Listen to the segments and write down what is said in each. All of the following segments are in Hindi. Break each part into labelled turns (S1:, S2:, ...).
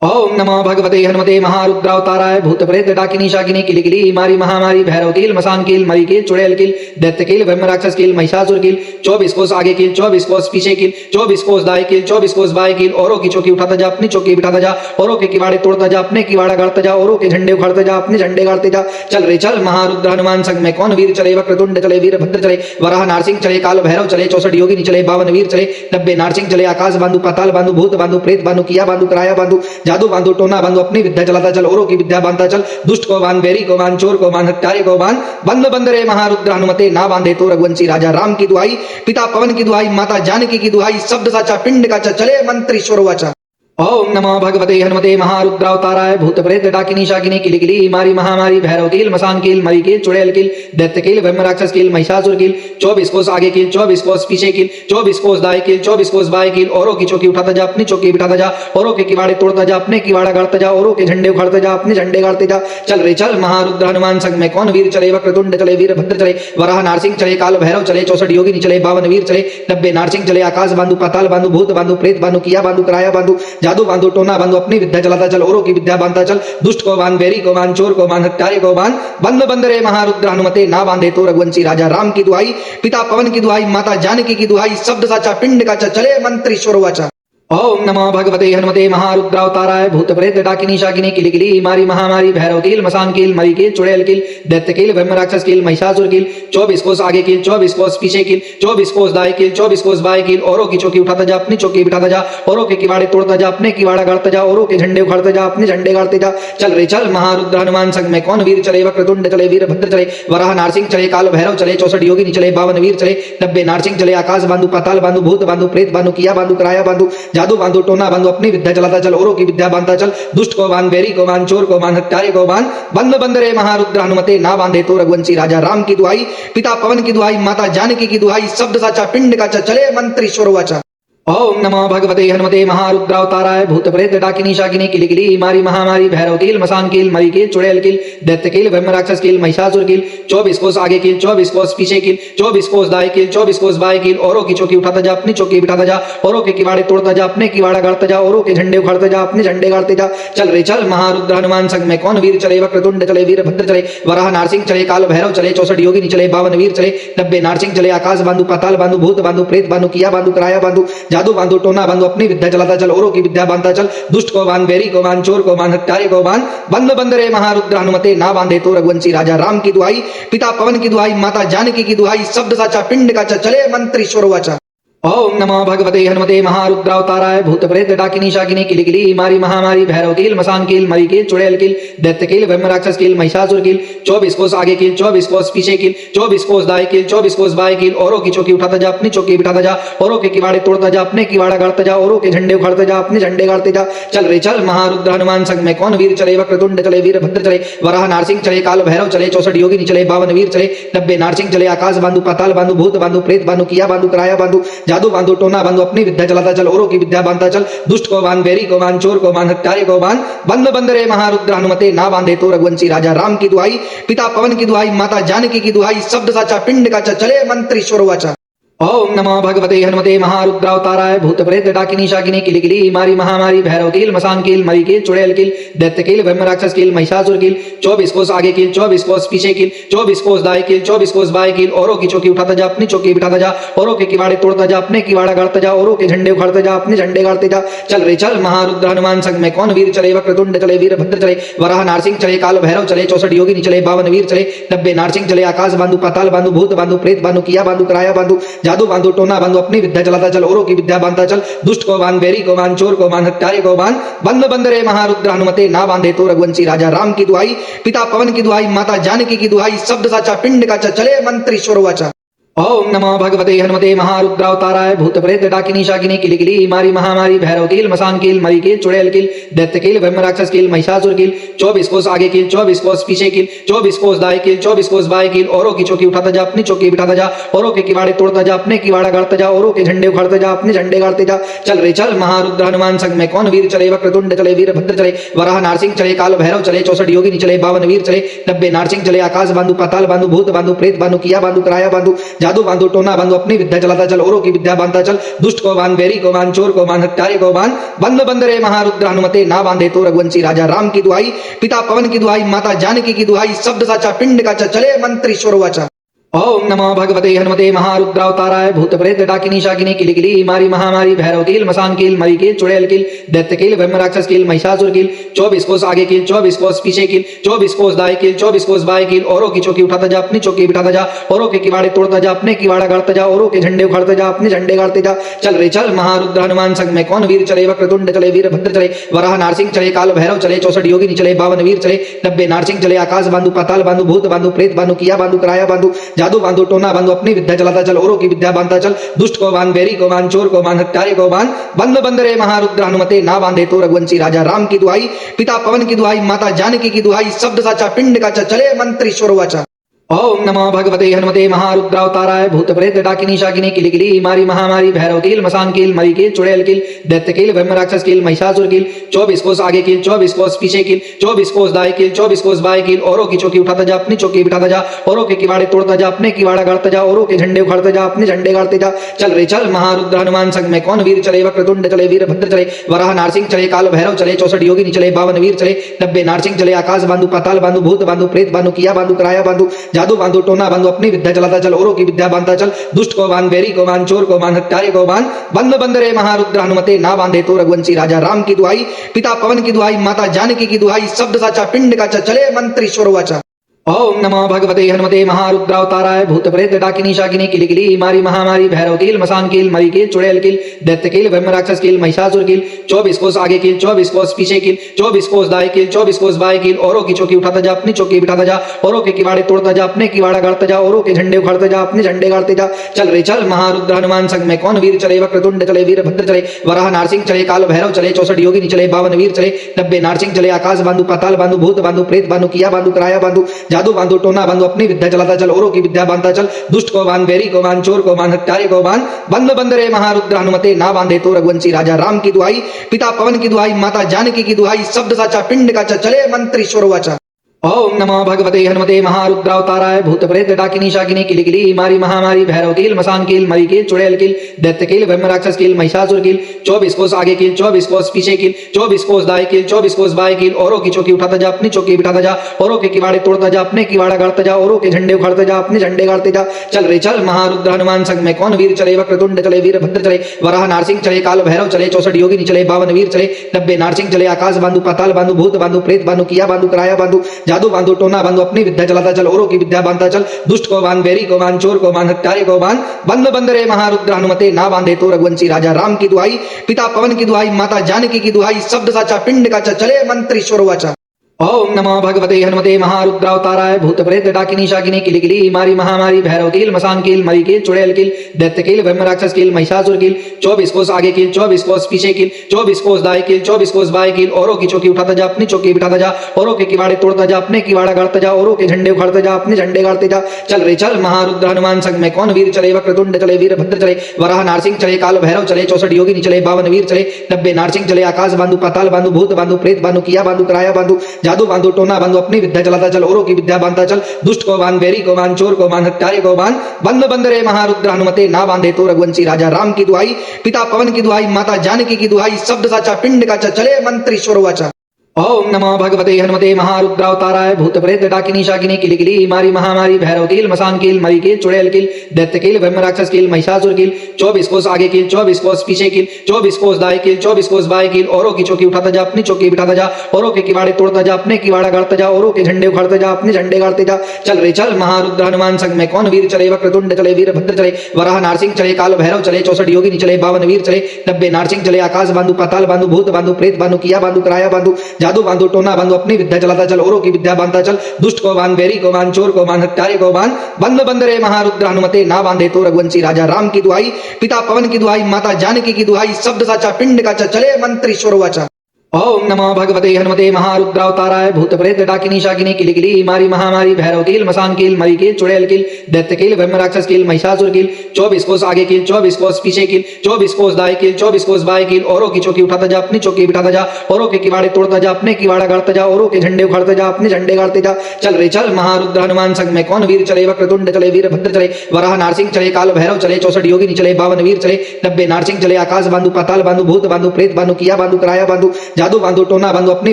S1: ओम नमो भगवते हनुमते महारुद्रावताराय भूत प्रेत डाकिनी शाकिनी किलिकिली मारी महामारी भैरव कील मसान कील मरी कील चुड़ैल कील दैत्य कील ब्रह्म राक्षस कील महिषासुर कील 24 कोस आगे कील 24 कोस पीछे कील 24 कोस दाएं कील 24 कोस बाएं कील औरों की चौकी उठाता जा अपनी चौकी बिठाता जा औरों के किवाड़े तोड़ता जा अपने किवाड़ा गाड़ता जा औरों के झंडे उखाड़ता जा अपने झंडे गाड़ते जा। चल रे चल महारुद्र हनुमान संग में कौन वीर चले वक्रतुंड चले वीरभद्र चले वराह नारसिंह चले काल भैरव चले 64 योगिनी चले 52 वीर चले 90 नारसिंह चले आकाश बांधु पाताल बांधु भूत बांधु प्रेत बांधु किया बांधु कराया बांधु जादू बांधु टोना बांधु अपनी विद्या चलाता चल औरों की विद्या बांधता चल दुष्ट को बांध बैरी को बांध चोर को बांध हत्यारे को बांध बंद बंद रे महारुद्र हनुमते ना बांधे तो रघुवंशी राजा राम की दुहाई पिता पवन की दुहाई माता जानकी की दुहाई शब्द साचा पिंड का चले मंत्रीश्वर वाचा। ओम नमो भगवते हनुमते महारुद्रावताराय भूत प्रेत डाकिनी शाकिनी किलिकिली मारी महामारी भैरव कील मसान कील मरी कील चुड़ैल कील दैत्य कील ब्रह्म राक्षस कील महिषासुर कील 24 कोस आगे कील 24 कोस पीछे कील 24 कोस दाएं कील 24 कोस बाएं कील औरों की चौकी उठाता जा अपनी चौकी बिठाता जा औरों के किवाड़े तोड़ता जा अपने किवाड़ा गाड़ता जा औरों के झंडे उखाड़ता जा अपने झंडे गाड़ते जा। चल रे चल महारुद्र हनुमान संग में कौन वीर चले वक्रतुंड चले वीरभद्र चले वराह नारसिंह चले काल भैरव चले 64 योगिनी चले 52 वीर चले 90 नारसिंह चले आकाश बांधु पाताल बांधु भूत बांधु प्रेत बांधु किया बांधु कराया बांधु जादू बांधु टोना बांधु अपनी विद्या चलाता चल औरों की विद्या बांधता चल दुष्ट को बांध बैरी को बांध चोर को बांध हत्यारे को बांध बंद बंद रे महारुद्र हनुमते ना बांधे तो रघुवंशी राजा राम की दुहाई पिता पवन की दुहाई माता जानकी की दुहाई शब्द साचा पिंड का चले मंत्रीश्वर वाचा। ओम नमो भगवते हनुमते महारुद्रावताराय भूत प्रेत डाकिनी शाकिनी किलिकिली मारी महामारी भैरव कील मसान कील मरी कील चुड़ैल कील दैत्य कील ब्रह्म राक्षस कील महिषासुर कील 24 कोस आगे कील 24 कोस पीछे कील 24 कोस दाएं कील 24 कोस बाएं कील औरों की चौकी उठाता जा अपनी चौकी बिठाता जा औरों के किवाड़े तोड़ता जा अपने किवाड़ा गाड़ता जा औरों के झंडे उखाड़ता जा अपने झंडे गाड़ते जा। चल रे चल महारुद्र हनुमान संग में कौन वीर चले वक्रतुंड चले वीरभद्र चले वराह नारसिंह चले काल भैरव चले 64 योगिनी चले 52 वीर चले 90 नारसिंह चले आकाश बांधु पाताल बांधु भूत बांधु प्रेत बांधु किया बांधु कराया बांधु जादू बांधु टोना बांधु अपनी विद्या चलाता चल औरों की विद्या बांधता चल दुष्ट को बांध बैरी को बांध चोर को बांध हत्यारे को बांध बंद बंद रे महारुद्र हनुमते ना बांधे तो रघुवंशी राजा राम की दुहाई पिता पवन की दुहाई माता जानकी की दुहाई शब्द साचा पिंड का चले मंत्रीश्वर वाचा। ओम नमो भगवते हनुमते महारुद्रावताराय भूत प्रेत डाकिनी शाकिनी किलिकिली मारी महामारी भैरव कील मसान कील मरी कील चुड़ैल कील दैत्य कील ब्रह्म राक्षस कील महिषासुर कील 24 कोस आगे कील 24 कोस पीछे कील 24 कोस दाएं कील 24 कोस बाएं कील औरों की चौकी उठाता जा अपनी चौकी बिठाता जा औरों के किवाड़े तोड़ता जा अपने किवाड़ा गाड़ता जा औरों के झंडे उखाड़ता जा अपने झंडे गाड़ते जा। चल रे चल महारुद्र हनुमान संग में कौन वीर चले वक्रतुंड चले वीरभद्र चले वराह नारसिंह चले काल भैरव चले 64 योगिनी चले 52 वीर चले 90 नारसिंह चले आकाश बांधु पाताल बांधु भूत बांधु प्रेत बांधु किया बांधु कराया बांधु जादू बांधु टोना बांधु अपनी विद्या चलाता चल औरों की विद्या बांधता चल दुष्ट को बांध बैरी को बांध चोर को बांध हत्यारे को बांध बंद बंद रे महारुद्र हनुमते ना बांधे तो रघुवंशी राजा राम की दुहाई पिता पवन की दुहाई माता जानकी की दुहाई शब्द साचा पिंड का चले मंत्रीश्वर वाचा। ओम नमो भगवते हनुमते महारुद्रावताराय भूत प्रेत डाकिनी शाकिनी किलिकिली मारी महामारी भैरव कील मसान कील मरी कील चुड़ैल कील दैत्य कील ब्रह्म राक्षस कील महिषासुर कील 24 कोस आगे कील 24 कोस पीछे कील 24 कोस दाएं कील 24 कोस बाएं कील औरों की चौकी उठाता जा अपनी चौकी बिठाता जा औरों के किवाड़े तोड़ता जा अपने किवाड़ा गाड़ता जा औरों के झंडे उखाड़ता जा अपने झंडे गाड़ते जा। चल रे चल महारुद्र हनुमान संग में कौन वीर चले वक्रतुंड चले वीरभद्र चले वराह नारसिंह चले काल भैरव चले 64 योगिनी चले 52 वीर चले 90 नारसिंह चले आकाश बांधु पाताल बांधु भूत बांधु प्रेत बांधु किया बांधु कराया बांधु जादू बांधु टोना बांधु अपनी विद्या चलाता चल औरों की विद्या बांधता चल दुष्ट को बांध बैरी को बांध चोर को बांध हत्यारे को बांध बंद बंद रे महारुद्र हनुमते ना बांधे तो रघुवंशी राजा राम की दुहाई पिता पवन की दुहाई माता जानकी की दुहाई शब्द साचा पिंड का चले मंत्रीश्वर वाचा। ओम नमो भगवते हनुमते महारुद्रावताराय भूत प्रेत डाकिनी शाकिनी किलिकिली मारी महामारी भैरव कील मसान कील मरी कील चुड़ैल कील दैत्य कील ब्रह्म राक्षस कील महिषासुर कील 24 कोस आगे कील 24 कोस पीछे कील 24 कोस दाएं कील 24 कोस बाएं कील औरों की चौकी उठाता जा अपनी चौकी बिठाता जा औरों के किवाड़े तोड़ता जा अपने किवाड़ा गाड़ता जा औरों के झंडे उखाड़ता जा अपने झंडे गाड़ते जा। चल रे चल महारुद्र हनुमान संग में कौन वीर चले वक्रतुंड चले वीरभद्र चले वराह नारसिंह चले काल भैरव चले 64 योगिनी चले 52 वीर चले 90 नारसिंह चले आकाश बांधु पाताल बांधु भूत बांधु प्रेत बांधु किया बांधु कराया बांधु जादू बांधु टोना बांधु अपनी विद्या चलाता चल औरों की विद्या बांधता चल दुष्ट को बांध बैरी को बांध चोर को बांध हत्यारे को बांध बंद बंद रे महारुद्र हनुमते ना बांधे तो रघुवंशी राजा राम की दुहाई पिता पवन की दुहाई माता जानकी की दुहाई शब्द साचा पिंड का चले मंत्रीश्वर वाचा। ओम नमो भगवते हनुमते महारुद्रावताराय भूत प्रेत डाकिनी शाकिनी किलिकिली मारी महामारी भैरव कील मसान कील मरी कील चुड़ैल कील दैत्य कील ब्रह्म राक्षस कील महिषासुर कील 24 कोस आगे कील 24 कोस पीछे कील 24 कोस दाएं कील 24 कोस बाएं कील औरों की चौकी उठाता जा अपनी चौकी बिठाता जा औरों के किवाड़े तोड़ता जा अपने किवाड़ा गाड़ता जा औरों के झंडे उखाड़ता जा अपने झंडे गाड़ते जा। चल रे चल महारुद्र हनुमान संग में कौन वीर चले वक्रतुंड चले वीरभद्र चले वराह नारसिंह चले काल भैरव चले 64 योगिनी चले 52 वीर चले 90 नारसिंह चले आकाश बांधु पाताल बांधु भूत बांधु प्रेत बांधु किया बांधु कराया बांधु जादू बांधो टोना बांधो अपनी विद्या चलाता चल औरों की विद्या बांधता चल दुष्ट को बांध बैरी को बांध चोर को बांध हत्यारे को बांध बंद बंद रे महारुद्र हनुमते ना बांधे तो रघुवंशी राजा राम की दुहाई पिता पवन की दुहाई माता जानकी की दुहाई शब्द साचा पिंड का चले मंत्र ईश्वर वाचा। ओम नमो भगवते हनुमते महारुद्रावताराय भूत प्रेत डाकिनी शाकिनी किलिकिली मारी महामारी भैरव कील मसान कील मरी कील चुड़ैल कील दैत्य कील ब्रह्म राक्षस कील महिषासुर कील 24 कोस आगे कील 24 कोस पीछे कील 24 कोस दाएं कील 24 कोस बाएं कील औरों की चौकी उठाता जा अपनी चौकी बिठाता जा औरों के किवाड़े तोड़ता जा अपने किवाड़ा गाड़ता जा औरों के झंडे उखाड़ता जा अपने झंडे गाड़ते जा चल रे चल महारुद्र हनुमान संग में कौन वीर चले वक्रतुंड चले वीरभद्र चले वराह नारसिंह चले काल भैरव चले 64 योगिनी चले 52 वीर चले 90 नारसिंह चले आकाश बांधु पाताल बांधु भूत बांधु प्रेत बांधु किया बांधु कराया बांधु जादू बांधु टोना बांधो अपनी विद्या चलाता चल औरों की विद्या बांधता चल दुष्ट को बांध बैरी को बांध चोर को बांध हत्यारे को बांध बंद बंद रे महारुद्र हनुमते ना बांधे तो रघुवंशी राजा राम की दुहाई पिता पवन की दुहाई माता जानकी की दुहाई शब्द साचा पिंड का चले मंत्र ईश्वर वाचा। ओम नमो भगवते हनुमते महारुद्रावताराय भूत प्रेत डाकिनी शाकिनी किलिकिली मारी महामारी भैरव कील मसान कील मरी कील चुड़ैल कील दैत्य कील ब्रह्म राक्षस कील महिषासुर कील 24 कोस आगे कील 24 कोस पीछे कील 24 कोस दाएं कील 24 कोस बाएं कील औरों की चौकी उठाता जा अपनी चौकी बिठाता जा औरों के किवाड़े तोड़ता जा अपने किवाड़ा गाड़ता जा औरों के झंडे उखाड़ता जा अपने झंडे गाड़ते जा चल रे चल महारुद्र हनुमान संग में कौन वीर चले वक्रतुंड चले वीरभद्र चले वराह नारसिंह चले काल भैरव चले 64 योगिनी चले 52 वीर चले 90 नारसिंह चले आकाश बांधु पाताल बांधु भूत बांधु प्रेत बांधु किया बांधु कराया बांधु जादू बांधु टोना बांधो अपनी विद्या चलाता चल औरों की विद्या बांधता चल दुष्ट को बांध बैरी को बांध चोर को बांध हत्यारे को बांध बंद बंद रे महारुद्र हनुमते ना बांधे तो रघुवंशी राजा राम की दुहाई पिता पवन की दुहाई माता जानकी की दुहाई शब्द साचा पिंड का चले मंत्र ईश्वर वाचा। ओम नमो भगवते हनुमते महारुद्रावताराय भूत प्रेत डाकिनी शाकिनी किलिकिली मारी महामारी भैरव कील मसान कील मरी कील चुड़ैल कील दैत्य कील ब्रह्म राक्षस कील महिषासुर कील 24 कोस आगे कील 24 कोस पीछे कील 24 कोस दाएं कील 24 कोस बाएं कील औरों की चौकी उठाता जा अपनी चौकी बिठाता जा औरों के किवाड़े तोड़ता जा अपने किवाड़ा गाड़ता जा औरों के झंडे उखाड़ता जा अपने झंडे गाड़ते जा चल रे चल महारुद्र हनुमान संग में कौन वीर चले वक्रतुंड चले वीरभद्र चले वराह नारसिंह चले काल भैरव चले 64 योगिनी चले 52 वीर चले 90 नारसिंह चले आकाश बांधु पाताल बांधु भूत बांधु प्रेत बांधु किया बांधु कराया बांधु जादू बांधु टोना बांधो अपनी विद्या चलाता चल औरों की विद्या बांधता चल दुष्ट को बांध बैरी को बांध चोर को बांध हत्यारे को बांध बंद बंद रे महारुद्र हनुमते ना बांधे तो रघुवंशी राजा राम की दुहाई पिता पवन की दुहाई माता जानकी की दुहाई शब्द साचा पिंड का चले मंत्र ईश्वर वाचा। ओम नमो भगवते हनुमते महारुद्रावताराय भूत प्रेत डाकिनी शाकिनी किलिकिली मारी महामारी भैरव कील मसान कील मरी कील चुड़ैल कील दैत्य कील ब्रह्म राक्षस कील महिषासुर कील 24 कोस आगे कील 24 कोस पीछे कील 24 कोस दाएं कील 24 कोस बाएं कील औरों की चौकी उठाता जा अपनी चौकी बिठाता जा औरों के किवाड़े तोड़ता जा अपने किवाड़ा गाड़ता जा औरों के झंडे उखाड़ता जा अपने झंडे गाड़ते जा चल रे चल महारुद्र हनुमान संग में कौन वीर चले वक्रतुंड चले वीरभद्र चले वराह नारसिंह चले काल भैरव चले 64 योगिनी चले 52 वीर चले 90 नारसिंह चले आकाश बांधु पाताल बांधु भूत बांधु प्रेत बांधु किया बांधु कराया बांधु जादू बांधु टोना बांधो अपनी विद्या चलाता चल औरों की विद्या बांधता चल दुष्ट को बांध बैरी को बांध चोर को बांध हत्यारे को बांध बंद बंद रे महारुद्र हनुमते ना बांधे तो रघुवंशी राजा राम की दुहाई पिता पवन की दुहाई माता जानकी की दुहाई शब्द साचा पिंड का चले मंत्र ईश्वर वाचा। ओम नमो भगवते हनुमते महारुद्रावताराय भूत प्रेत डाकिनी शाकिनी किलिकिली मारी महामारी भैरव कील मसान कील मरी कील चुड़ैल कील दैत्य कील ब्रह्म राक्षस कील महिषासुर कील 24 कोस आगे कील 24 कोस पीछे कील 24 कोस दाएं कील 24 कोस बाएं कील औरों की चौकी उठाता जा अपनी चौकी बिठाता जा औरों के किवाड़े तोड़ता जा अपने किवाड़ा गाड़ता जा औरों के झंडे उखाड़ता जा अपने झंडे गाड़ते जा चल रे चल महारुद्र हनुमान संग में कौन वीर चले वक्रतुंड चले वीरभद्र चले वराह नारसिंह चले काल भैरव चले 64 योगिनी चले 52 वीर चले 90 नारसिंह चले आकाश बांधु पाताल बांधु भूत बांधु प्रेत बांधु किया बांधु कराया बांधु जादू बांधु टोना बांधो अपनी विद्या चलाता चल औरों की विद्या बांधता चल दुष्ट को बांध बैरी को बांध चोर को बांध हत्यारे को बांध बंद बंद रे महारुद्र हनुमते ना बांधे तो रघुवंशी राजा राम की दुहाई पिता पवन की दुहाई माता जानकी की दुहाई शब्द साचा पिंड का चले मंत्र ईश्वर वाचा। ओम नमो भगवते हनुमते महारुद्रावताराय भूत प्रेत डाकिनी शाकिनी किलिकिली मारी महामारी भैरव कील मसान कील मरी कील चुड़ैल कील दैत्य कील ब्रह्म राक्षस कील महिषासुर कील 24 कोस आगे कील 24 कोस पीछे कील 24 कोस दाएं कील 24 कोस बाएं कील औरों की चौकी उठाता जा अपनी चौकी बिठाता जा औरों के किवाड़े तोड़ता जा अपने किवाड़ा गाड़ता जा औरों के झंडे उखाड़ता जा अपने झंडे गाड़ते जा चल रे चल महारुद्र हनुमान संग में कौन वीर चले वक्रतुंड चले वीरभद्र चले वराह नारसिंह चले काल भैरव चले 64 योगिनी चले 52 वीर चले 90 नारसिंह चले आकाश बांधु पाताल बांधु भूत बांधु प्रेत बांधु किया बांधु कराया बांधु जादू बांधु टोना बांधो अपनी विद्या चलाता चल औरों की विद्या बांधता चल दुष्ट को बांध बैरी को बांध चोर को बांध हत्यारे को बांध बंद बंद रे महारुद्र हनुमते ना बांधे तो रघुवंशी राजा राम की दुहाई पिता पवन की दुहाई माता जानकी की दुहाई शब्द साचा पिंड का चले मंत्र ईश्वर वाचा। ओम नमो भगवते हनुमते महारुद्रावताराय भूत प्रेत डाकिनी शाकिनी किलिकिली मारी महामारी भैरव कील मसान कील मरी कील चुड़ैल कील दैत्य कील ब्रह्म राक्षस कील महिषासुर कील 24 कोस आगे कील 24 कोस पीछे कील 24 कोस दाएं कील 24 कोस बाएं कील औरों की चौकी उठाता जा अपनी चौकी बिठाता जा औरों के किवाड़े तोड़ता जा अपने किवाड़ा गाड़ता जा औरों के झंडे उखाड़ता जा अपने झंडे गाड़ते जा चल रे चल महारुद्र हनुमान संग में कौन वीर चले वक्रतुंड चले वीरभद्र चले वराह नारसिंह चले काल भैरव चले 64 योगिनी चले 52 वीर चले 90 नारसिंह चले आकाश बांधु पाताल बांधु भूत बांधु प्रेत बांधु किया बांधु कराया बांधु जादू बांधु टोना बांधु अपनी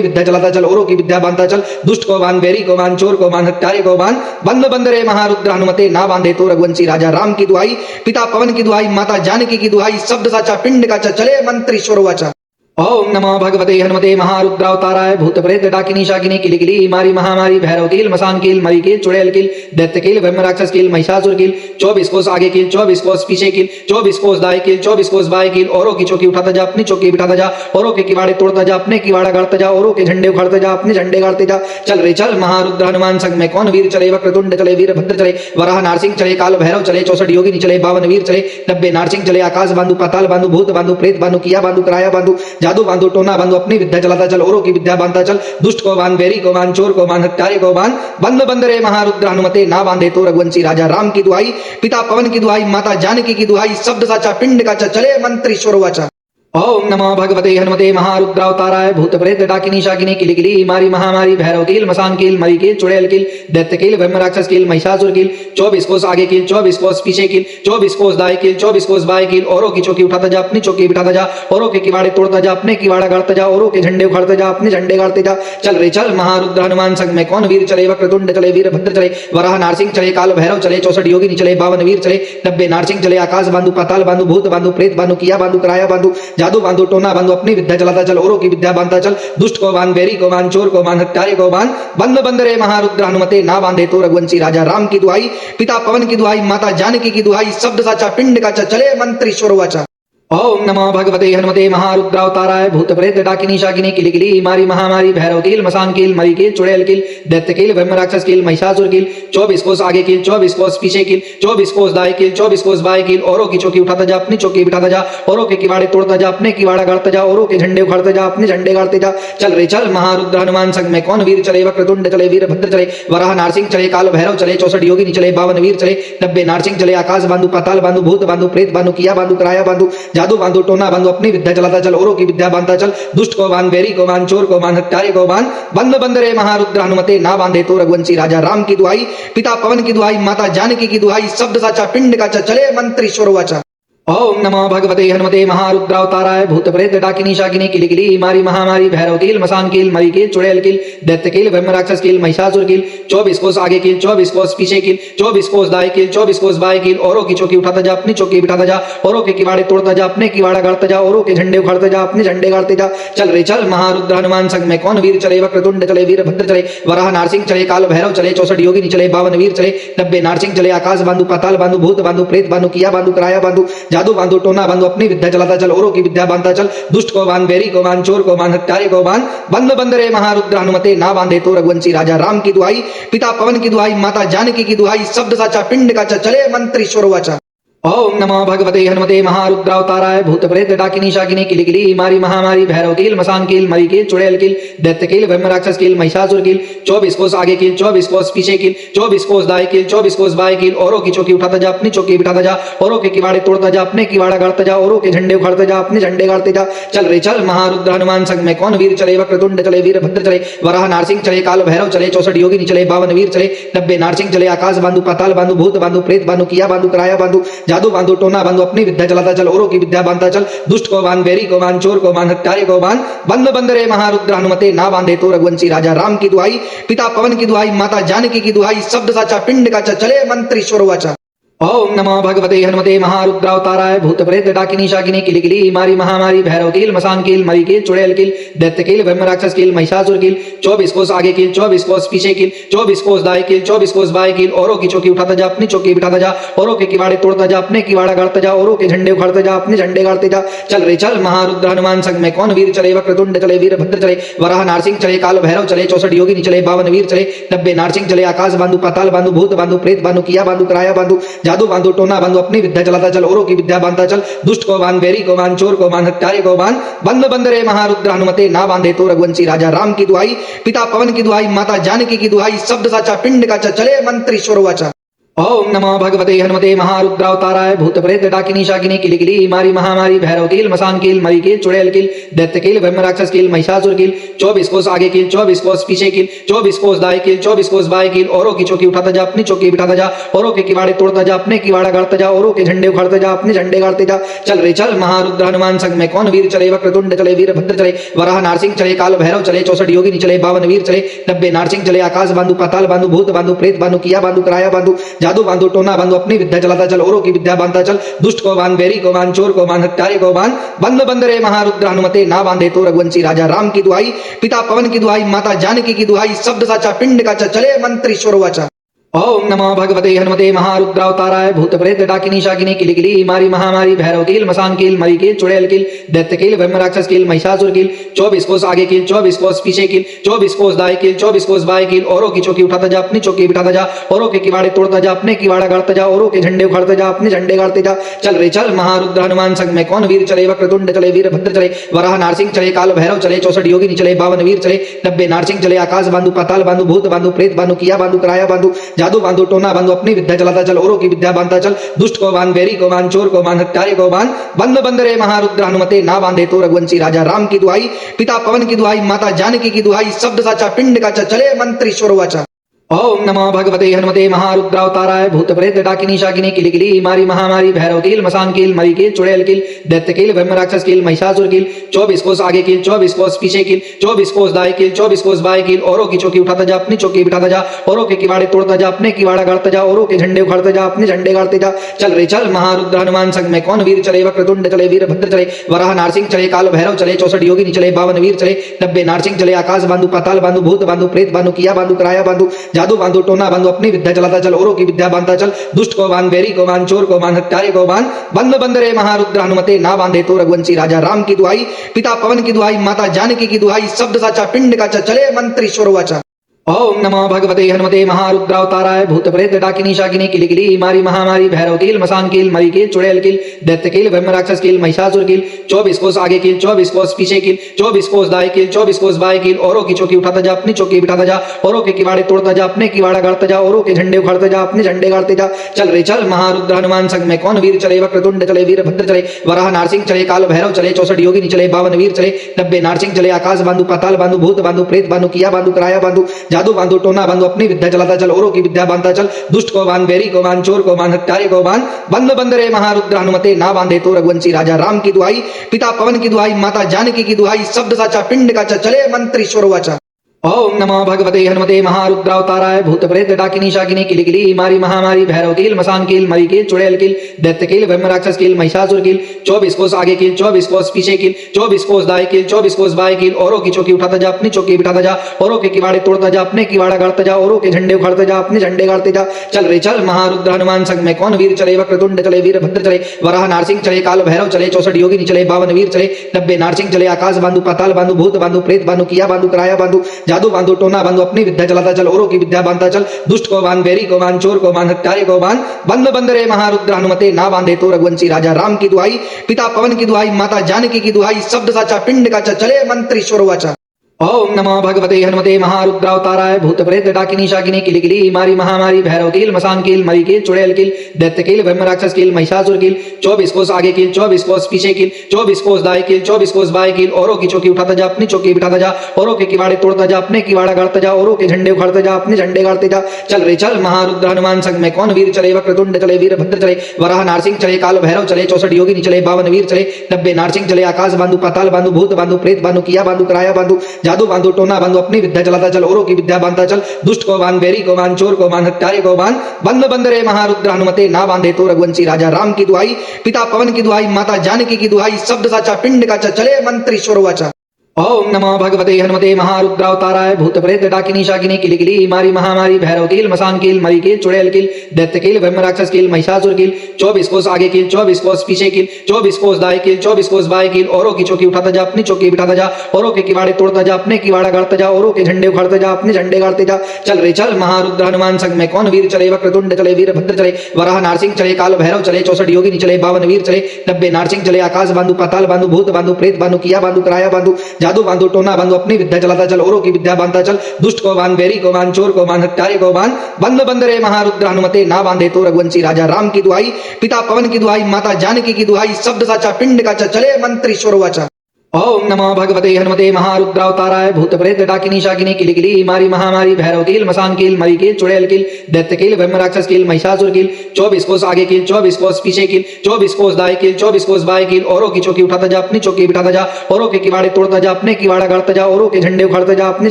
S1: विद्या चलाता चल औरों की विद्या बांधता चल दुष्ट को बांध बैरी को बांध चोर को बांध हत्यारे को बांध बंद बंद रे महारुद्र हनुमते ना बांधे तो रघुवंशी राजा राम की दुहाई पिता पवन की दुहाई माता जानकी की दुहाई शब्द साचा पिंड का चले मंत्रीश्वर वाचा ओम नमो भगवते हनुमते महारुद्रावताराय भूत प्रेत डाकिनी शाकिनी किलिकिली मारी महामारी भैरव कील मसान कील मरी कील चुड़ैल कील दैत्य कील ब्रह्म राक्षस कील महिषासुर कील 24 कोस आगे कील 24 कोस पीछे कील 24 कोस दाएं कील 24 कोस बाएं कील औरों की चौकी उठाता जा अपनी चौकी बिठाता जा औरों के किवाड़े तोड़ता जा अपने किवाड़ा गाड़ता जा औरों के झंडे उखाड़ता जा अपने झंडे गाड़ते जा चल रे चल महारुद्र हनुमान संग में कौन वीर चले वक्रतुंड चले वीरभद्र चले वराह नारसिंह चले काल भैरव चले 64 योगिनी चले 52 वीर चले 90 नारसिंह चले आकाश बांधु पाताल बांधु भूत बांधु प्रेत बांधु किया बांधु कराया बांधु जादू बांधु टोना बांधु अपनी विद्या चलाता चल औरों की विद्या बांधता चल दुष्ट को बांध बैरी को बांध चोर को बांध हत्यारे को बांध बंद बंद रे महारुद्र हनुमते ना बांधे तो रघुवंशी राजा राम की दुहाई पिता पवन की दुहाई माता जानकी की दुहाई शब्द साचा पिंड का चले मंत्रीश्वर वाचा ओम नमो भगवते हनुमते महारुद्रावताराय भूत प्रेत डाकिनी शाकिनी किलिकिली मारी महामारी भैरव कील मसान कील मरी कील चुड़ैल कील दैत्य कील ब्रह्म राक्षस कील महिषासुर कील 24 कोस आगे कील 24 कोस पीछे कील 24 कोस दाएं कील 24 कोस बाएं कील औरों की चौकी उठाता जा अपनी चौकी बिठाता जा औरों के किवाड़े तोड़ता जा अपने किवाड़ा गाड़ता जा औरों के झंडे उखाड़ता जा अपने झंडे गाड़ते जा चल रे चल महारुद्र हनुमान संग में कौन वीर चले वक्रतुंड चले वीरभद्र चले वराह नारसिंह चले काल भैरव चले 64 योगिनी चले 52 वीर चले 90 नारसिंह चले आकाश बांधु पाताल बांधु भूत बांधु प्रेत बांधु किया बांधु कराया बांधु जादू बांधु टोना बांधु अपनी विद्या चलाता चल औरों की विद्या बांधता चल दुष्ट को बांध बैरी को बांध चोर को बांध हत्यारे को बांध बंद बंद रे महारुद्र हनुमते ना बांधे तो रघुवंशी राजा राम की दुहाई पिता पवन की दुहाई माता जानकी की दुहाई शब्द साचा पिंड का चले मंत्रीश्वर वाचा ओम नमो भगवते हनुमते महारुद्रावताराय भूत प्रेत डाकिनी शाकिनी किलिकिली मारी महामारी भैरव कील मसान कील मरी कील चुड़ैल कील दैत्य कील ब्रह्म राक्षस कील महिषासुर कील 24 कोस आगे कील 24 कोस पीछे कील 24 कोस दाएं कील 24 कोस बाएं कील औरों की चौकी उठाता जा अपनी चौकी बिठाता जा औरों के किवाड़े तोड़ता जा अपने किवाड़ा गाड़ता जा औरों के झंडे उखाड़ता जा अपने झंडे गाड़ते जा चल रे चल महारुद्र हनुमान संग में कौन वीर चले वक्रतुंड चले वीरभद्र चले वराह नारसिंह चले काल भैरव चले 64 योगिनी चले 52 वीर चले 90 नारसिंह चले आकाश बांधु पाताल बांधु भूत बांधु प्रेत बांधु किया बांधु कराया बांधु जादू बांधु टोना बांधु अपनी विद्या चलाता चल औरों की विद्या बांधता चल दुष्ट को बांध बैरी को बांध चोर को बांध हत्यारे को बांध बंद बंद रे महारुद्र हनुमते ना बांधे तो रघुवंशी राजा राम की दुहाई पिता पवन की दुहाई माता जानकी की दुहाई शब्द साचा पिंड का चले मंत्रीश्वर वाचा ओम नमो भगवते हनुमते महारुद्रावताराय भूत प्रेत डाकिनी शाकिनी किलिकिली मारी महामारी भैरव कील मसान कील मरी कील चुड़ैल कील दैत्य कील ब्रह्म राक्षस कील महिषासुर कील 24 कोस आगे कील 24 कोस पीछे कील 24 कोस दाएं कील 24 कोस बाएं कील औरों की चौकी उठाता जा अपनी चौकी बिठाता जा औरों के किवाड़े तोड़ता जा अपने किवाड़ा गाड़ता जा औरों के झंडे उखाड़ता जा अपने झंडे गाड़ते जा चल रे चल महारुद्र हनुमान संग में कौन वीर चले वक्रतुंड चले वीरभद्र चले वराह नारसिंह चले काल भैरव चले 64 योगिनी चले 52 वीर चले 90 नारसिंह चले आकाश बांधु पाताल बांधु भूत बांधु प्रेत बांधु किया बांधु कराया बांधु जादू बांधु टोना बांधु अपनी विद्या चलाता चल औरों की विद्या बांधता चल दुष्ट को बांध बैरी को बांध चोर को बांध हत्यारे को बांध बंद बंद रे महारुद्र हनुमते ना बांधे तो रघुवंशी राजा राम की दुहाई पिता पवन की दुहाई माता जानकी की दुहाई शब्द साचा पिंड का चले मंत्रीश्वर वाचा ओम नमो भगवते हनुमते महारुद्रावताराय भूत प्रेत डाकिनी शाकिनी किलिकिली मारी महामारी भैरव कील मसान कील मरी कील चुड़ैल कील दैत्य कील ब्रह्म राक्षस कील महिषासुर कील 24 कोस आगे कील 24 कोस पीछे कील 24 कोस दाएं कील 24 कोस बाएं कील औरों की चौकी उठाता जा अपनी चौकी बिठाता जा औरों के किवाड़े तोड़ता जा अपने किवाड़ा गाड़ता जा औरों के झंडे उखाड़ता जा अपने झंडे गाड़ते जा चल रे चल महारुद्र हनुमान संग में कौन वीर चले वक्रतुंड चले वीरभद्र चले वराह नारसिंह चले काल भैरव चले 64 योगिनी चले 52 वीर चले 90 नारसिंह चले आकाश बांधु पाताल बांधु भूत बांधु प्रेत बांधु किया बांधु कराया बांधु जादू बांधु टोना बांधु अपनी विद्या चलाता चल औरों की विद्या बांधता चल दुष्ट को बांध बैरी को बांध चोर को बांध हत्यारे को बांध बंद बंद रे महारुद्र हनुमते ना बांधे तो रघुवंशी राजा राम की दुहाई पिता पवन की दुहाई माता जानकी की दुहाई शब्द साचा पिंड का चले मंत्रीश्वर वाचा ओम नमो भगवते हनुमते महारुद्रावताराय भूत प्रेत डाकिनी शाकिनी किलिकिली मारी महामारी भैरव कील मसान कील मरी कील चुड़ैल कील दैत्य कील ब्रह्म राक्षस कील महिषासुर कील 24 कोस आगे कील 24 कोस पीछे कील 24 कोस दाएं कील 24 कोस बाएं कील औरों की चौकी उठाता जा अपनी चौकी बिठाता जा औरों के किवाड़े तोड़ता जा अपने किवाड़ा गाड़ता जा औरों के झंडे उखाड़ता जा अपने झंडे गाड़ते जा चल रे चल महारुद्र हनुमान संग में कौन वीर चले वक्रतुंड चले वीरभद्र चले वराह नारसिंह चले काल भैरव चले 64 योगिनी चले 52 वीर चले 90 नारसिंह चले आकाश बांधु पाताल बांधु भूत बांधु प्रेत बांधु किया बांधु कराया बांधु जादू बांधो टोना बांधो अपनी विद्या चलाता चल औरों की विद्या बांधता चल दुष्ट को बांध बैरी को बांध चोर को बांध हत्यारे को बांध बंद बंद रे महारुद्र हनुमते ना बांधे तो रघुवंशी राजा राम की दुहाई पिता पवन की दुहाई माता जानकी की दुहाई शब्द साचा पिंड का चले मंत्रीश्वर वाचा ओम नमो भगवते हनुमते महारुद्रावताराय भूत प्रेत डाकिनी शाकिनी किली किली मारी महामारी भैरव कील मसान कील मरी कील चुड़ैल कील दैत्य कील ब्रह्म राक्षस कील महिषासुर कील 24 कोस आगे कील 24 कोस पीछे कील 24 कोस दाएं कील 24 कोस बाएं कील औरों की चौकी उठाता जा अपनी चौकी बिठाता जा औरों के किवाड़े तोड़ता जा अपने किवाड़ा गाड़ता जा औरों के झंडे उखाड़ता जा अपने झंडे गाड़ते जा चल रे चल महारुद्र हनुमान संग में कौन वीर चले वक्रतुंड चले वीरभद्र चले वराह नारसिंह चले काल भैरव चले 64 योगिनी चले 52 वीर चले 90 नारसिंह चले आकाश बांधु पाताल बांधु भूत बांधु प्रेत बांधु किया बांधु कराया बांधु जादू बांधु टोना बांधो अपनी विद्या चलाता चल औरों की विद्या बांधता चल दुष्ट को बांध बैरी को बांध चोर को बांध हत्यारे को बांध बंद बंद रे महारुद्र हनुमते ना बांधे तो रघुवंशी राजा राम की दुहाई पिता पवन की दुहाई माता जानकी की दुहाई शब्द साचा पिंड का चले मंत्रीश्वर वाचा ओम नमो भगवते हनुमते महारुद्रावताराय भूत प्रेत डाकिनी शाकिनी किली किली मारी महामारी भैरव कील मसान कील मरी कील चुड़ैल कील दैत्य कील ब्रह्म राक्षस कील महिषासुर कील 24 कोस आगे कील 24 कोस पीछे कील 24 कोस दाएं कील 24 कोस बाएं कील औरों की चौकी उठाता जा अपनी चौकी बिठाता जा औरों के किवाड़े तोड़ता जा अपने किवाड़ा गाड़ता जा औरों के झंडे उखाड़ता जा अपने झंडे गाड़ते जा चल रे चल महारुद्र हनुमान संग में कौन वीर चले वक्रतुंड चले वीरभद्र चले वराह नारसिंह चले काल भैरव चले 64 योगिनी चले 52 वीर चले 90 नारसिंह चले आकाश बांधु पाताल बांधु भूत बांधु प्रेत बांधु किया बांधु कराया बांधु जादू बांधु टोना बांधो अपनी विद्या चलाता चल औरों की विद्या बांधता चल दुष्ट को बांध बैरी को बांध चोर को बांध हत्यारे को बांध बंद बंद रे महारुद्र हनुमते ना बांधे तो रघुवंशी राजा राम की दुहाई पिता पवन की दुहाई माता जानकी की दुहाई शब्द साचा पिंड का चले मंत्रीश्वर वाचा ओम नमो भगवते हनुमते महारुद्रावताराय भूत प्रेत डाकिनी शाकिनी किली किली मारी महामारी भैरव कील मसान कील मरी कील चुड़ैल कील दैत्य कील ब्रह्म राक्षस कील महिषासुर कील 24 कोस आगे कील 24 कोस पीछे कील 24 कोस दाएं कील 24 कोस बाएं कील औरों की चौकी उठाता जा अपनी चौकी बिठाता जा औरों के किवाड़े तोड़ता जा अपने किवाड़ा गाड़ता जा औरों के झंडे उखाड़ता जा अपने झंडे गाड़ते जा चल रे चल महारुद्र हनुमान संग में कौन वीर चले वक्रतुंड चले वीरभद्र चले वराह नारसिंह चले काल भैरव चले 64 योगिनी चले 52 वीर चले 90 नारसिंह चले आकाश बांधु पाताल बांधु भूत बांधु प्रेत बांधु किया बांधु कराया बांधु जादू बांधु टोना बांधो अपनी विद्या चलाता चल औरों की विद्या बांधता चल दुष्ट को बांध बैरी को बांध चोर को बांध हत्यारे को बांध बंद बंद रे महारुद्र हनुमते ना बांधे तो रघुवंशी राजा राम की दुहाई पिता पवन की दुहाई माता जानकी की दुहाई शब्द साचा पिंड का चले मंत्रीश्वर वाचा ओम नमो भगवते हनुमते महारुद्रावताराय भूत प्रेत डाकिनी शाकिनी किली किली मारी महामारी भैरव कील मसान कील मरी कील चुड़ैल कील दैत्य कील ब्रह्म राक्षस कील महिषासुर कील 24 कोस आगे कील 24 कोस पीछे कील 24 कोस दाएं कील 24 कोस बाएं कील औरों की चौकी उठाता जा अपनी चौकी बिठाता जा औरों के किवाड़े तोड़ता जा अपने किवाड़ा गाड़ता जा औरों के झंडे उखाड़ता जा अपने झंडे गाड़ते जा चल रे चल महारुद्र हनुमान संग में कौन वीर चले वक्रतुंड चले वीरभद्र चले वराह नारसिंह चले काल भैरव चले 64 योगिनी चले 52 वीर चले 90 नारसिंह चले आकाश बांधु पाताल बांधु भूत बांधु प्रेत बांधु किया बांधु कराया बांधु जादू बांधु टोना बांधो अपनी विद्या चलाता चल औरों की विद्या बांधता चल दुष्ट को बांध बैरी को बांध चोर को बांध हत्यारे को बांध बंद बंद रे महारुद्र हनुमते ना बांधे तो रघुवंशी राजा राम की दुहाई पिता पवन की दुहाई माता जानकी की दुहाई शब्द साचा पिंड का चले मंत्रीश्वर वाचा ओम नमो भगवते हनुमते महारुद्रावताराय भूत प्रेत डाकिनी शाकिनी किली किली मारी महामारी भैरव कील मसान कील मरी कील चुड़ैल कील दैत्य कील ब्रह्म राक्षस कील महिषासुर कील 24 कोस आगे कील 24 कोस पीछे कील 24 कोस दाएं कील 24 कोस बाएं कील औरों की चौकी उठाता जा अपनी चौकी बिठाता जा औरों के किवाड़े तोड़ता जा अपने किवाड़ा गाड़ता जा औरों के झंडे उखाड़ता जा अपने झंडे गाड़ते जा चल रे चल महारुद्र हनुमान संग में कौन वीर चले वक्रतुंड चले वीरभद्र चले वराह नारसिंह चले काल भैरव चले 64 योगिनी चले 52 वीर चले 90 नारसिंह चले आकाश बांधु पाताल बांधु भूत बांधु प्रेत बांधु किया बांधु कराया बांधु जादू बांधु टोना बांधो अपनी विद्या चलाता चल औरों की विद्या बांधता चल दुष्ट को बांध बैरी को बांध चोर को बांध हत्यारे को बांध बंद बंद रे महारुद्र हनुमते ना बांधे तो रघुवंशी राजा राम की दुहाई पिता पवन की दुहाई माता जानकी की दुहाई शब्द साचा पिंड का चले मंत्रीश्वर वाचा ओम नमो भगवते हनुमते महारुद्रावताराय भूत प्रेत डाकिनी शाकिनी किली किली मारी महामारी भैरव कील मसान कील मरी कील चुड़ैल कील दैत्य कील ब्रह्म राक्षस कील महिषासुर कील 24 कोस आगे कील 24 कोस पीछे कील 24 कोस दाएं कील 24 कोस बाएं कील औरों की चौकी उठाता जा अपनी चौकी बिठाता जा औरों के किवाड़े तोड़ता जा अपने किवाड़ा गाड़ता जा औरों के झंडे उखाड़ता जा अपने झंडे गाड़ते जा चल रे चल महारुद्र हनुमान संग में कौन वीर चले वक्रतुंड चले वीरभद्र चले वराह नारसिंह चले काल भैरव चले 64 योगिनी चले 52 वीर चले 90 नारसिंह चले आकाश बांधु पाताल बांधु भूत बांधु प्रेत बांधु किया बांधु कराया बांधु जादू बांधु टोना बांधो अपनी विद्या चलाता चल औरों की विद्या बांधता चल दुष्ट को बांध बैरी को बांध चोर को बांध हत्यारे को बांध बंद बंद रे महारुद्र हनुमते ना बांधे तो रघुवंशी राजा राम की दुहाई पिता पवन की दुहाई माता जानकी की दुहाई शब्द साचा पिंड का चले मंत्रीश्वर वाचा ओम नमो भगवते हनुमते महारुद्रावताराय भूत प्रेत डाकिनी शाकिनी किलिकिली मारी महामारी भैरव कील मसान कील मरी कील चुड़ैल कील दैत्य कील ब्रह्म राक्षस कील महिषासुर कील 24 कोस आगे कील 24 कोस पीछे कील 24 कोस दाएं कील 24 कोस बाएं कील औरों की चौकी उठाता जा अपनी चौकी बिठाता जा औरों के किवाड़े तोड़ता जा अपने किवाड़ा गाड़ता जा औरों के झंडे उखाड़ता जा अपने झंडे गाड़ते जा चल रे चल महारुद्र हनुमान संग में कौन वीर चले वक्रतुंड चले वीरभद्र चले वराह नारसिंह चले काल भैरव चले 64 योगिनी चले 52 वीर चले 90 नारसिंह चले आकाश बांधु पाताल बांधु भूत बांधु प्रेत बांधु किया बांधु कराया बांधु जादू बांधु टोना बांधु अपनी विद्या चलाता चल औरों की विद्या बांधता चल दुष्ट को बांध बैरी को बांध चोर को बांध हत्यारे को बांध बंद बंद रे महारुद्र हनुमते ना बांधे तो रघुवंशी राजा राम की दुहाई पिता पवन की दुहाई माता जानकी की दुहाई शब्द साचा पिंड का चले मंत्र ईश्वर वाचा ओम नमो भगवते हनुमते महारुद्रावताराय भूत प्रेत डाकिनी शाकिनी किलिकिली मारी महामारी भैरव कील मसान कील मरी कील चुड़ैल कील दैत्य कील ब्रह्म राक्षस कील महिषासुर कील 24 कोस आगे कील 24 कोस पीछे कील 24 कोस दाएं कील 24 कोस बाएं कील औरों की चौकी उठाता जा अपनी चौकी बिठाता जा औरों के किवाड़े तोड़ता जा अपने किवाड़ा गाड़ता जा औरों के झंडे उखाड़ता जा अपने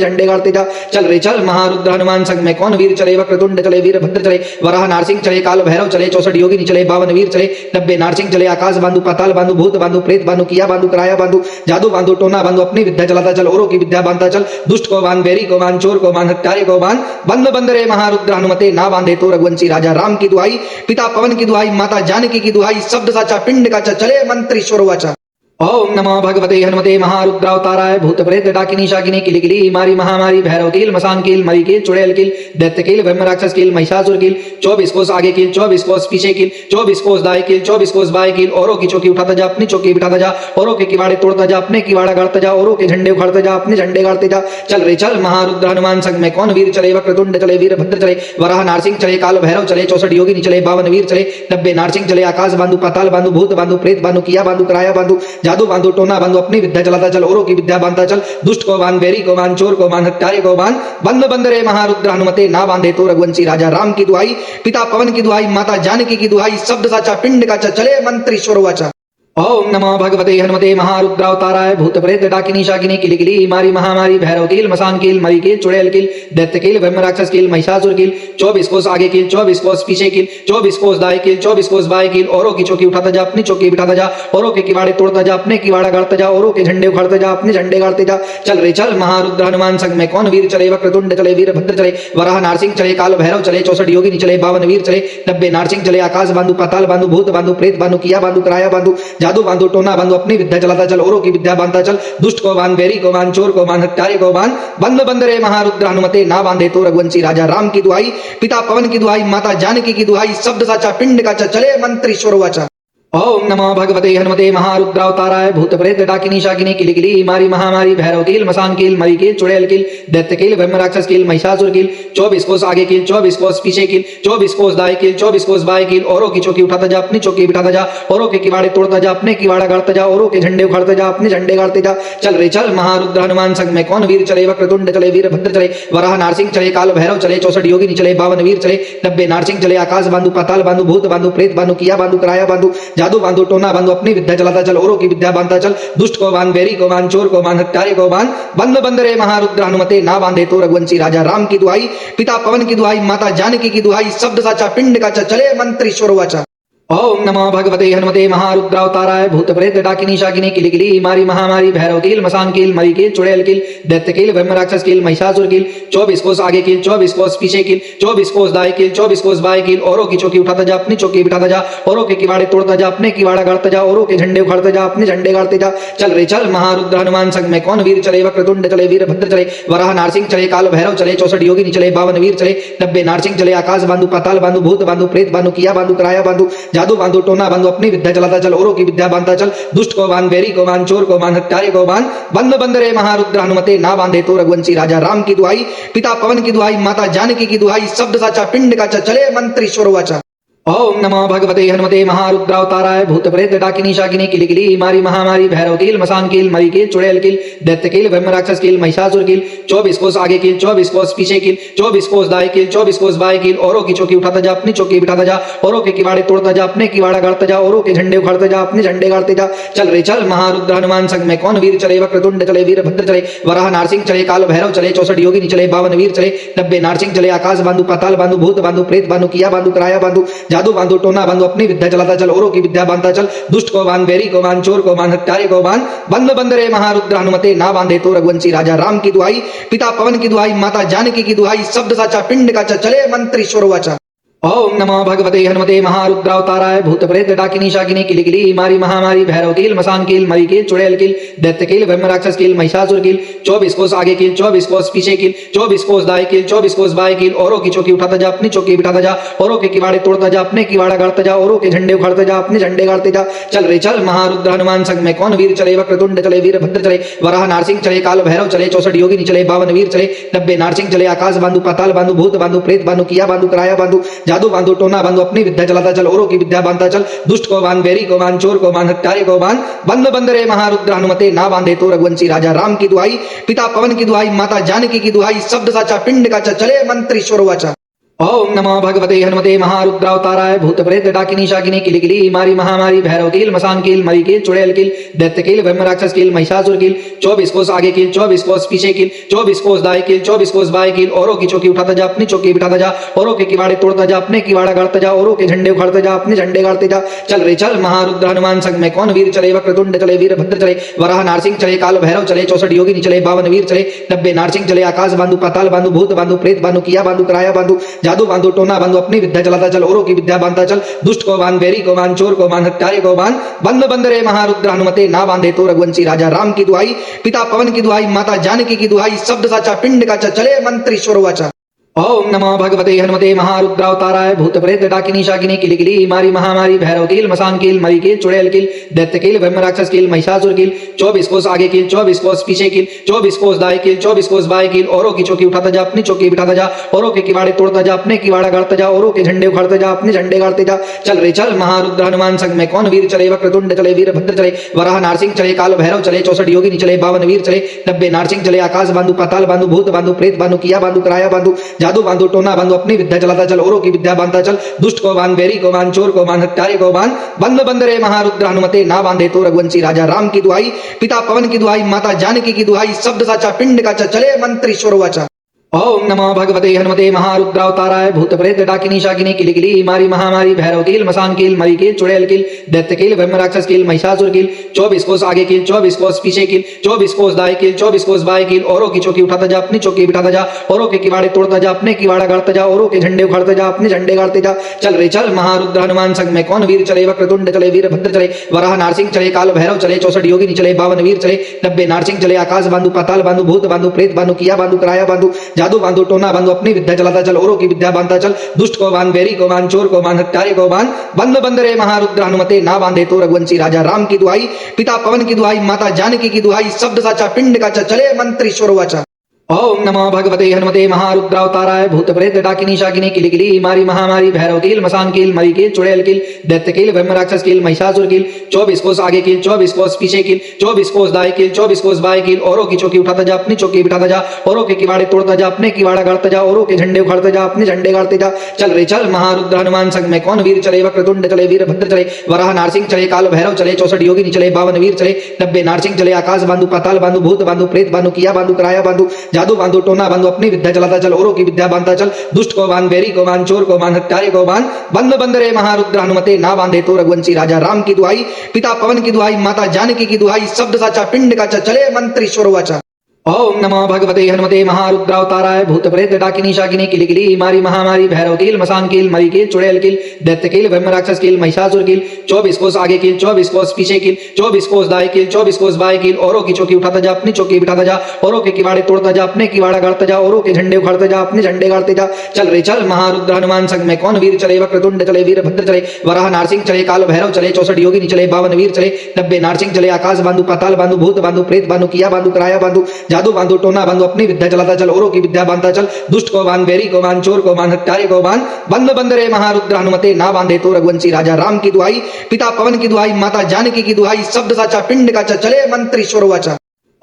S1: झंडे गाड़ते जा चल रे चल महारुद्र हनुमान संग में कौन वीर चले वक्रतुंड चले वीरभद्र चले वराह नारसिंह चले काल भैरव चले 64 योगिनी चले 52 वीर चले 90 नारसिंह चले आकाश बांधु पाताल बांधु भूत बांधु प्रेत बांधु किया बांधु कराया बांधु जादू बांधु टोना बांधु अपनी विद्या चलाता चल औरों की विद्या बांधता चल दुष्ट को बांध बैरी को बांध चोर को बांध हत्यारे को बांध बंद बंद रे महारुद्र हनुमते ना बांधे तो रघुवंशी राजा राम की दुहाई पिता पवन की दुहाई माता जानकी की दुहाई शब्द साचा पिंड का चले मंत्र ईश्वर वाचा ओम नमो भगवते हनुमते महारुद्रावताराय भूत प्रेत डाकिनी शाकिनी किलिकिली मारी महामारी भैरव कील मसान कील मरी कील चुड़ैल कील दैत्य कील ब्रह्म राक्षस कील महिषासुर कील 24 कोस आगे कील 24 कोस पीछे कील 24 कोस दाएं कील 24 कोस बाएं कील औरों की चौकी उठाता जा अपनी चौकी बिठाता जा औरों के किवाड़े तोड़ता जा अपने किवाड़ा गाड़ता जा औरों के झंडे उखाड़ता जा अपने झंडे गाड़ते जा चल रे चल महारुद्र हनुमान संग में कौन वीर चले वक्रतुंड चले वीरभद्र चले वराह नारसिंह चले काल भैरव चले 64 योगिनी चले 52 वीर चले 90 नारसिंह चले आकाश बांधु पाताल बांधु भूत बांधु प्रेत बांधु किया बांधु कराया बांधु जादू बांधु टोना बांधु अपनी विद्या चलाता चल औरों की विद्या बांधता चल दुष्ट को बांध बैरी को बांध चोर को बांध हत्यारे को बांध बंद बंद रे महारुद्र हनुमते ना बांधे तो रघुवंशी राजा राम की दुहाई पिता पवन की दुहाई माता जानकी की दुहाई शब्द साचा पिंड का चले मंत्र ईश्वर वाचा ओम नमो भगवते हनुमते महारुद्रावताराय भूत प्रेत डाकिनी शाकिनी किलिकिली मारी महामारी भैरव कील मसान कील मरी कील चुड़ैल कील दैत्य कील ब्रह्म राक्षस कील महिषासुर कील 24 कोस आगे कील 24 कोस पीछे कील 24 कोस दाएं कील 24 कोस बाएं कील औरों की चौकी उठाता जा अपनी चौकी बिठाता जा औरों के किवाड़े तोड़ता जा अपने किवाड़ा गाड़ता जा औरों के झंडे उखाड़ता जा अपने झंडे गाड़ते जा चल रे चल महारुद्र हनुमान संग में कौन वीर चले वक्रतुंड चले वीरभद्र चले वराह नारसिंह चले काल भैरव चले 64 योगिनी चले 52 वीर चले 90 नारसिंह चले आकाश बांधु पाताल बांधु भूत बांधु प्रेत बांधु किया बांधु कराया बांधु जादू बांधु टोना बांधु अपनी विद्या चलाता चल औरों की विद्या बांधता चल दुष्ट को बांध बैरी को बांध चोर को बांध हत्यारे को बांध बंद बंद रे महारुद्र हनुमते ना बांधे तो रघुवंशी राजा राम की दुहाई पिता पवन की दुहाई माता जानकी की दुहाई शब्द साचा पिंड का चले मंत्र ईश्वर वाचा ओम नमो भगवते हनुमते महारुद्रावताराय भूत प्रेत डाकिनी शाकिनी किलिकिली मारी महामारी भैरव कील मसान कील मरी कील चुड़ैल कील दैत्य कील ब्रह्म राक्षस कील महिषासुर कील 24 कोस आगे कील 24 कोस पीछे कील 24 कोस दाएं कील 24 कोस बाएं कील औरों की चौकी उठाता जा अपनी चौकी बिठाता जा औरों के किवाड़े तोड़ता जा अपने किवाड़ा गाड़ता जा औरों के झंडे उखाड़ता जा अपने झंडे गाड़ते जा चल रे चल महारुद्र हनुमान संग में कौन वीर चले वक्रतुंड चले वीरभद्र चले वराह नारसिंह चले काल भैरव चले 64 योगिनी चले 52 वीर चले 90 नारसिंह चले आकाश बांधु पाताल बांधु भूत बांधु प्रेत बांधु किया बांधु कराया बांधु जादू बांधु टोना बांधु अपनी विद्या चलाता चल औरों की विद्या बांधता चल दुष्ट को बांध बैरी को बांध चोर को बांध हत्यारे को बांध बंद बंद रे महारुद्र हनुमते ना बांधे तो रघुवंशी राजा राम की दुहाई पिता पवन की दुहाई माता जानकी की दुहाई शब्द साचा पिंड का चले मंत्र ईश्वर वाचा ओम नमो भगवते हनुमते महारुद्रावताराय भूत प्रेत डाकिनी शाकिनी किलिकिली मारी महामारी भैरव कील मसान कील मरी कील चुड़ैल कील दैत्य कील ब्रह्म राक्षस कील महिषासुर कील 24 कोस आगे कील 24 कोस पीछे कील 24 कोस दाएं कील 24 कोस बाएं कील औरों की चौकी उठाता जा अपनी चौकी बिठाता जा औरों के किवाड़े तोड़ता जा अपने किवाड़ा गाड़ता जा औरों के झंडे उखाड़ता जा अपने झंडे गाड़ते जा चल रे चल महारुद्र हनुमान संग में कौन वीर चले वक्रतुंड चले वीरभद्र चले वराह नारसिंह चले काल भैरव चले 64 योगिनी चले 52 वीर चले 90 नारसिंह चले आकाश बांधु पाताल बांधु भूत बांधु प्रेत बांधु किया बांधु कराया बांधु जादू बांधु टोना बांधु अपनी विद्या चलाता चल औरों की विद्या बांधता चल दुष्ट को बांध बैरी को बांध चोर को बांध हत्यारे को बांध बंद बंद रे महारुद्र हनुमते ना बांधे तो रघुवंशी राजा राम की दुहाई पिता पवन की दुहाई माता जानकी की दुहाई शब्द साचा पिंड का चले मंत्र ईश्वर वाचा ओम नमो भगवते हनुमते महारुद्रावताराय भूत प्रेत डाकिनी शाकिनी किलिकिली मारी महामारी भैरव कील मसान कील मरी कील चुड़ैल कील दैत्य कील ब्रह्म राक्षस कील महिषासुर कील 24 कोस आगे कील 24 कोस पीछे कील 24 कोस दाएं कील 24 कोस बाएं कील औरों की चौकी उठाता जा अपनी चौकी बिठाता जा औरों के किवाड़े तोड़ता जा अपने किवाड़ा गाड़ता जा औरों के झंडे उखाड़ता जा अपने झंडे गाड़ते जा चल रे चल महारुद्र हनुमान संग में कौन वीर चले वक्रतुंड चले वीरभद्र चले वराह नारसिंह चले काल भैरव चले 64 योगिनी चले 52 वीर चले 90 नारसिंह चले आकाश बांधु पाताल बांधु भूत बांधु प्रेत बांधु किया बांधु कराया बांधु जादू बांधो टोना बांधो अपनी विद्या चलाता चल औरों की विद्या बांधता चल दुष्ट को बांध बैरी को बांध चोर को बांध हत्यारे को बांध बंद बंद रे महारुद्र हनुमते ना बांधे तो रघुवंशी राजा राम की दुहाई पिता पवन की दुहाई माता जानकी की दुहाई शब्द साचा पिंड का चले मंत्र ईश्वर वाचा ओम नमो भगवते हनुमते महारुद्रावताराय भूत प्रेत डाकिनी शाकिनी किलिकिली मारी महामारी भैरव कील मसान कील मरी कील चुड़ैल कील दैत्य कील ब्रह्म राक्षस कील महिषासुर कील 24 कोस आगे कील 24 कोस पीछे कील 24 कोस दाएं कील 24 कोस बाएं कील औरों की चौकी उठाता जा अपनी चौकी बिठाता जा औरों के किवाड़े तोड़ता जा अपने किवाड़ा गाड़ता जा औरों के झंडे उखाड़ता जा अपने झंडे गाड़ते जा चल रे चल महारुद्र हनुमान संग में कौन वीर चले वक्रतुंड चले वीरभद्र चले वराह नारसिंह चले काल भैरव चले 64 योगिनी चले 52 वीर चले 90 नारसिंह चले आकाश बांधु पाताल बांधु भूत बांधु प्रेत बांधु किया बांधु कराया बांधु जादू बांधु टोना बांधो अपनी विद्या चलाता चल औरों की विद्या बांधता चल दुष्ट को बांध बैरी को बांध चोर को बांध हत्यारे को बांध बंद बंद रे महारुद्र हनुमते ना बांधे तो रघुवंशी राजा राम की दुहाई पिता पवन की दुहाई माता जानकी की दुहाई शब्द साचा पिंड का चले मंत्र ईश्वर वाचा ओम नमो भगवते हनुमते महारुद्रावताराय भूत प्रेत डाकिनी शाकिनी किलिकिली मारी महामारी भैरव कील मसान कील मरी कील चुड़ैल कील दैत्य कील ब्रह्म राक्षस कील महिषासुर कील 24 कोस आगे कील 24 कोस पीछे कील 24 कोस दाएं कील 24 कोस बाएं कील औरों की चौकी उठाता जा अपनी चौकी बिठाता जा औरों के किवाड़े तोड़ता जा अपने किवाड़ा गाड़ता जा औरों के झंडे उखाड़ता जा अपने झंडे गाड़ते जा चल रे चल महारुद्र हनुमान संग में कौन वीर चले वक्रतुंड चले वीरभद्र चले वराह नारसिंह चले काल भैरव चले 64 योगिनी चले 52 वीर चले 90 नारसिंह चले आकाश बांधु पाताल बांधु भूत बांधु प्रेत बांधु किया बांधु कराया बांधु जादू बांधु टोना बांधो अपनी विद्या चलाता चल औरों की विद्या बांधता चल दुष्ट को बांध बैरी को बांध चोर को बांध हत्यारे को बांध बंद बंद रे महारुद्र हनुमते ना बांधे तो रघुवंशी राजा राम की दुहाई पिता पवन की दुहाई माता जानकी की दुहाई शब्द साचा पिंड का चले मंत्र ईश्वर वाचा ओम नमो भगवते हनुमते महारुद्रावताराय भूत प्रेत डाकिनी शाकिनी किलिकिली मारी महामारी भैरव कील मसान कील मरी कील चुड़ैल कील दैत्य कील ब्रह्म राक्षस कील महिषासुर कील 24 कोस आगे कील 24 कोस पीछे कील 24 कोस दाएं कील 24 कोस बाएं कील औरों की चौकी उठाता जा अपनी चौकी बिठाता जा औरों के किवाड़े तोड़ता जा अपने किवाड़ा गाड़ता जा औरों के झंडे उखाड़ता जा अपने झंडे गाड़ते जा चल रे चल महारुद्र हनुमान संग में कौन वीर चले वक्रतुंड चले वीरभद्र चले वराह नारसिंह चले काल भैरव चले 64 योगिनी चले 52 वीर चले 90 नारसिंह चले आकाश बांधु पाताल बांधु भूत बांधु प्रेत बांधु किया बांधु कराया बांधु जादू बांधु टोना बांधो अपनी विद्या चलाता चल औरों की विद्या बांधता चल दुष्ट को बांध बैरी को बांध चोर को बांध हत्यारे को बांध बंद बंद रे महारुद्र हनुमते ना बांधे तो रघुवंशी राजा राम की दुहाई पिता पवन की दुहाई माता जानकी की दुहाई शब्द साचा पिंड का चले मंत्र ईश्वर वाचा ओम नमो भगवते हनुमते महारुद्रावताराय भूत प्रेत डाकिनी शाकिनी किलिकिली मारी महामारी भैरव कील मसान कील मरी कील चुड़ैल कील दैत्य कील ब्रह्म राक्षस कील महिषासुर कील 24 कोस आगे कील 24 कोस पीछे कील 24 कोस दाएं कील 24 कोस बाएं कील औरों की चौकी उठाता जा अपनी चौकी बिठाता जा औरों के किवाड़े तोड़ता जा अपने किवाड़ा गाड़ता जा औरों के झंडे उखाड़ता जा अपने झंडे गाड़ते जा चल रे चल महारुद्र हनुमान संग में कौन वीर चले वक्रतुंड चले वीरभद्र चले वराह नारसिंह चले काल भैरव चले 64 योगिनी चले 52 वीर चले 90 नारसिंह चले आकाश बांधु पाताल बांधु भूत बांधु प्रेत बांधु किया बांधु कराया बांधु जादू बांधु टोना बांधो अपनी विद्या चलाता चल औरों की विद्या बांधता चल दुष्ट को बांध बैरी को बांध चोर को बांध हत्यारे को बांध बंद बंद रे महारुद्र हनुमते ना बांधे तो रघुवंशी राजा राम की दुहाई पिता पवन की दुहाई माता जानकी की दुहाई शब्द साचा पिंड का चले मंत्र ईश्वर वाचा ओम नमो भगवते हनुमते महारुद्रावताराय भूत प्रेत डाकिनी शाकिनी किलिकिली मारी महामारी भैरव कील मसान कील मरी कील चुड़ैल कील दैत्य कील ब्रह्म राक्षस कील महिषासुर कील 24 कोस आगे कील 24 कोस पीछे कील 24 कोस दाएं कील 24 कोस बाएं कील औरों की चौकी उठाता जा अपनी चौकी बिठाता जा औरों के किवाड़े तोड़ता जा अपने किवाड़ा गाड़ता जा औरों के झंडे उखाड़ता जा अपने झंडे गाड़ते जा चल रे चल महारुद्र हनुमान संग में कौन वीर चले वक्रतुंड चले वीरभद्र चले वराह नारसिंह चले काल भैरव चले 64 योगिनी चले 52 वीर चले 90 नारसिंह चले आकाश बांधु पाताल बांधु भूत बांधु प्रेत बांधु किया बांधु कराया बांधु जादू बांधु टोना बांधो अपनी विद्या चलाता चल औरों की विद्या बांधता चल दुष्ट को बांध बैरी को बांध चोर को बांध हत्यारे को बांध बंद बंद रे महारुद्र हनुमते ना बांधे तो रघुवंशी राजा राम की दुहाई पिता पवन की दुहाई माता जानकी की दुहाई शब्द साचा पिंड का चले मंत्र ईश्वर वाचा ओम नमो भगवते हनुमते महारुद्रावताराय भूत प्रेत डाकिनी शाकिनी किलिकिली मारी महामारी भैरव कील मसान कील मरी कील चुड़ैल कील दैत्य कील ब्रह्म राक्षस कील महिषासुर कील 24 कोस आगे कील 24 कोस पीछे कील 24 कोस दाएं कील 24 कोस बाएं कील औरों की चौकी उठाता जा अपनी चौकी बिठाता जा औरों के किवाड़े तोड़ता जा अपने किवाड़ा गाड़ता जा औरों के झंडे उखाड़ता जा अपने झंडे गाड़ते जा चल रे चल महारुद्र हनुमान संग में कौन वीर चले वक्रतुंड चले वीरभद्र चले वराह नारसिंह चले काल भैरव चले 64 योगिनी चले 52 वीर चले 90 नारसिंह चले आकाश बांधु पाताल बांधु भूत बांधु प्रेत बांधु किया बांधु कराया बांधु जादू बांधु टोना बांधो अपनी विद्या चलाता चल औरों की विद्या बांधता चल दुष्ट को बांध बैरी को बांध चोर को बांध हत्यारे को बांध बंद बंद रे महारुद्र हनुमते ना बांधे तो रघुवंशी राजा राम की दुहाई पिता पवन की दुहाई माता जानकी की दुहाई शब्द साचा पिंड का चले मंत्र ईश्वर वाचा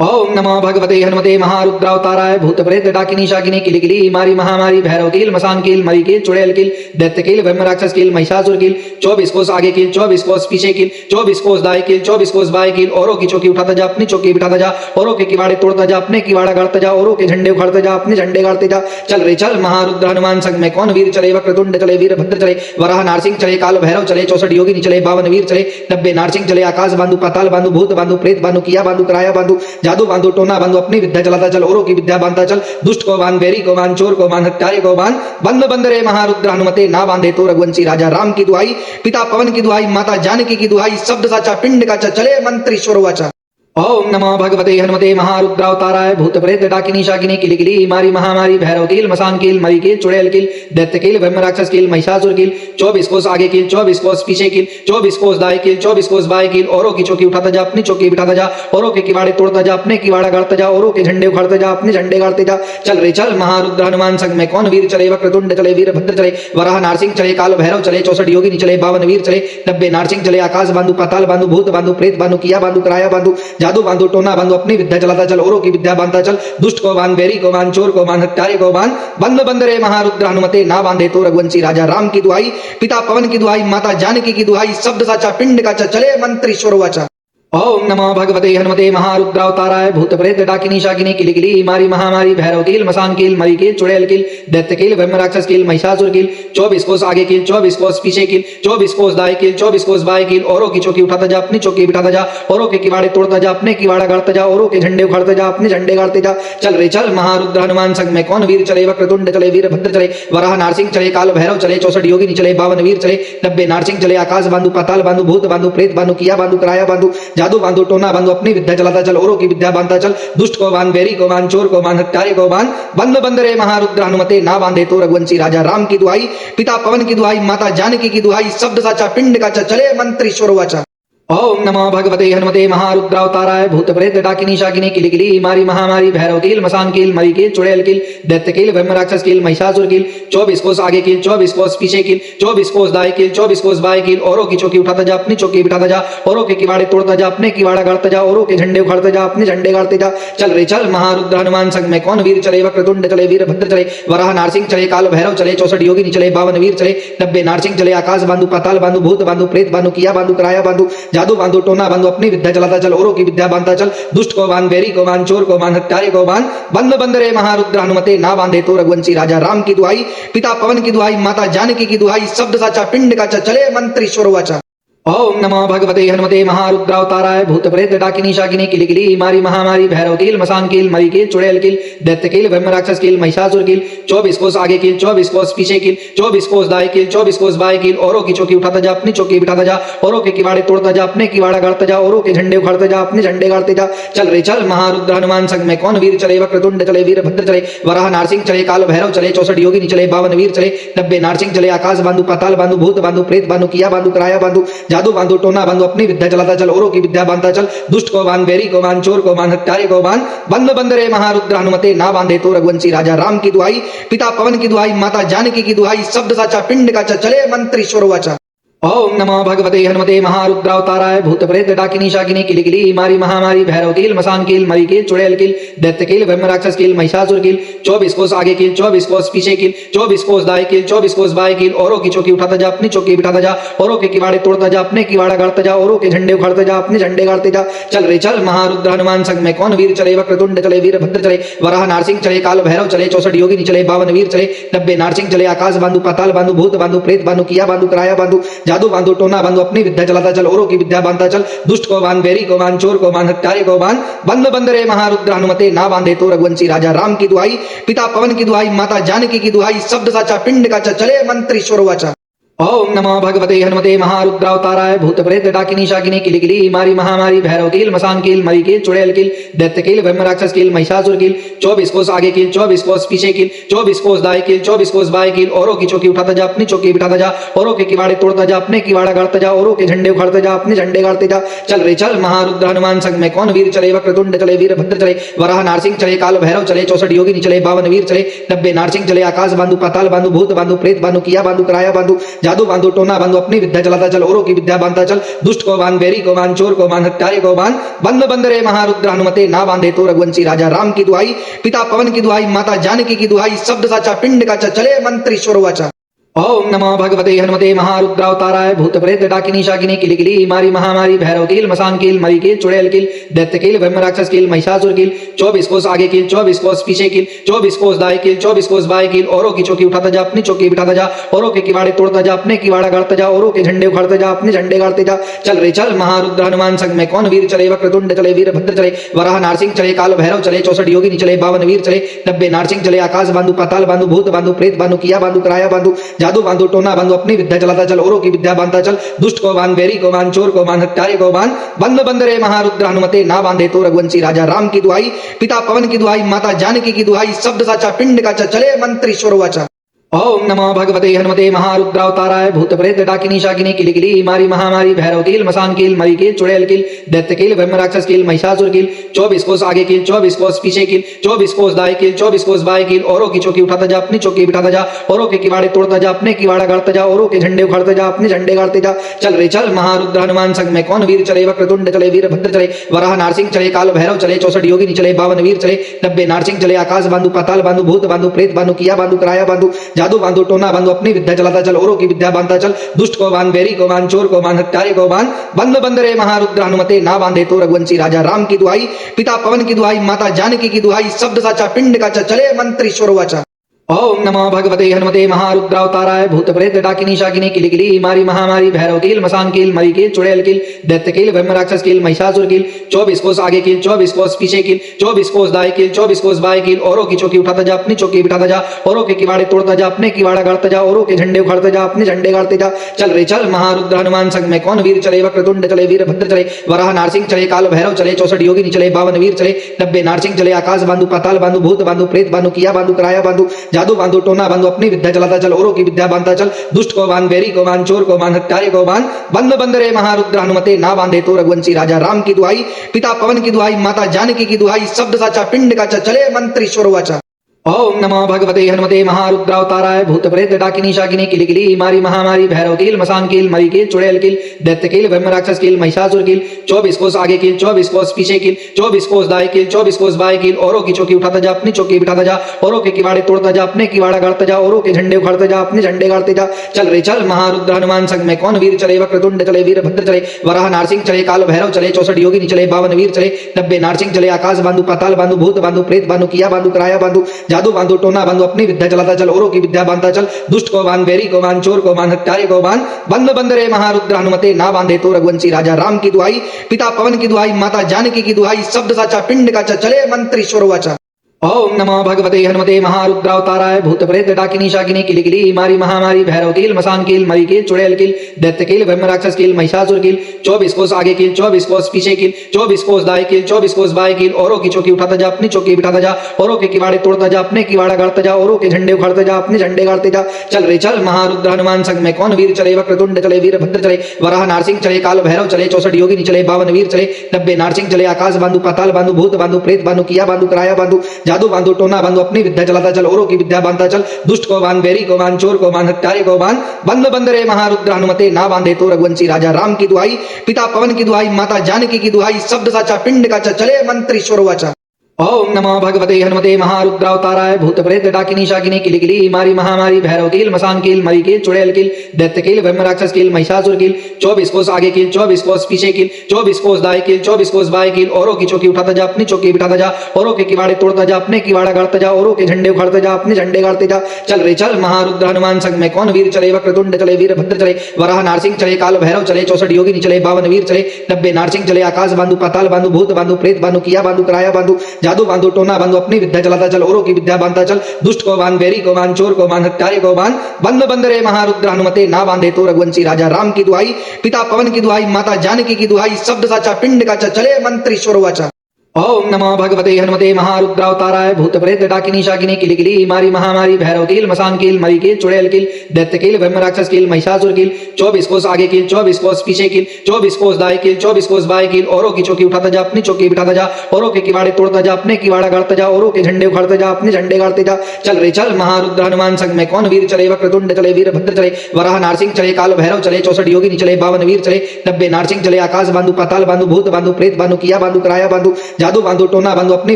S1: ओम नमो भगवते हनुमते महारुद्रावताराय भूत प्रेत डाकिनी शाकिनी किलिकिली मारी महामारी भैरव कील मसान कील मरी कील चुड़ैल कील दैत्य कील ब्रह्म राक्षस कील महिषासुर कील 24 कोस आगे कील 24 कोस पीछे कील 24 कोस दाएं कील 24 कोस बाएं कील औरों की चौकी उठाता जा अपनी चौकी बिठाता जा औरों के किवाड़े तोड़ता जा अपने किवाड़ा गाड़ता जा औरों के झंडे उखाड़ता जा अपने झंडे गाड़ते जा चल रे चल महारुद्र हनुमान संग में कौन वीर चले वक्रतुंड चले वीरभद्र चले वराह नारसिंह चले काल भैरव चले 64 योगिनी चले 52 वीर चले 90 नारसिंह चले आकाश बांधु पाताल बांधु भूत बांधु प्रेत बांधु किया बांधु कराया बांधु जादू बांधु टोना बांधु अपनी विद्या चलाता चल औरों की विद्या बांधता चल दुष्ट को बांध बैरी को बांध चोर को बांध हत्यारे को बांध बंद बंद रे महारुद्र हनुमते ना बांधे तो रघुवंशी राजा राम की दुहाई पिता पवन की दुहाई माता जानकी की दुहाई शब्द साचा पिंड का चले मंत्र ईश्वर वाचा ओम नमो भगवते हनुमते महारुद्रावताराय भूत प्रेत डाकिनी शाकिनी किलिकिली मारी महामारी भैरव कील मसान कील मरी कील चुड़ैल कील दैत्य कील ब्रह्म राक्षस कील महिषासुर कील 24 कोस आगे कील 24 कोस पीछे कील 24 कोस दाएं कील 24 कोस बाएं कील औरों की चौकी उठाता जा अपनी चौकी बिठाता जा औरों के किवाड़े तोड़ता जा अपने किवाड़ा गाड़ता जा औरों के झंडे उखाड़ता जा अपने झंडे गाड़ते जा चल रे चल महारुद्र हनुमान संग में कौन वीर चले वक्रतुंड चले वीरभद्र चले वराह नारसिंह चले काल भैरव चले 64 योगिनी चले 52 वीर चले 90 नारसिंह चले आकाश बांधु पाताल बांधु भूत बांधु प्रेत बांधु किया बांधु कराया बांधु जादू बांधु टोना बांधु अपनी विद्या चलाता चल औरों की विद्या बांधता चल दुष्ट को बांध बैरी को बांध चोर को बांध हत्यारे को बांध बंद बंद रे महारुद्र हनुमते ना बांधे तो रघुवंशी राजा राम की दुहाई पिता पवन की दुहाई माता जानकी की दुहाई शब्द साचा पिंड का चले मंत्र ईश्वर वाचा ओम नमो भगवते हनुमते महारुद्रावताराय भूत प्रेत डाकिनी शाकिनी किलिकिली मारी महामारी भैरव कील मसान कील मरी कील चुड़ैल कील दैत्य कील ब्रह्म राक्षस कील महिषासुर कील 24 कोस आगे कील 24 कोस पीछे कील 24 कोस दाएं कील 24 कोस बाएं कील औरों की चौकी उठाता जा अपनी चौकी बिठाता जा औरों के किवाड़े तोड़ता जा अपने किवाड़ा गाड़ता जा औरों के झंडे उखाड़ता जा अपने झंडे गाड़ते जा चल रे चल महारुद्र हनुमान संग में कौन वीर चले वक्रतुंड चले वीरभद्र चले वराह नारसिंह चले काल भैरव चले 64 योगिनी चले 52 वीर चले 90 नारसिंह चले आकाश बांधु पाताल बांधु भूत बांधु प्रेत बांधु किया बांधु कराया बांधु जादू बांधु टोना बांधु अपनी विद्या चलाता चल औरों की विद्या बांधता चल दुष्ट को बांध बैरी को बांध चोर को बांध हत्यारे को बांध बंद बंद रे महारुद्र हनुमते ना बांधे तो रघुवंशी राजा राम की दुहाई पिता पवन की दुहाई माता जानकी की दुहाई शब्द साचा पिंड का चले मंत्र ईश्वर वाचा ओम नमो भगवते हनुमते महारुद्रावताराय भूत प्रेत डाकिनी शाकिनी किलिकिली मारी महामारी भैरव कील मसान कील मरी कील चुड़ैल कील दैत्य कील ब्रह्म राक्षस कील महिषासुर कील 24 कोस आगे कील 24 कोस पीछे कील 24 कोस दाएं कील 24 कोस बाएं कील औरों की चौकी उठाता जा अपनी चौकी बिठाता जा औरों के किवाड़े तोड़ता जा अपने किवाड़ा गाड़ता जा औरों के झंडे उखाड़ता जा अपने झंडे गाड़ते जा चल रे चल महारुद्र हनुमान संग में कौन वीर चले वक्रतुंड चले वीरभद्र चले वराह नारसिंह चले काल भैरव चले 64 योगिनी चले 52 वीर चले 90 नारसिंह चले आकाश बांधु पाताल बांधु भूत बांधु प्रेत बांधु किया बांधु कराया बांधु जादू बांधु टोना बांधु अपनी विद्या चलाता चल औरों की विद्या बांधता चल दुष्ट को बांध बैरी को बांध चोर को बांध हत्यारे को बांध बंद बंद रे महारुद्र हनुमते ना बांधे तो रघुवंशी राजा राम की दुहाई पिता पवन की दुहाई माता जानकी की दुहाई शब्द साचा पिंड का चले मंत्र ईश्वर वाचा ओम नमो भगवते हनुमते महारुद्रावताराय भूत प्रेत डाकिनी शाकिनी किलिकिली मारी महामारी भैरव कील मसान कील मरी कील चुड़ैल कील दैत्य कील ब्रह्म राक्षस कील महिषासुर कील 24 कोस आगे कील 24 कोस पीछे कील 24 कोस दाएं कील 24 कोस बाएं कील औरों की चौकी उठाता जा अपनी चौकी बिठाता जा औरों के किवाड़े तोड़ता जा अपने किवाड़ा गाड़ता जा औरों के झंडे उखाड़ता जा अपने झंडे गाड़ते जा चल रे चल महारुद्र हनुमान संग में कौन वीर चले वक्रतुंड चले वीरभद्र चले वराह नारसिंह चले काल भैरव चले 64 योगिनी चले 52 वीर चले 90 नारसिंह चले आकाश बांधु पाताल बांधु भूत बांधु प्रेत बांधु किया बांधु कराया बांधु जादू बांधु टोना बांधु अपनी विद्या चलाता चल औरों की विद्या बांधता चल दुष्ट को बांध बैरी को बांध चोर को बांध हत्यारे को बांध बंद बंद रे महारुद्र हनुमते ना बांधे तो रघुवंशी राजा राम की दुहाई पिता पवन की दुहाई माता जानकी की दुहाई शब्द साचा पिंड का चले मंत्र ईश्वर वाचा ओम नमो भगवते हनुमते महारुद्रावताराय भूत प्रेत डाकिनी शाकिनी किलिकिली मारी महामारी भैरव कील मसान कील मरी कील चुड़ैल कील दैत्य कील ब्रह्म राक्षस कील महिषासुर कील 24 कोस आगे कील 24 कोस पीछे कील 24 कोस दाएं कील 24 कोस बाएं कील औरों की चौकी उठाता जा अपनी चौकी बिठाता जा औरों के किवाड़े तोड़ता जा अपने किवाड़ा गाड़ता जा औरों के झंडे उखाड़ता जा अपने झंडे गाड़ते जा चल रे चल महारुद्र हनुमान संग में कौन वीर चले वक्रतुंड चले वीरभद्र चले वराह नारसिंह चले काल भैरव चले 64 योगिनी चले 52 वीर चले 90 नारसिंह चले आकाश बांधु पाताल बांधु भूत बांधु प्रेत बांधु किया बांधु कराया बांधु जादू बांधु टोना बांधु अपनी विद्या चलाता चल औरों की विद्या बांधता चल दुष्ट को बांध बैरी को बांध चोर को बांध हत्यारे को बांध बंद बंद रे महारुद्र हनुमते ना बांधे तो रघुवंशी राजा राम की दुहाई पिता पवन की दुहाई माता जानकी की दुहाई शब्द साचा पिंड का चले मंत्र ईश्वर वाचा ओम नमो भगवते हनुमते महारुद्रावताराय भूत प्रेत डाकिनी शाकिनी किलिकिली मारी महामारी भैरव कील मसान कील मरी कील चुड़ैल कील दैत्य कील ब्रह्म राक्षस कील महिषासुर कील 24 कोस आगे कील 24 कोस पीछे कील 24 कोस दाएं कील 24 कोस बाएं कील औरों की चौकी उठाता जा अपनी चौकी बिठाता जा औरों के किवाड़े तोड़ता जा अपने किवाड़ा गाड़ता जा औरों के झंडे उखाड़ता जा अपने झंडे गाड़ते जा चल रे चल महारुद्र हनुमान संग में कौन वीर चले वक्रतुंड चले वीरभद्र चले वराह नारसिंह चले काल भैरव चले 64 योगिनी चले 52 वीर चले 90 नारसिंह चले आकाश बांधु पाताल बांधु भूत बांधु प्रेत बांधु किया बांधु कराया बांधु जादू बांधो टोना बांधो अपनी विद्या चलाता चल औरों की विद्या बांधता चल दुष्ट को बांध बैरी को बांध चोर को बांध हत्यारे को बांध बंद बंद रे महारुद्र हनुमते ना बांधे तो रघुवंशी राजा राम की दुहाई पिता पवन की दुहाई माता जानकी की दुहाई शब्द साचा पिंड का चले मंत्र ईश्वर वाचा। ओम नमो भगवते हनुमते महारुद्रावताराय भूत प्रेत डाकिनी शाकिनी किलिकिली मारी महामारी भैरव कील मसान कील मरी कील चुड़ैल कील दैत्य कील ब्रह्म राक्षस कील महिषासुर कील 24 कोस आगे कील 24 कोस पीछे कील 24 कोस दाएं कील 24 कोस बाएं कील औरों की चौकी उठाता जा अपनी चौकी बिठाता जा औरों के किवाड़े तोड़ता जा अपने किवाड़ा गाड़ता जा औरों के झंडे उखाड़ता जा अपने झंडे गाड़ते जा चल रे चल महारुद्र हनुमान संग में कौन वीर चले वक्रतुंड चले वीरभद्र चले वराह नारसिंह चले काल भैरव चले 64 योगिनी चले 52 वीर चले 90 नारसिंह चले आकाश बांधु पाताल बांधु भूत बांधु प्रेत बांधु किया बांधु कराया बांधु जादू बांधु टोना बांधो अपनी विद्या चलाता चल औरों की विद्या बांधता चल दुष्ट को बांध बैरी को बांध चोर को बांध हत्यारे को बांध बंद बंद रे महारुद्र हनुमते ना बांधे तो रघुवंशी राजा राम की दुहाई पिता पवन की दुहाई माता जानकी की दुहाई शब्द साचा पिंड का चले मंत्र ईश्वर वाचा। ओम नमो भगवते हनुमते महारुद्रावताराय भूत प्रेत डाकिनी शाकिनी किलिकिली मारी महामारी भैरव कील मसान कील मरी कील चुड़ैल कील दैत्य कील ब्रह्म राक्षस कील महिषासुर कील 24 कोस आगे कील 24 कोस पीछे कील 24 कोस दाएं कील 24 कोस बाएं कील औरों की चौकी उठाता जा अपनी चौकी बिठाता जा औरों के किवाड़े तोड़ता जा अपने किवाड़ा गाड़ता जा औरों के झंडे उखाड़ता जा अपने झंडे गाड़ते जा चल रे चल महारुद्र हनुमान संग में कौन वीर चले वक्रतुंड चले वीरभद्र चले वराह नारसिंह चले काल भैरव चले 64 योगिनी चले 52 वीर चले 90 नारसिंह चले आकाश बांधु पाताल बांधु भूत बांधु प्रेत बांधु किया बांधु कराया बांधु जादू बांधु टोना बांधो अपनी विद्या चलाता चल औरों की विद्या बांधता चल दुष्ट को बांध बैरी को बांध चोर को बांध हत्यारे को बांध बंद बंद रे महारुद्र हनुमते ना बांधे तो रघुवंशी राजा राम की दुहाई पिता पवन की दुहाई माता जानकी की दुहाई शब्द साचा पिंड का चले मंत्र ईश्वर वाचा। ओम नमो भगवते हनुमते महारुद्रावताराय भूत प्रेत डाकिनी शाकिनी किलिकिली मारी महामारी भैरव कील मसान कील मरी कील चुड़ैल कील दैत्य कील ब्रह्म राक्षस कील महिषासुर कील 24 कोस आगे कील 24 कोस पीछे कील 24 कोस दाएं कील 24 कोस बाएं कील औरों की चौकी उठाता जा अपनी चौकी बिठाता जा औरों के किवाड़े तोड़ता जा अपने किवाड़ा गाड़ता जा औरों के झंडे उखाड़ता जा अपने झंडे गाड़ते जा चल रे चल महारुद्र हनुमान संग में कौन वीर चले वक्रतुंड चले वीरभद्र चले वराह नारसिंह चले काल भैरव चले 64 योगिनी चले 52 वीर चले 90 नारसिंह चले आकाश बांधु पाताल बांधु भूत बांधु प्रेत बांधु किया बांधु कराया बांधु जादू बांधु टोना बांधो अपनी विद्या चलाता चल औरों की विद्या बांधता चल दुष्ट को बांध बैरी को बांध चोर को बांध हत्यारे को बांध बंद बंद रे महारुद्र हनुमते ना बांधे तो रघुवंशी राजा राम की दुहाई पिता पवन की दुहाई माता जानकी की दुहाई शब्द साचा पिंड का चले मंत्र ईश्वर वाचा। ओम नमो भगवते हनुमते महारुद्रावताराय भूत प्रेत डाकिनी शाकिनी किलिकिली मारी महामारी भैरव कील मसान कील मरी कील चुड़ैल कील दैत्य कील ब्रह्म राक्षस कील महिषासुर कील 24 कोस आगे कील 24 कोस पीछे कील 24 कोस दाएं कील 24 कोस बाएं कील औरों की चौकी उठाता जा अपनी चौकी बिठाता जा औरों के किवाड़े तोड़ता जा अपने किवाड़ा गाड़ता जा औरों के झंडे उखाड़ता जा अपने झंडे गाड़ते जा चल रे चल महारुद्र हनुमान संग में कौन वीर चले वक्रतुंड चले वीरभद्र चले वराह नारसिंह चले काल भैरव चले 64 योगिनी चले 52 वीर चले 90 नारसिंह चले आकाश बांधु पाताल बांधु भूत बांधु प्रेत बांधु किया बांधु कराया बांधु जादू बांधु टोना बांधो अपनी विद्या चलाता चल औरों की विद्या बांधता चल दुष्ट को बांध बैरी को बांध चोर को बांध हत्यारे को बांध बंद बंद रे महारुद्र हनुमते ना बांधे तो रघुवंशी राजा राम की दुहाई पिता पवन की दुहाई माता जानकी की दुहाई शब्द साचा पिंड का चले मंत्र ईश्वर वाचा। ओम नमो भगवते हनुमते महारुद्रावताराय भूत प्रेत डाकिनी शाकिनी किलिकिली मारी महामारी भैरव कील मसान कील मरी कील चुड़ैल कील दैत्य कील ब्रह्म राक्षस कील महिषासुर कील 24 कोस आगे कील 24 कोस पीछे कील 24 कोस दाएं कील 24 कोस बाएं कील औरों की चौकी उठाता जा अपनी चौकी बिठाता जा औरों के किवाड़े तोड़ता जा अपने किवाड़ा गाड़ता जा औरों के झंडे उखाड़ता जा अपने झंडे गाड़ते जा चल रे चल महारुद्र हनुमान संग में कौन वीर चले वक्रतुंड चले वीरभद्र चले वराह नारसिंह चले काल भैरव चले 64 योगिनी चले 52 वीर चले 90 नारसिंह चले आकाश बांधु पाताल बांधु भूत बांधु प्रेत बांधु किया बांधु कराया बांधु जादू बांधु टोना बांधो अपनी विद्या चलाता चल औरों की विद्या बांधता चल दुष्ट को बांध बैरी को बांध चोर को बांध हत्यारे को बांध बंद बंद रे महारुद्र हनुमते ना बांधे तो रघुवंशी राजा राम की दुहाई पिता पवन की दुहाई माता जानकी की दुहाई शब्द साचा पिंड का चले मंत्र ईश्वर वाचा। ओम नमो भगवते हनुमते महारुद्रावताराय भूत प्रेत डाकिनी शाकिनी किलिकिली मारी महामारी भैरव कील मसान कील मरी कील चुड़ैल कील दैत्य कील ब्रह्म राक्षस कील महिषासुर कील 24 कोस आगे कील 24 कोस पीछे कील 24 कोस दाएं कील 24 कोस बाएं कील औरों की चौकी उठाता जा अपनी चौकी बिठाता जा औरों के किवाड़े तोड़ता जा अपने किवाड़ा गाड़ता जा औरों के झंडे उखाड़ता जा अपने झंडे गाड़ते जा चल रे चल महारुद्र हनुमान संग में कौन वीर चले वक्रतुंड चले वीरभद्र चले वराह नारसिंह चले काल भैरव चले 64 योगिनी चले 52 वीर चले 90 नारसिंह चले आकाश बांधु पाताल बांधु भूत बांधु प्रेत बांधु किया बांधु कराया बांधु जादू बांधु टोना बांधो अपनी विद्या चलाता चल औरों की विद्या बांधता चल दुष्ट को बांध बैरी को बांध चोर को बांध हत्यारे को बांध बंद बंद रे महारुद्र हनुमते ना बांधे तो रघुवंशी राजा राम की दुहाई पिता पवन की दुहाई माता जानकी की दुहाई शब्द साचा पिंड का चले मंत्र ईश्वर वाचा। ओम नमो भगवते हनुमते महारुद्रावताराय भूत प्रेत डाकिनी शाकिनी किलिकिली मारी महामारी भैरव कील मसान कील मरी कील चुड़ैल कील दैत्य कील ब्रह्म राक्षस कील महिषासुर कील 24 कोस आगे कील 24 कोस पीछे कील 24 कोस दाएं कील 24 कोस बाएं कील औरों की चौकी उठाता जा अपनी चौकी बिठाता जा औरों के किवाड़े तोड़ता जा अपने किवाड़ा गाड़ता जा औरों के झंडे उखाड़ता जा अपने झंडे गाड़ते जा चल रे चल महारुद्र हनुमान संग में कौन वीर चले वक्रतुंड चले वीरभद्र चले वराह नारसिंह चले काल भैरव चले 64 योगिनी चले 52 वीर चले 90 नारसिंह चले आकाश बांधु पाताल बांधु भूत बांधु प्रेत बांधु किया बांधु कराया बांधु जादू बांधु टोना बांधु अपनी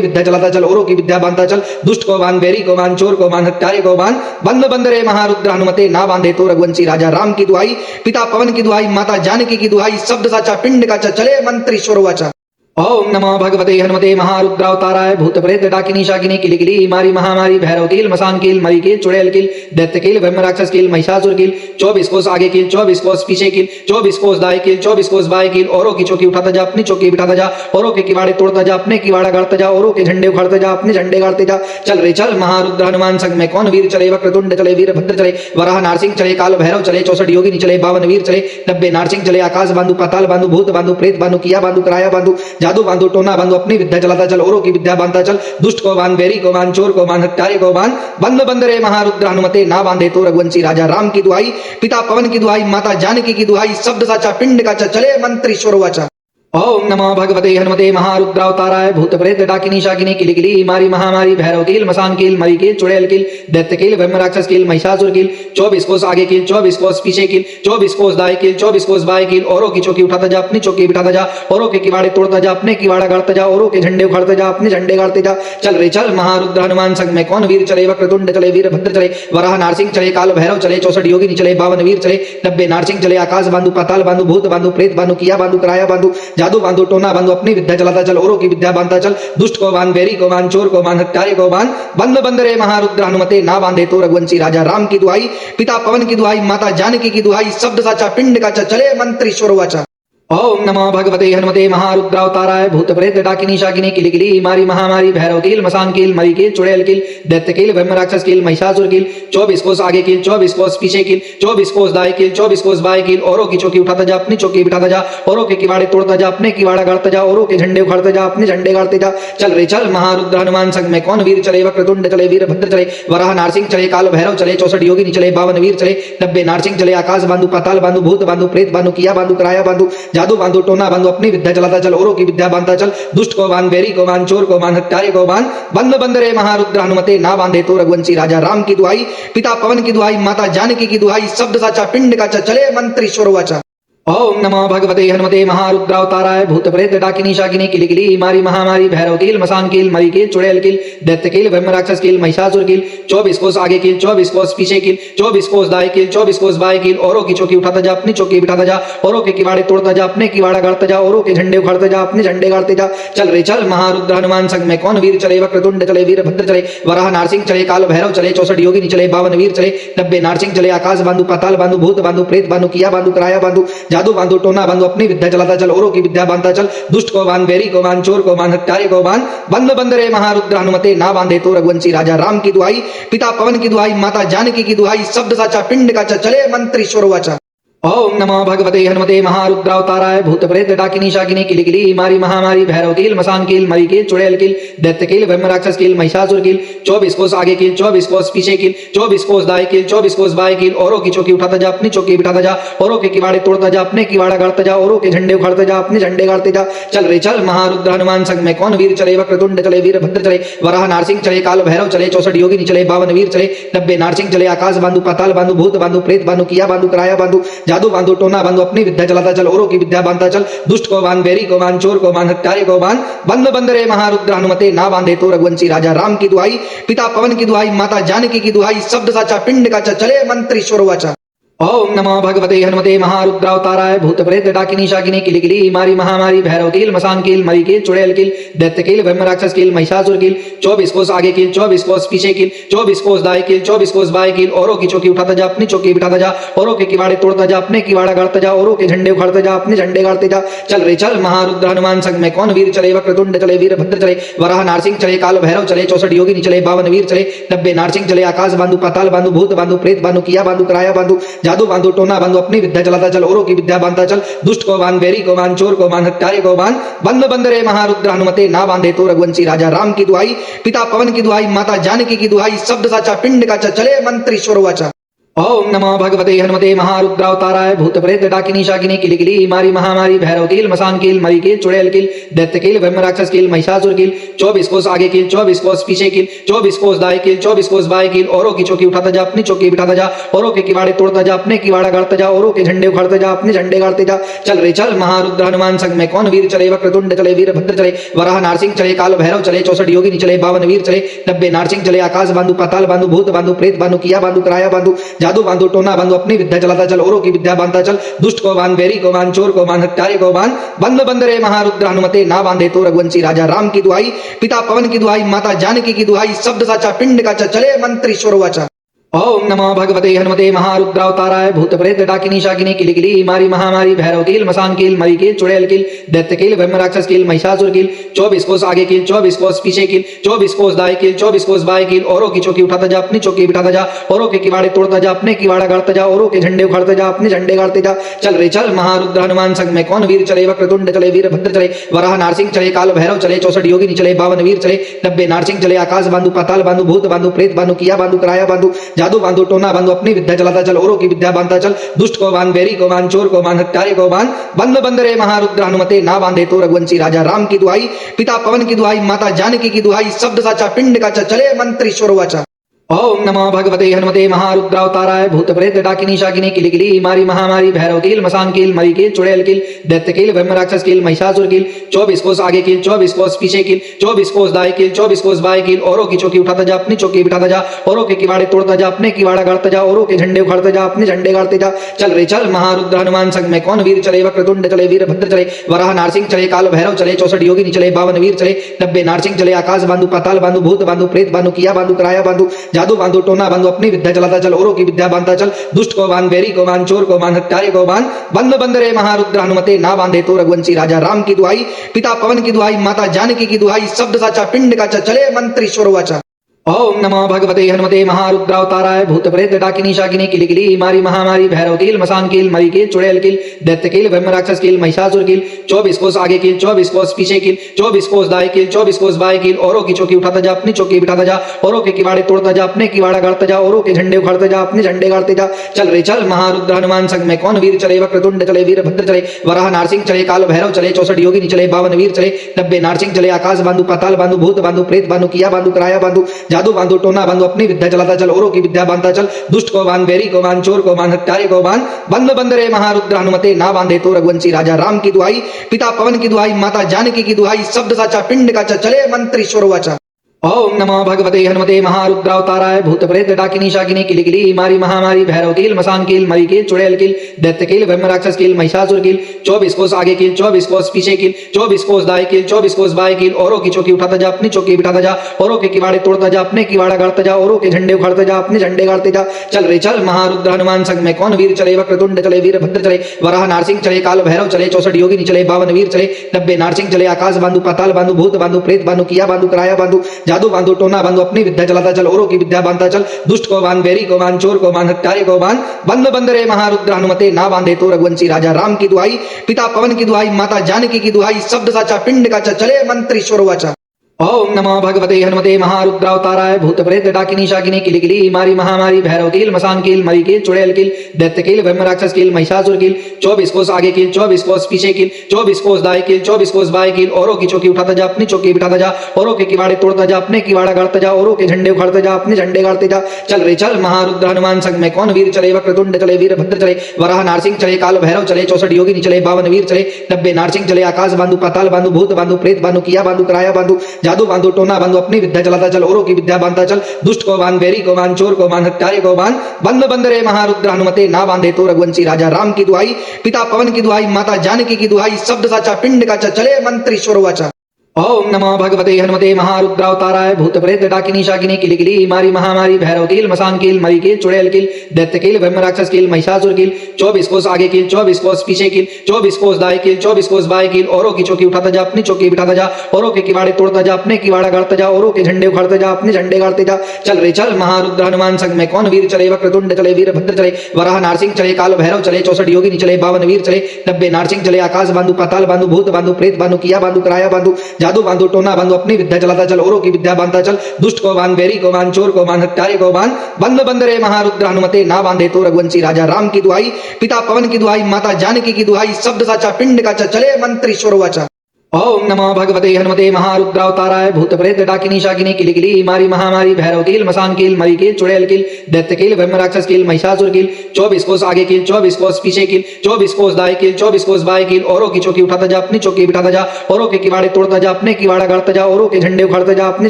S1: विद्या चलाता चल औरों की विद्या बांधता चल दुष्ट को बांध बैरी को बांध चोर को बांध हत्यारे को बांध बंद बंद रे महारुद्र हनुमते ना बांधे तो रघुवंशी राजा राम की दुहाई पिता पवन की दुहाई माता जानकी की दुहाई शब्द साचा पिंड का चले मंत्र ईश्वर वाचा ओम नमो भगवते हनुमते महारुद्रावताराय भूत प्रेत डाकिनी शाकिनी किलिकिली मारी महामारी भैरव कील मसान कील मरी कील चुड़ैल कील दैत्य कील ब्रह्म राक्षस कील महिषासुर कील 24 कोस आगे कील 24 कोस पीछे कील 24 कोस दाएं कील 24 कोस बाएं कील औरों की चौकी उठाता जा अपनी चौकी बिठाता जा औरों के किवाड़े तोड़ता जा अपने किवाड़ा गाड़ता जा औरों के झंडे उखाड़ता जा अपने झंडे गाड़ते जा चल रे चल महारुद्र हनुमान संग में कौन वीर चले वक्रतुंड चले वीरभद्र चले वराह नारसिंह चले काल भैरव चले 64 योगिनी चले 52 वीर चले 90 नारसिंह चले आकाश बांधु पाताल बांधु भूत बांधु प्रेत बांधु किया बांधु कराया बांधु जादू बांधु टोना बांधु अपनी विद्या चलाता चल औरों की विद्या बांधता चल दुष्ट को बांध बैरी को बांध चोर को बांध हत्यारे को बांध बंद बंद रे महारुद्र हनुमते ना बांधे तो रघुवंशी राजा राम की दुहाई पिता पवन की दुहाई माता जानकी की दुहाई शब्द साचा पिंड का चले मंत्र ईश्वर वाचा ओम नमो भगवते हनुमते महारुद्रावताराय भूत प्रेत डाकिनी शाकिनी किलिकिली मारी महामारी भैरव कील मसान कील मरी कील चुड़ैल कील दैत्य कील ब्रह्म राक्षस कील महिषासुर कील 24 कोस आगे कील 24 कोस पीछे कील 24 कोस दाएं कील 24 कोस बाएं कील औरों की चौकी उठाता जा अपनी चौकी बिठाता जा औरों के किवाड़े तोड़ता जा अपने किवाड़ा गाड़ता जा औरों के झंडे उखाड़ता जा अपने झंडे गाड़ते जा चल रे चल महारुद्र हनुमान संग में कौन वीर चले वक्रतुंड चले वीरभद्र चले वराह नारसिंह चले काल भैरव चले 64 योगिनी चले 52 वीर चले 90 नारसिंह चले आकाश बांधु पाताल बांधु भूत बांधु प्रेत बांधु किया बांधु कराया बांधु जादू बांधु टोना बांधु अपनी विद्या चलाता चल औरों की विद्या बांधता चल दुष्ट को बांध बैरी को बांध चोर को बांध हत्यारे को बांध बंद बंद रे महारुद्र हनुमते ना बांधे तो रघुवंशी राजा राम की दुहाई पिता पवन की दुहाई माता जानकी की दुहाई शब्द साचा पिंड का चले मंत्र ईश्वर वाचा ओम नमो भगवते हनुमते महारुद्रावताराय भूत प्रेत डाकिनी शाकिनी किलिकिली मारी महामारी भैरव कील मसान कील मरी कील चुड़ैल कील दैत्य कील ब्रह्म राक्षस कील महिषासुर कील 24 कोस आगे कील 24 कोस पीछे कील 24 कोस दाएं कील 24 कोस बाएं कील औरों की चौकी उठाता जा अपनी चौकी बिठाता जा औरों के किवाड़े तोड़ता जा अपने किवाड़ा गाड़ता जा औरों के झंडे उखाड़ता जा अपने झंडे गाड़ते जा चल रे चल महारुद्र हनुमान संग में कौन वीर चले वक्रतुंड चले वीरभद्र चले वराह नारसिंह चले काल भैरव चले 64 योगिनी चले 52 वीर चले 90 नारसिंह चले आकाश बांधु पाताल बांधु भूत बांधु प्रेत बांधु किया बांधु कराया बांधु जादू बांधु टोना बांधु अपनी विद्या चलाता चल औरों की विद्या बांधता चल दुष्ट को बांध बैरी को बांध चोर को बांध हत्यारे को बांध बंद बंद रे महारुद्र हनुमते ना बांधे तो रघुवंशी राजा राम की दुहाई पिता पवन की दुहाई माता जानकी की दुहाई शब्द साचा पिंड का चले मंत्र ईश्वर वाचा ओम नमो भगवते हनुमते महारुद्रावताराय भूत प्रेत डाकिनी शाकिनी किलिकिली मारी महामारी भैरव कील मसान कील मरी कील चुड़ैल कील दैत्य कील ब्रह्म राक्षस कील महिषासुर कील 24 कोस आगे कील 24 कोस पीछे कील 24 कोस दाएं कील 24 कोस बाएं कील औरों की चौकी उठाता जा अपनी चौकी बिठाता जा औरों के किवाड़े तोड़ता जा अपने किवाड़ा गाड़ता जा औरों के झंडे उखाड़ता जा अपने झंडे गाड़ते जा चल रे चल महारुद्र हनुमान संग में कौन वीर चले वक्रतुंड चले वीरभद्र चले वराह नारसिंह चले काल भैरव चले 64 योगिनी चले 52 वीर चले 90 नारसिंह चले आकाश बांधु पाताल बांधु भूत बांधु प्रेत बांधु किया बांधु कराया बांधु जादू बांधु टोना बांधु अपनी विद्या चलाता चल औरों की विद्या बांधता चल दुष्ट को बांध बैरी को बांध चोर को बांध हत्यारे को बांध बंद बंद रे महारुद्र हनुमते ना बांधे तो रघुवंशी राजा राम की दुहाई पिता पवन की दुहाई माता जानकी की दुहाई शब्द साचा पिंड का चले मंत्र ईश्वर वाचा ओम नमो भगवते हनुमते महारुद्रावताराय भूत प्रेत डाकिनी शाकिनी किलिकिली मारी महामारी भैरव कील मसान कील मरी कील चुड़ैल कील दैत्य कील ब्रह्म राक्षस कील महिषासुर कील 24 कोस आगे कील 24 कोस पीछे कील 24 कोस दाएं कील 24 कोस बाएं कील औरों की चौकी उठाता जा अपनी चौकी बिठाता जा औरों के किवाड़े तोड़ता जा अपने किवाड़ा गाड़ता जा औरों के झंडे उखाड़ता जा अपने झंडे गाड़ते जा चल रे चल महारुद्र हनुमान संग में कौन वीर चले वक्रतुंड चले वीरभद्र चले वराह नारसिंह चले काल भैरव चले 64 योगिनी चले 52 वीर चले 90 नारसिंह चले आकाश बांधु पाताल बांधु भूत बांधु प्रेत बांधु किया बांधु कराया बांधु जादू बांधु टोना बांधु अपनी विद्या चलाता चल औरों की विद्या बांधता चल दुष्ट को बांध बैरी को बांध चोर को बांध हत्यारे को बांध बंद बंद रे महारुद्र हनुमते ना बांधे तो रघुवंशी राजा राम की दुहाई पिता पवन की दुहाई माता जानकी की दुहाई शब्द साचा पिंड का चले मंत्र ईश्वर वाचा ओम नमो भगवते हनुमते महारुद्रावताराय भूत प्रेत डाकिनी शाकिनी किलिकिली मारी महामारी भैरव कील मसान कील मरी कील चुड़ैल कील दैत्य कील ब्रह्म राक्षस कील महिषासुर कील 24 कोस आगे कील 24 कोस पीछे कील 24 कोस दाएं कील 24 कोस बाएं कील औरों की चौकी उठाता जा अपनी चौकी बिठाता जा औरों के किवाड़े तोड़ता जा अपने किवाड़ा गाड़ता जा औरों के झंडे उखाड़ता जा अपने झंडे गाड़ते जा चल रे चल महारुद्र हनुमान संग में कौन वीर चले वक्रतुंड चले वीरभद्र चले वराह नारसिंह चले काल भैरव चले 64 योगिनी चले 52 वीर चले 90 नारसिंह चले आकाश बांधु पाताल बांधु भूत बांधु प्रेत बांधु किया बांधु कराया बांधु जादू बांधो टोना बांधो अपनी विद्या चलाता चल औरों की विद्या बांधता चल दुष्ट को बांध बैरी को बांध चोर को बांध हत्यारे को बांध बंद बंद रे महारुद्र हनुमते ना बांधे तो रघुवंशी राजा राम की दुहाई पिता पवन की दुहाई माता जानकी की दुहाई शब्द साचा पिंड का चले मंत्र ईश्वर वाचा ओम नमो भगवते हनुमते महारुद्रावताराय भूत प्रेत डाकिनी शाकिनी किलिकिली मारी महामारी भैरव कील मसान कील मरी कील चुड़ैल कील दैत्य कील ब्रह्म राक्षस कील महिषासुर कील 24 कोस आगे कील 24 कोस पीछे कील 24 कोस दाएं कील 24 कोस बाएं कील औरों की चौकी उठाता जा अपनी चौकी बिठाता जा औरों के किवाड़े तोड़ता जा अपने किवाड़ा गाड़ता जा औरों के झंडे उखाड़ता जा अपने झंडे गाड़ते जा चल रे चल महारुद्र हनुमान संग में कौन वीर चले वक्रतुंड चले वीरभद्र चले वराह नारसिंह चले काल भैरव चले 64 योगिनी चले 52 वीर चले 90 नारसिंह चले आकाश बांधु पाताल बांधु भूत बांधु प्रेत बांधु किया बांधु कराया बांधु जादू बांधु टोना बांधु अपनी विद्या चलाता चल औरों की विद्या बांधता चल दुष्ट को बांध बैरी को बांध चोर को बांध हत्यारे को बांध बंद बंद रे महारुद्र हनुमते ना बांधे तो रघुवंशी राजा राम की दुहाई पिता पवन की दुहाई माता जानकी की दुहाई शब्द साचा पिंड का चले मंत्र ईश्वर वाचा ओम नमो भगवते हनुमते महारुद्रावताराय भूत प्रेत डाकिनी शाकिनी किलिकिली मारी महामारी भैरव कील मसान कील मरी कील चुड़ैल कील दैत्य कील ब्रह्म राक्षस कील महिषासुर कील 24 कोस आगे कील 24 कोस पीछे कील 24 कोस दाएं कील 24 कोस बाएं कील औरों की चौकी उठाता जा अपनी चौकी बिठाता जा औरों के किवाड़े तोड़ता जा अपने किवाड़ा गाड़ता जा औरों के झंडे उखाड़ता जा अपने झंडे गाड़ते जा चल रे चल महारुद्र हनुमान संग में कौन वीर चले वक्रतुंड चले वीरभद्र चले वराह नारसिंह चले काल भैरव चले 64 योगिनी चले 52 वीर चले 90 नारसिंह चले आकाश बांधु पाताल बांधु भूत बांधु प्रेत बांधु किया बांधु कराया बांधु जादू बांधु टोना बांधो अपनी विद्या चलाता चल औरों की विद्या बांधता चल दुष्ट को बांध बैरी को बांध चोर को बांध हत्यारे को बांध बंद बंद रे महारुद्र हनुमते ना बांधे तो रघुवंशी राजा राम की दुहाई पिता पवन की दुहाई माता जानकी की दुहाई शब्द साचा पिंड का चले मंत्र ईश्वर वाचा ओम नमो भगवते हनुमते महारुद्रावताराय भूत प्रेत डाकिनी शाकिनी किलिकिली मारी महामारी भैरव कील मसान कील मरी कील चुड़ैल कील दैत्य कील ब्रह्म राक्षस कील महिषासुर कील 24 कोस आगे कील 24 कोस पीछे कील 24 कोस दाएं कील 24 कोस बाएं कील औरों की चौकी उठाता जा अपनी चौकी बिठाता जा औरों के किवाड़े तोड़ता जा अपने किवाड़ा गाड़ता जा औरों के झंडे उखाड़ता जा अपने झंडे गाड़ते जा चल रे चल महारुद्र हनुमान संग में कौन वीर चले वक्रतुंड चले वीरभद्र चले वराह नारसिंह चले काल भैरव चले 64 योगिनी चले 52 वीर चले 90 नारसिंह चले आकाश बांधु पाताल बांधु भूत बांधु प्रेत बांधु किया बांधु कराया बांधु जादू बांधु टोना बांधो अपनी विद्या चलाता चल औरों की विद्या बांधता चल दुष्ट को बांध बैरी को बांध चोर को बांध हत्यारे को बांध बंद बंद रे महारुद्र हनुमते ना बांधे तो रघुवंशी राजा राम की दुहाई पिता पवन की दुहाई माता जानकी की दुहाई शब्द साचा पिंड का चले मंत्र ईश्वर वाचा ओम नमो भगवते हनुमते महारुद्रावताराय भूत प्रेत डाकिनी शाकिनी किलिकिली मारी महामारी भैरव कील मसान कील मरी कील चुड़ैल कील दैत्य कील ब्रह्म राक्षस कील महिषासुर कील 24 कोस आगे कील 24 कोस पीछे कील 24 कोस दाएं कील 24 कोस बाएं कील औरों की चौकी उठाता जा अपनी चौकी बिठाता जा औरों के किवाड़े तोड़ता जा अपने किवाड़ा गाड़ता जा औरों के झंडे उखाड़ता जा अपने झंडे गाड़ते जा चल रे चल महारुद्र हनुमान संग में कौन वीर चले वक्रतुंड चले वीरभद्र चले वराह नारसिंह चले काल भैरव चले 64 योगिनी चले 52 वीर चले 90 नारसिंह चले आकाश बांधु पाताल बांधु भूत बांधु प्रेत बांधु किया बांधु कराया बांधु जादू बांधु टोना बांधो अपनी विद्या चलाता चल औरों की विद्या बांधता चल दुष्ट को बांध बैरी को बांध चोर को बांध हत्यारे को बांध बंद बंद रे महारुद्र हनुमते ना बांधे तो रघुवंशी राजा राम की दुहाई पिता पवन की दुहाई माता जानकी की दुहाई शब्द साचा पिंड का चले मंत्र ईश्वर वाचा ओम नमो भगवते हनुमते महारुद्रावताराय भूत प्रेत डाकिनी शाकिनी किलिकिली मारी महामारी भैरव कील मसान कील मरी कील चुड़ैल कील दैत्य कील ब्रह्म राक्षस कील महिषासुर कील 24 कोस आगे कील 24 कोस पीछे कील 24 कोस दाएं कील 24 कोस बाएं कील औरों की चौकी उठाता जा अपनी चौकी बिठाता जा औरों के किवाड़े तोड़ता जा अपने किवाड़ा गाड़ता जा औरों के झंडे उखाड़ता जा अपने झंडे गाड़ते जा चल रे चल महारुद्र हनुमान संग में कौन वीर चले वक्रतुंड चले वीरभद्र चले वराह नारसिंह चले काल भैरव चले 64 योगिनी चले 52 वीर चले 90 नारसिंह चले आकाश बांधु पाताल बांधु भूत बांधु प्रेत बांधु किया बांधु कराया बांधु जादू बांधु टोना बांधो अपनी विद्या चलाता चल औरों की विद्या बांधता चल दुष्ट को बांध बैरी को बांध चोर को बांध हत्यारे को बांध बंद बंद रे महारुद्र हनुमते ना बांधे तो रघुवंशी राजा राम की दुहाई पिता पवन की दुहाई माता जानकी की दुहाई शब्द साचा पिंड का चले मंत्र ईश्वर वाचा ओम नमो भगवते हनुमते महारुद्रावताराय भूत प्रेत डाकिनी शाकिनी किलिकिली मारी महामारी भैरव कील मसान कील मरी कील चुड़ैल कील दैत्य कील ब्रह्म राक्षस कील महिषासुर कील 24 कोस आगे कील 24 कोस पीछे कील 24 कोस दाएं कील 24 कोस बाएं कील औरों की चौकी उठाता जा अपनी चौकी बिठाता जा औरों के किवाड़े तोड़ता जा अपने किवाड़ा गाड़ता जा औरों के झंडे उखाड़ता जा अपने झंडे गाड़ते जा चल रे चल महारुद्र हनुमान संग में कौन वीर चले वक्रतुंड चले वीरभद्र चले वराह नारसिंह चले काल भैरव चले 64 योगिनी चले 52 वीर चले 90 नारसिंह चले आकाश बांधु पाताल बांधु भूत बांधु प्रेत बांधु किया बांधु कराया बांधु जादू बांधु टोना बांधो अपनी विद्या चलाता चल औरों की विद्या बांधता चल दुष्ट को बांध बैरी को बांध चोर को बांध हत्यारे को बांध बंद बंद रे महारुद्र हनुमते ना बांधे तो रघुवंशी राजा राम की दुहाई पिता पवन की दुहाई माता जानकी की दुहाई शब्द साचा पिंड का चले मंत्र ईश्वर वाचा ओम नमो भगवते हनुमते महारुद्रावताराय भूत प्रेत डाकिनी शाकिनी किलिकिली मारी महामारी भैरव कील मसान कील मरी कील चुड़ैल कील दैत्य कील ब्रह्म राक्षस कील महिषासुर कील 24 कोस आगे कील 24 कोस पीछे कील 24 कोस दाएं कील 24 कोस बाएं कील औरों की चौकी उठाता जा अपनी चौकी बिठाता जा औरों के किवाड़े तोड़ता जा अपने किवाड़ा गाड़ता जा औरों के झंडे उखाड़ता जा अपने झंडे गाड़ते जा चल रे चल महारुद्र हनुमान संग में कौन वीर चले वक्रतुंड चले वीरभद्र चले वराह नारसिंह चले काल भैरव चले 64 योगिनी चले 52 वीर चले 90 नारसिंह चले आकाश बांधु पाताल बांधु भूत बांधु प्रेत बांधु किया बांधु कराया बांधु जादू बांधु टोना बांधु अपनी विद्या चलाता चल औरों की विद्या बांधता चल दुष्ट को बांध बैरी को बांध चोर को बांध हत्यारे को बांध बंद बंद रे महारुद्र हनुमते ना बांधे तो रघुवंशी राजा राम की दुहाई पिता पवन की दुहाई माता जानकी की दुहाई शब्द साचा पिंड का चले मंत्र ईश्वर वाचा ओम नमो भगवते हनुमते महारुद्रावताराय भूत प्रेत डाकिनी शाकिनी किलिकिली मारी महामारी भैरव कील मसान कील मरी कील चुड़ैल कील दैत्य कील ब्रह्म राक्षस कील महिषासुर कील 24 कोस आगे कील 24 कोस पीछे कील 24 कोस दाएं कील 24 कोस बाएं कील औरों की चौकी उठाता जा अपनी चौकी बिठाता जा औरों के किवाड़े तोड़ता जा अपने किवाड़ा गाड़ता जा औरों के झंडे उखाड़ता जा अपने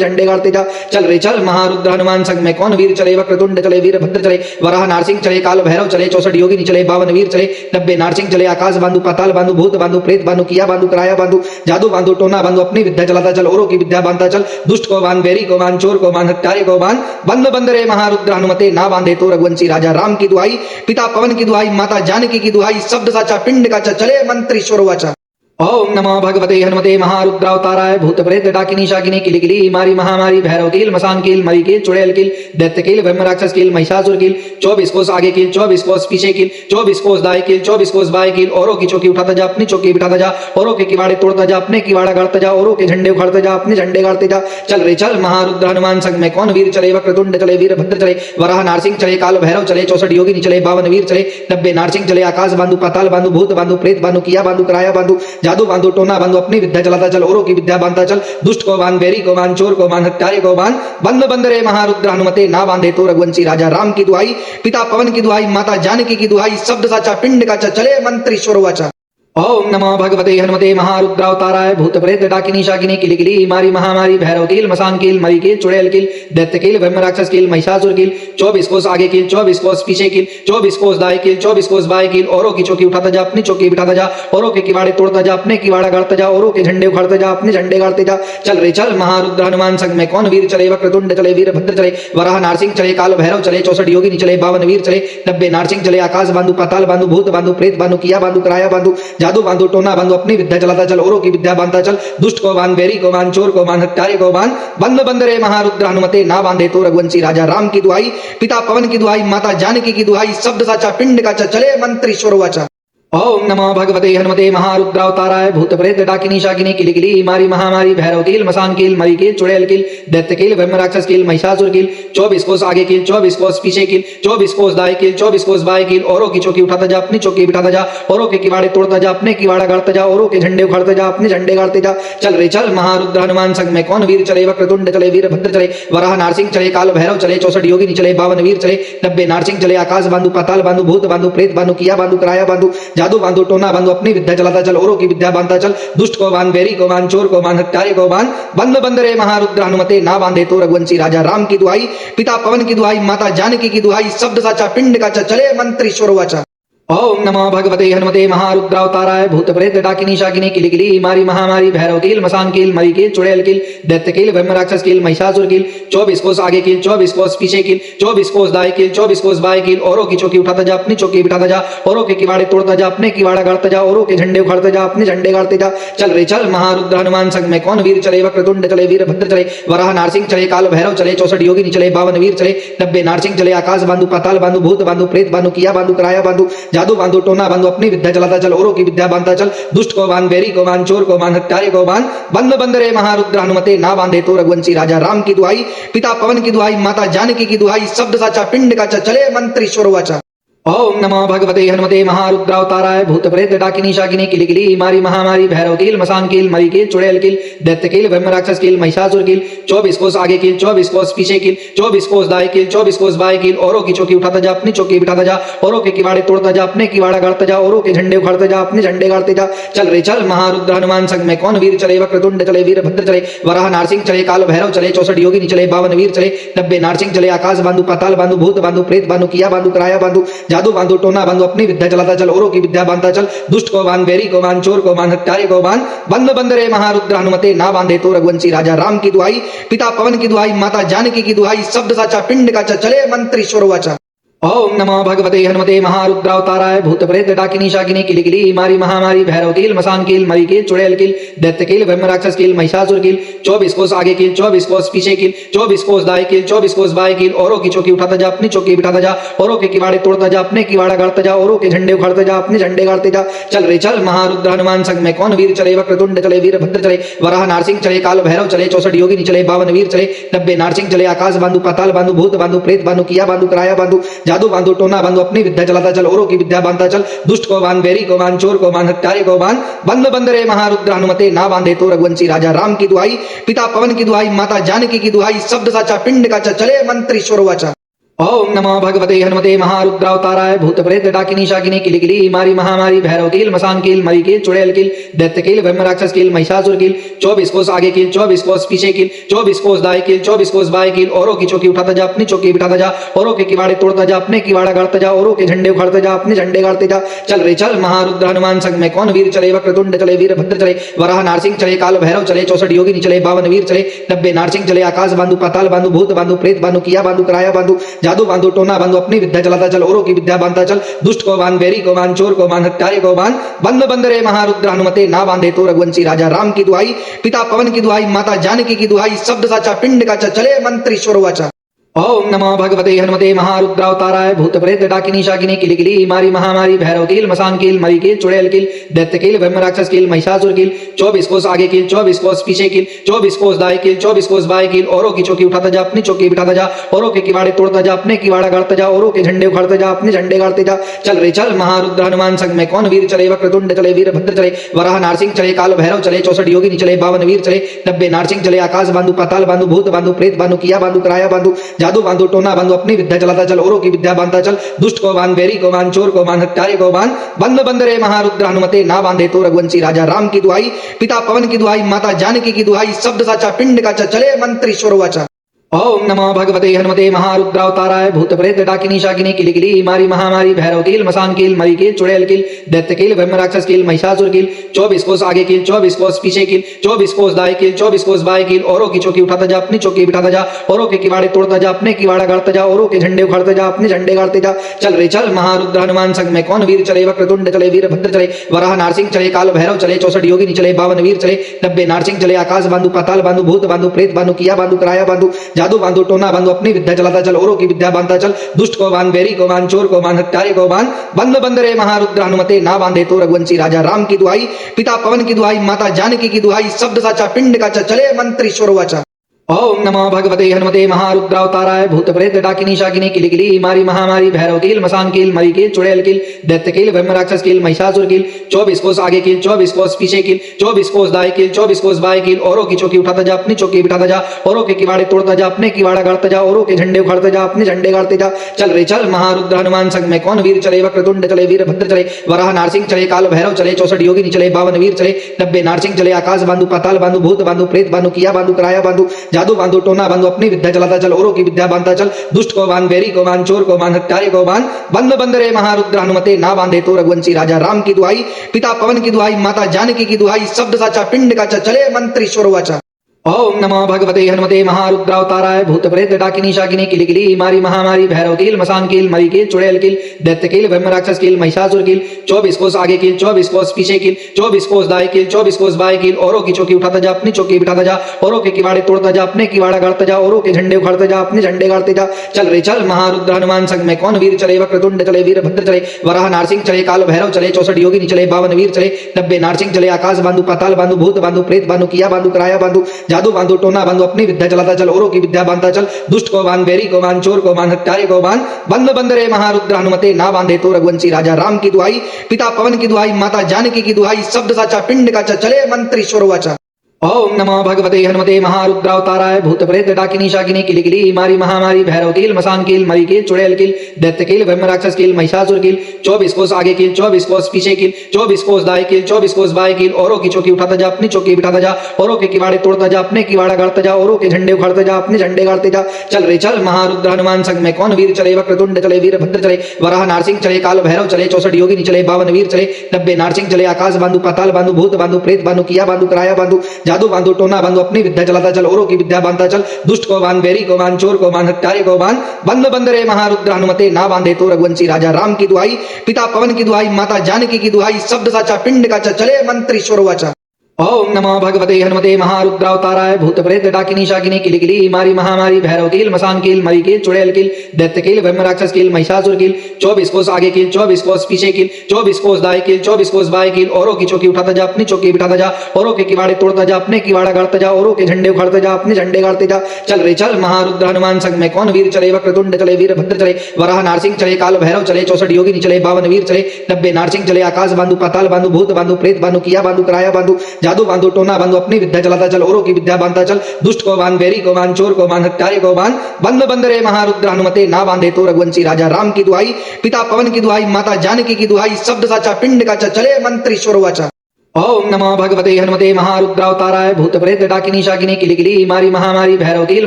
S1: झंडे गाड़ते जा चल रे चल महारुद्र हनुमान संग में कौन वीर चले वक्रतुंड चले वीरभद्र चले वराह नारसिंह चले काल भैरव चले 64 योगिनी चले 52 वीर चले 90 नारसिंह चले आकाश बांधु पाताल बांधु भूत बांधु प्रेत बांधु किया बांधु कराया बांधु जादू बांधु टोना बांधु अपनी विद्या चलाता चल औरों की विद्या बांधता चल दुष्ट को बांध बैरी को बांध चोर को बांध हत्यारे को बांध बंद बंद रे महारुद्र हनुमते ना बांधे तो रघुवंशी राजा राम की दुहाई पिता पवन की दुहाई माता जानकी की दुहाई शब्द साचा पिंड का चले मंत्र ईश्वर वाचा ओम नमो भगवते हनुमते महारुद्रावताराय भूत प्रेत डाकिनी शाकिनी किलिकिली मारी महामारी भैरव कील मसान कील मरी कील चुड़ैल कील दैत्य कील ब्रह्म राक्षस कील महिषासुर कील 24 कोस आगे कील 24 कोस पीछे कील 24 कोस दाएं कील 24 कोस बाएं कील औरों की चौकी उठाता जा अपनी चौकी बिठाता जा औरों के किवाड़े तोड़ता जा अपने किवाड़ा गाड़ता जा औरों के झंडे उखाड़ता जा अपने झंडे गाड़ते जा चल रे चल महारुद्र हनुमान संग में कौन वीर चले वक्रतुंड चले वीरभद्र चले वराह नारसिंह चले काल भैरव चले 64 योगिनी चले 52 वीर चले 90 नारसिंह चले आकाश बांधु पाताल बांधु भूत बांधु प्रेत बांधु किया बांधु कराया बांधु जादू बांधु टोना बांधु अपनी विद्या चलाता चल औरों की विद्या बांधता चल दुष्ट को बांध बैरी को बांध चोर को बांध हत्यारे को बांध बंद बंद रे महारुद्र हनुमते ना बांधे तो रघुवंशी राजा राम की दुहाई पिता पवन की दुहाई माता जानकी की दुहाई शब्द साचा पिंड का चले मंत्र ईश्वर वाचा ओम नमो भगवते हनुमते महारुद्रावताराय भूत प्रेत डाकिनी शाकिनी किलिकिली मारी महामारी भैरव कील मसान कील मरी कील चुड़ैल कील दैत्य कील ब्रह्म राक्षस कील महिषासुर कील 24 कोस आगे कील 24 कोस पीछे कील 24 कोस दाएं कील 24 कोस बाएं कील औरों की चौकी उठाता जा अपनी चौकी बिठाता जा औरों के किवाड़े तोड़ता जा अपने किवाड़ा गाड़ता जा औरों के झंडे उखाड़ता जा अपने झंडे गाड़ते जा चल रे चल महारुद्र हनुमान संग में कौन वीर चले वक्रतुंड चले वीरभद्र चले वराह नारसिंह चले काल भैरव चले 64 योगिनी चले 52 वीर चले 90 नारसिंह चले आकाश बांधु पाताल बांधु भूत बांधु प्रेत बांधु किया बांधु कराया बांधु जादू बांधु टोना बांधु अपनी विद्या चलाता चल औरों की विद्या बांधता चल दुष्ट को बांध बैरी को बांध चोर को बांध हत्यारे को बांध बंद बंद रे महारुद्र हनुमते ना बांधे तो रघुवंशी राजा राम की दुहाई पिता पवन की दुहाई माता जानकी की दुहाई शब्द साचा पिंड का चले मंत्र ईश्वर वाचा ओम नमो भगवते हनुमते महारुद्रावताराय भूत प्रेत डाकिनी शाकिनी किलिकिली मारी महामारी भैरव कील मसान कील मरी कील चुड़ैल कील दैत्य कील ब्रह्म राक्षस कील महिषासुर कील 24 कोस आगे कील 24 कोस पीछे कील 24 कोस दाएं कील 24 कोस बाएं कील औरों की चौकी उठाता जा अपनी चौकी बिठाता जा औरों के किवाड़े तोड़ता जा अपने किवाड़ा गाड़ता जा औरों के झंडे उखाड़ता जा अपने झंडे गाड़ते जा चल रे चल महारुद्र हनुमान संग में कौन वीर चले वक्रतुंड चले वीरभद्र चले वराह नारसिंह चले काल भैरव चले 64 योगिनी चले 52 वीर चले 90 नारसिंह चले आकाश बांधु पाताल बांधु भूत बांधु प्रेत बांधु किया बांधु कराया बांधु जादू बांधु टोना बांधु अपनी विद्या चलाता चल औरों की विद्या बांधता चल दुष्ट को बांध बैरी को बांध चोर को बांध हत्यारे को बांध बंद बंद रे महारुद्र हनुमते ना बांधे तो रघुवंशी राजा राम की दुहाई पिता पवन की दुहाई माता जानकी की दुहाई शब्द साचा पिंड का चले मंत्र ईश्वर वाचा ओम नमो भगवते हनुमते महारुद्रावताराय भूत प्रेत डाकिनी शाकिनी किलिकिली मारी महामारी भैरव कील मसान कील मरी कील चुड़ैल कील दैत्य कील ब्रह्म राक्षस कील महिषासुर कील 24 कोस आगे कील 24 कोस पीछे कील 24 कोस दाएं कील 24 कोस बाएं कील औरों की चौकी उठाता जा अपनी चौकी बिठाता जा औरों के किवाड़े तोड़ता जा अपने किवाड़ा गाड़ता जा औरों के झंडे उखाड़ता जा अपने झंडे गाड़ते जा चल रे चल महारुद्र हनुमान संग में कौन वीर चले वक्रतुंड चले वीरभद्र चले वराह नारसिंह चले काल भैरव चले 64 योगिनी चले 52 वीर चले 90 नारसिंह चले आकाश बांधु पाताल बांधु भूत बांधु प्रेत बांधु किया बांधु कराया बांधु जादू बांधु टोना बांधु अपनी विद्या चलाता चल औरों की विद्या बांधता चल दुष्ट को बांध बैरी को बांध चोर को बांध हत्यारे को बांध बंद बंद रे महारुद्र हनुमते ना बांधे तो रघुवंशी राजा राम की दुहाई पिता पवन की दुहाई माता जानकी की दुहाई शब्द साचा पिंड का चले मंत्र ईश्वर वाचा ओम नमो भगवते हनुमते महारुद्रावताराय भूत प्रेत डाकिनी शाकिनी किलिकिली मारी महामारी भैरव कील मसान कील मरी कील चुड़ैल कील दैत्य कील ब्रह्म राक्षस कील महिषासुर कील 24 कोस आगे कील 24 कोस पीछे कील 24 कोस दाएं कील 24 कोस बाएं कील औरों की चौकी उठाता जा अपनी चौकी बिठाता जा औरों के किवाड़े तोड़ता जा अपने किवाड़ा गाड़ता जा औरों के झंडे उखाड़ता जा अपने झंडे गाड़ते जा चल रे चल महारुद्र हनुमान संग में कौन वीर चले वक्रतुंड चले वीरभद्र चले वराह नारसिंह चले काल भैरव चले 64 योगिनी चले 52 वीर चले 90 नारसिंह चले आकाश बांधु पाताल बांधु भूत बांधु प्रेत बांधु किया बांधु कराया बांधु जादू बांधो टोना बांधो अपनी विद्या चलाता चल औरों की विद्या बांधता चल दुष्ट को बांध बैरी को बांध चोर को बांध हत्यारे को बांध बंद बंद रे महारुद्र हनुमते ना बांधे तो रघुवंशी राजा राम की दुहाई पिता पवन की दुहाई माता जानकी की दुहाई शब्द साचा पिंड का चले मंत्र ईश्वर वाचा। ओम नमो भगवते हनुमते महारुद्रावताराय भूत प्रेत डाकिनी शाकिनी किलिकिली मारी महामारी भैरव कील मसान कील मरी कील चुड़ैल कील दैत्य कील ब्रह्म राक्षस कील महिषासुर कील 24 कोस आगे कील 24 कोस पीछे कील 24 कोस दाएं कील 24 कोस बाएं कील औरों की चौकी उठाता जा अपनी चौकी बिठाता जा औरों के किवाड़े तोड़ता जा अपने किवाड़ा गाड़ता जा औरों के झंडे उखाड़ता जा अपने झंडे गाड़ते जा चल रे चल महारुद्र हनुमान संग में कौन वीर चले वक्रतुंड चले वीरभद्र चले वराह नारसिंह चले काल भैरव चले 64 योगिनी चले 52 वीर चले 90 नारसिंह चले आकाश बांधु पाताल बांधु भूत बांधु प्रेत बांधु किया बांधु कराया बांधु जादू बांधु टोना बांधो अपनी विद्या चलाता चल औरों की विद्या बांधता चल दुष्ट को बांध बैरी को बांध चोर को बांध हत्यारे को बांध बंद बंद रे महारुद्र हनुमते ना बांधे तो रघुवंशी राजा राम की दुहाई पिता पवन की दुहाई माता जानकी की दुहाई शब्द साचा पिंड का चले मंत्र ईश्वर वाचा। ओम नमो भगवते हनुमते महारुद्रावताराय भूत प्रेत डाकिनी शाकिनी किलिकिली मारी महामारी भैरव कील मसान कील मरी कील चुड़ैल कील दैत्य कील ब्रह्म राक्षस कील महिषासुर कील 24 कोस आगे कील 24 कोस पीछे कील 24 कोस दाएं कील 24 कोस बाएं कील औरों की चौकी उठाता जा अपनी चौकी बिठाता जा औरों के किवाड़े तोड़ता जा अपने किवाड़ा गाड़ता जा औरों के झंडे उखाड़ता जा अपने झंडे गाड़ते जा चल रे चल महारुद्र हनुमान संग में कौन वीर चले वक्रतुंड चले वीरभद्र चले वराह नारसिंह चले काल भैरव चले 64 योगिनी चले 52 वीर चले 90 नारसिंह चले आकाश बांधु पाताल बांधु भूत बांधु प्रेत बांधु किया बांधु कराया बांधु जादू बांधु टोना बांधो अपनी विद्या चलाता चल औरों की विद्या बांधता चल दुष्ट को बांध बैरी को बांध चोर को बांध हत्यारे को बांध बंद बंद रे महारुद्र हनुमते ना बांधे तो रघुवंशी राजा राम की दुहाई पिता पवन की दुहाई माता जानकी की दुहाई शब्द साचा पिंड का चले मंत्र ईश्वर वाचा। ओम नमो भगवते हनुमते महारुद्रावताराय भूत प्रेत डाकिनी शाकिनी किलिकिली मारी महामारी भैरव कील मसान कील मरी कील चुड़ैल कील दैत्य कील ब्रह्म राक्षस कील महिषासुर कील 24 कोस आगे कील 24 कोस पीछे कील 24 कोस दाएं कील 24 कोस बाएं कील औरों की चौकी उठाता जा अपनी चौकी बिठाता जा औरों के किवाड़े तोड़ता जा अपने किवाड़ा गाड़ता जा औरों के झंडे उखाड़ता जा अपने झंडे गाड़ते जा चल रे चल महारुद्र हनुमान संग में कौन वीर चले वक्रतुंड चले वीरभद्र चले वराह नारसिंह चले काल भैरव चले 64 योगिनी चले 52 वीर चले 90 नारसिंह चले आकाश बांधु पाताल बांधु भूत बांधु प्रेत बांधु किया बांधु कराया बांधु जादू बांधु टोना बांधो अपनी विद्या चलाता चल औरों की विद्या बांधता चल दुष्ट को बांध बैरी को बांध चोर को बांध हत्यारे को बांध बंद बंद रे महारुद्र हनुमते ना बांधे तो रघुवंशी राजा राम की दुहाई पिता पवन की दुहाई माता जानकी की दुहाई शब्द साचा पिंड का चले मंत्र ईश्वर वाचा। ओम नमो भगवते हनुमते महारुद्रावताराय भूत प्रेत डाकिनी शाकिनी किलिकिली मारी महामारी भैरव कील मसान कील मरी कील चुड़ैल कील दैत्य कील ब्रह्म राक्षस कील महिषासुर कील 24 कोस आगे कील 24 कोस पीछे कील 24 कोस दाएं कील 24 कोस बाएं कील औरों की चौकी उठाता जा अपनी चौकी बिठाता जा औरों के किवाड़े तोड़ता जा अपने किवाड़ा गाड़ता जा औरों के झंडे उखाड़ता जा अपने झंडे गाड़ते जा चल रे चल महारुद्र हनुमान संग में कौन वीर चले वक्रतुंड चले वीरभद्र चले वराह नारसिंह चले काल भैरव चले 64 योगिनी चले 52 वीर चले 90 नारसिंह चले आकाश बांधु पाताल बांधु भूत बांधु प्रेत बांधु किया बांधु कराया बांधु जादू बांधु टोना बांधो अपनी विद्या चलाता चल औरों की विद्या बांधता चल दुष्ट को बांध बैरी को बांध चोर को बांध हत्यारे को बांध बंद बंद रे महारुद्र हनुमते ना बांधे तो रघुवंशी राजा राम की दुहाई पिता पवन की दुहाई माता जानकी की दुहाई शब्द साचा पिंड का चले मंत्र ईश्वर वाचा। ओम नमो भगवते हनुमते महारुद्रावताराय भूत प्रेत डाकिनी शाकिनी किलिकिली मारी महामारी भैरव कील मसान कील मरी कील चुड़ैल कील दैत्य कील ब्रह्म राक्षस कील महिषासुर कील 24 कोस आगे कील 24 कोस पीछे कील 24 कोस दाएं कील 24 कोस बाएं कील औरों की चौकी उठाता जा अपनी चौकी बिठाता जा औरों के किवाड़े तोड़ता जा अपने किवाड़ा गाड़ता जा औरों के झंडे उखाड़ता जा अपने झंडे गाड़ते जा चल रे चल महारुद्र हनुमान संग में कौन वीर चले वक्रतुंड चले वीरभद्र चले वराह नारसिंह चले काल भैरव चले 64 योगिनी चले 52 वीर चले 90 नारसिंह चले आकाश बांधु पाताल बांधु भूत बांधु प्रेत बांधु किया बांधु कराया बांधु जादू बांधु टोना बांधो अपनी विद्या चलाता चल औरों की विद्या बांधता चल दुष्ट को बांध बैरी को बांध चोर को बांध हत्यारे को बांध बंद बंद रे महारुद्र हनुमते ना बांधे तो रघुवंशी राजा राम की दुहाई पिता पवन की दुहाई माता जानकी की दुहाई शब्द साचा पिंड का चले मंत्र ईश्वर वाचा। ओम नमो भगवते हनुमते महारुद्रावताराय भूत प्रेत डाकिनी शाकिनी किलिकिली मारी महामारी भैरव कील मसान कील मरी कील चुड़ैल कील दैत्य कील ब्रह्म राक्षस कील महिषासुर कील 24 कोस आगे कील 24 कोस पीछे कील 24 कोस दाएं कील 24 कोस बाएं कील औरों की चौकी उठाता जा अपनी चौकी बिठाता जा औरों के किवाड़े तोड़ता जा अपने किवाड़ा गाड़ता जा औरों के झंडे उखाड़ता जा अपने झंडे गाड़ते जा चल रे चल महारुद्र हनुमान संग में कौन वीर चले वक्रतुंड चले वीरभद्र चले वराह नारसिंह चले काल भैरव चले 64 योगिनी चले 52 वीर चले 90 नारसिंह चले आकाश बांधु पाताल बांधु भूत बांधु प्रेत बांधु किया बांधु कराया बांधु जादू बांधु टोना बांधो अपनी विद्या चलाता चल औरों की विद्या बांधता चल दुष्ट को बांध बैरी को बांध चोर को बांध हत्यारे को बांध बंद बंद रे महारुद्र हनुमते ना बांधे तो रघुवंशी राजा राम की दुहाई पिता पवन की दुहाई माता जानकी की दुहाई शब्द साचा पिंड का चले मंत्र ईश्वर वाचा। ओम नमो भगवते हनुमते महारुद्रावताराय भूत प्रेत डाकिनी शाकिनी किलिकिली मारी महामारी भैरव कील मसान कील मरी कील चुड़ैल कील दैत्य कील ब्रह्म राक्षस कील महिषासुर कील 24 कोस आगे कील 24 कोस पीछे कील 24 कोस दाएं कील 24 कोस बाएं कील औरों की चौकी उठाता जा अपनी चौकी बिठाता जा औरों के किवाड़े तोड़ता जा अपने किवाड़ा गाड़ता जा औरों के झंडे उखाड़ता जा अपने झंडे गाड़ते जा चल रे चल महारुद्र हनुमान संग में कौन वीर चले वक्रतुंड चले वीरभद्र चले वराह नारसिंह चले काल भैरव चले 64 योगिनी चले 52 वीर चले 90 नारसिंह चले आकाश बांधु पाताल बांधु भूत बांधु प्रेत बांधु किया बांधु कराया बांधु जादू बांधु टोना बांधु अपनी विद्या चलाता चल औरों की विद्या बांधता चल दुष्ट को बांध बैरी को बांध चोर को बांध हत्यारे को बांध बंद बंद रे महारुद्र हनुमते ना बांधे तो रघुवंशी राजा राम की दुहाई पिता पवन की दुहाई माता जानकी की दुहाई शब्द साचा पिंड का चले मंत्रीश्वर वाचा ओम नमो भगवते हनुमते महारुद्रावताराय भूत प्रेत डाकिनी शाकिनी किलिकिली मारी महामारी भैरव कील मसान कील मरी कील चुड़ैल कील दैत्य कील ब्रह्म राक्षस कील महिषासुर कील 24 कोस आगे कील 24 कोस पीछे कील 24 कोस दाएं कील 24 कोस बाएं कील औरों की चौकी उठाता जा अपनी चौकी बिठाता जा औरों के किवाड़े तोड़ता जा अपने किवाड़ा गाड़ता जा औरों के झंडे उखाड़ता जा अपने झंडे गाड़ते जा चल रे चल महारुद्र हनुमान संग में कौन वीर चले वक्रतुंड चले वीरभद्र चले वराह नारसिंह चले काल भैरव चले 64 योगिनी चले 52 वीर चले 90 नारसिंह चले आकाश बांधु पाताल बांधु भूत बांधु प्रेत बांधु किया बांधु कराया बांधु जादू बांधु टोना बांधु अपनी विद्या चलाता चल औरों की विद्या बांधता चल दुष्ट को बांध बैरी को बांध चोर को बांध हत्यारे को बांध बंद बंद रे महारुद्र हनुमते ना बांधे तो रघुवंशी राजा राम की दुहाई पिता पवन की दुहाई माता जानकी की दुहाई शब्द साचा पिंड का चले मंत्रीश्वर वाचा ओम नमो भगवते हनुमते महारुद्रावताराय भूत प्रेत डाकिनी शाकिनी किलिकिली मारी महामारी भैरव कील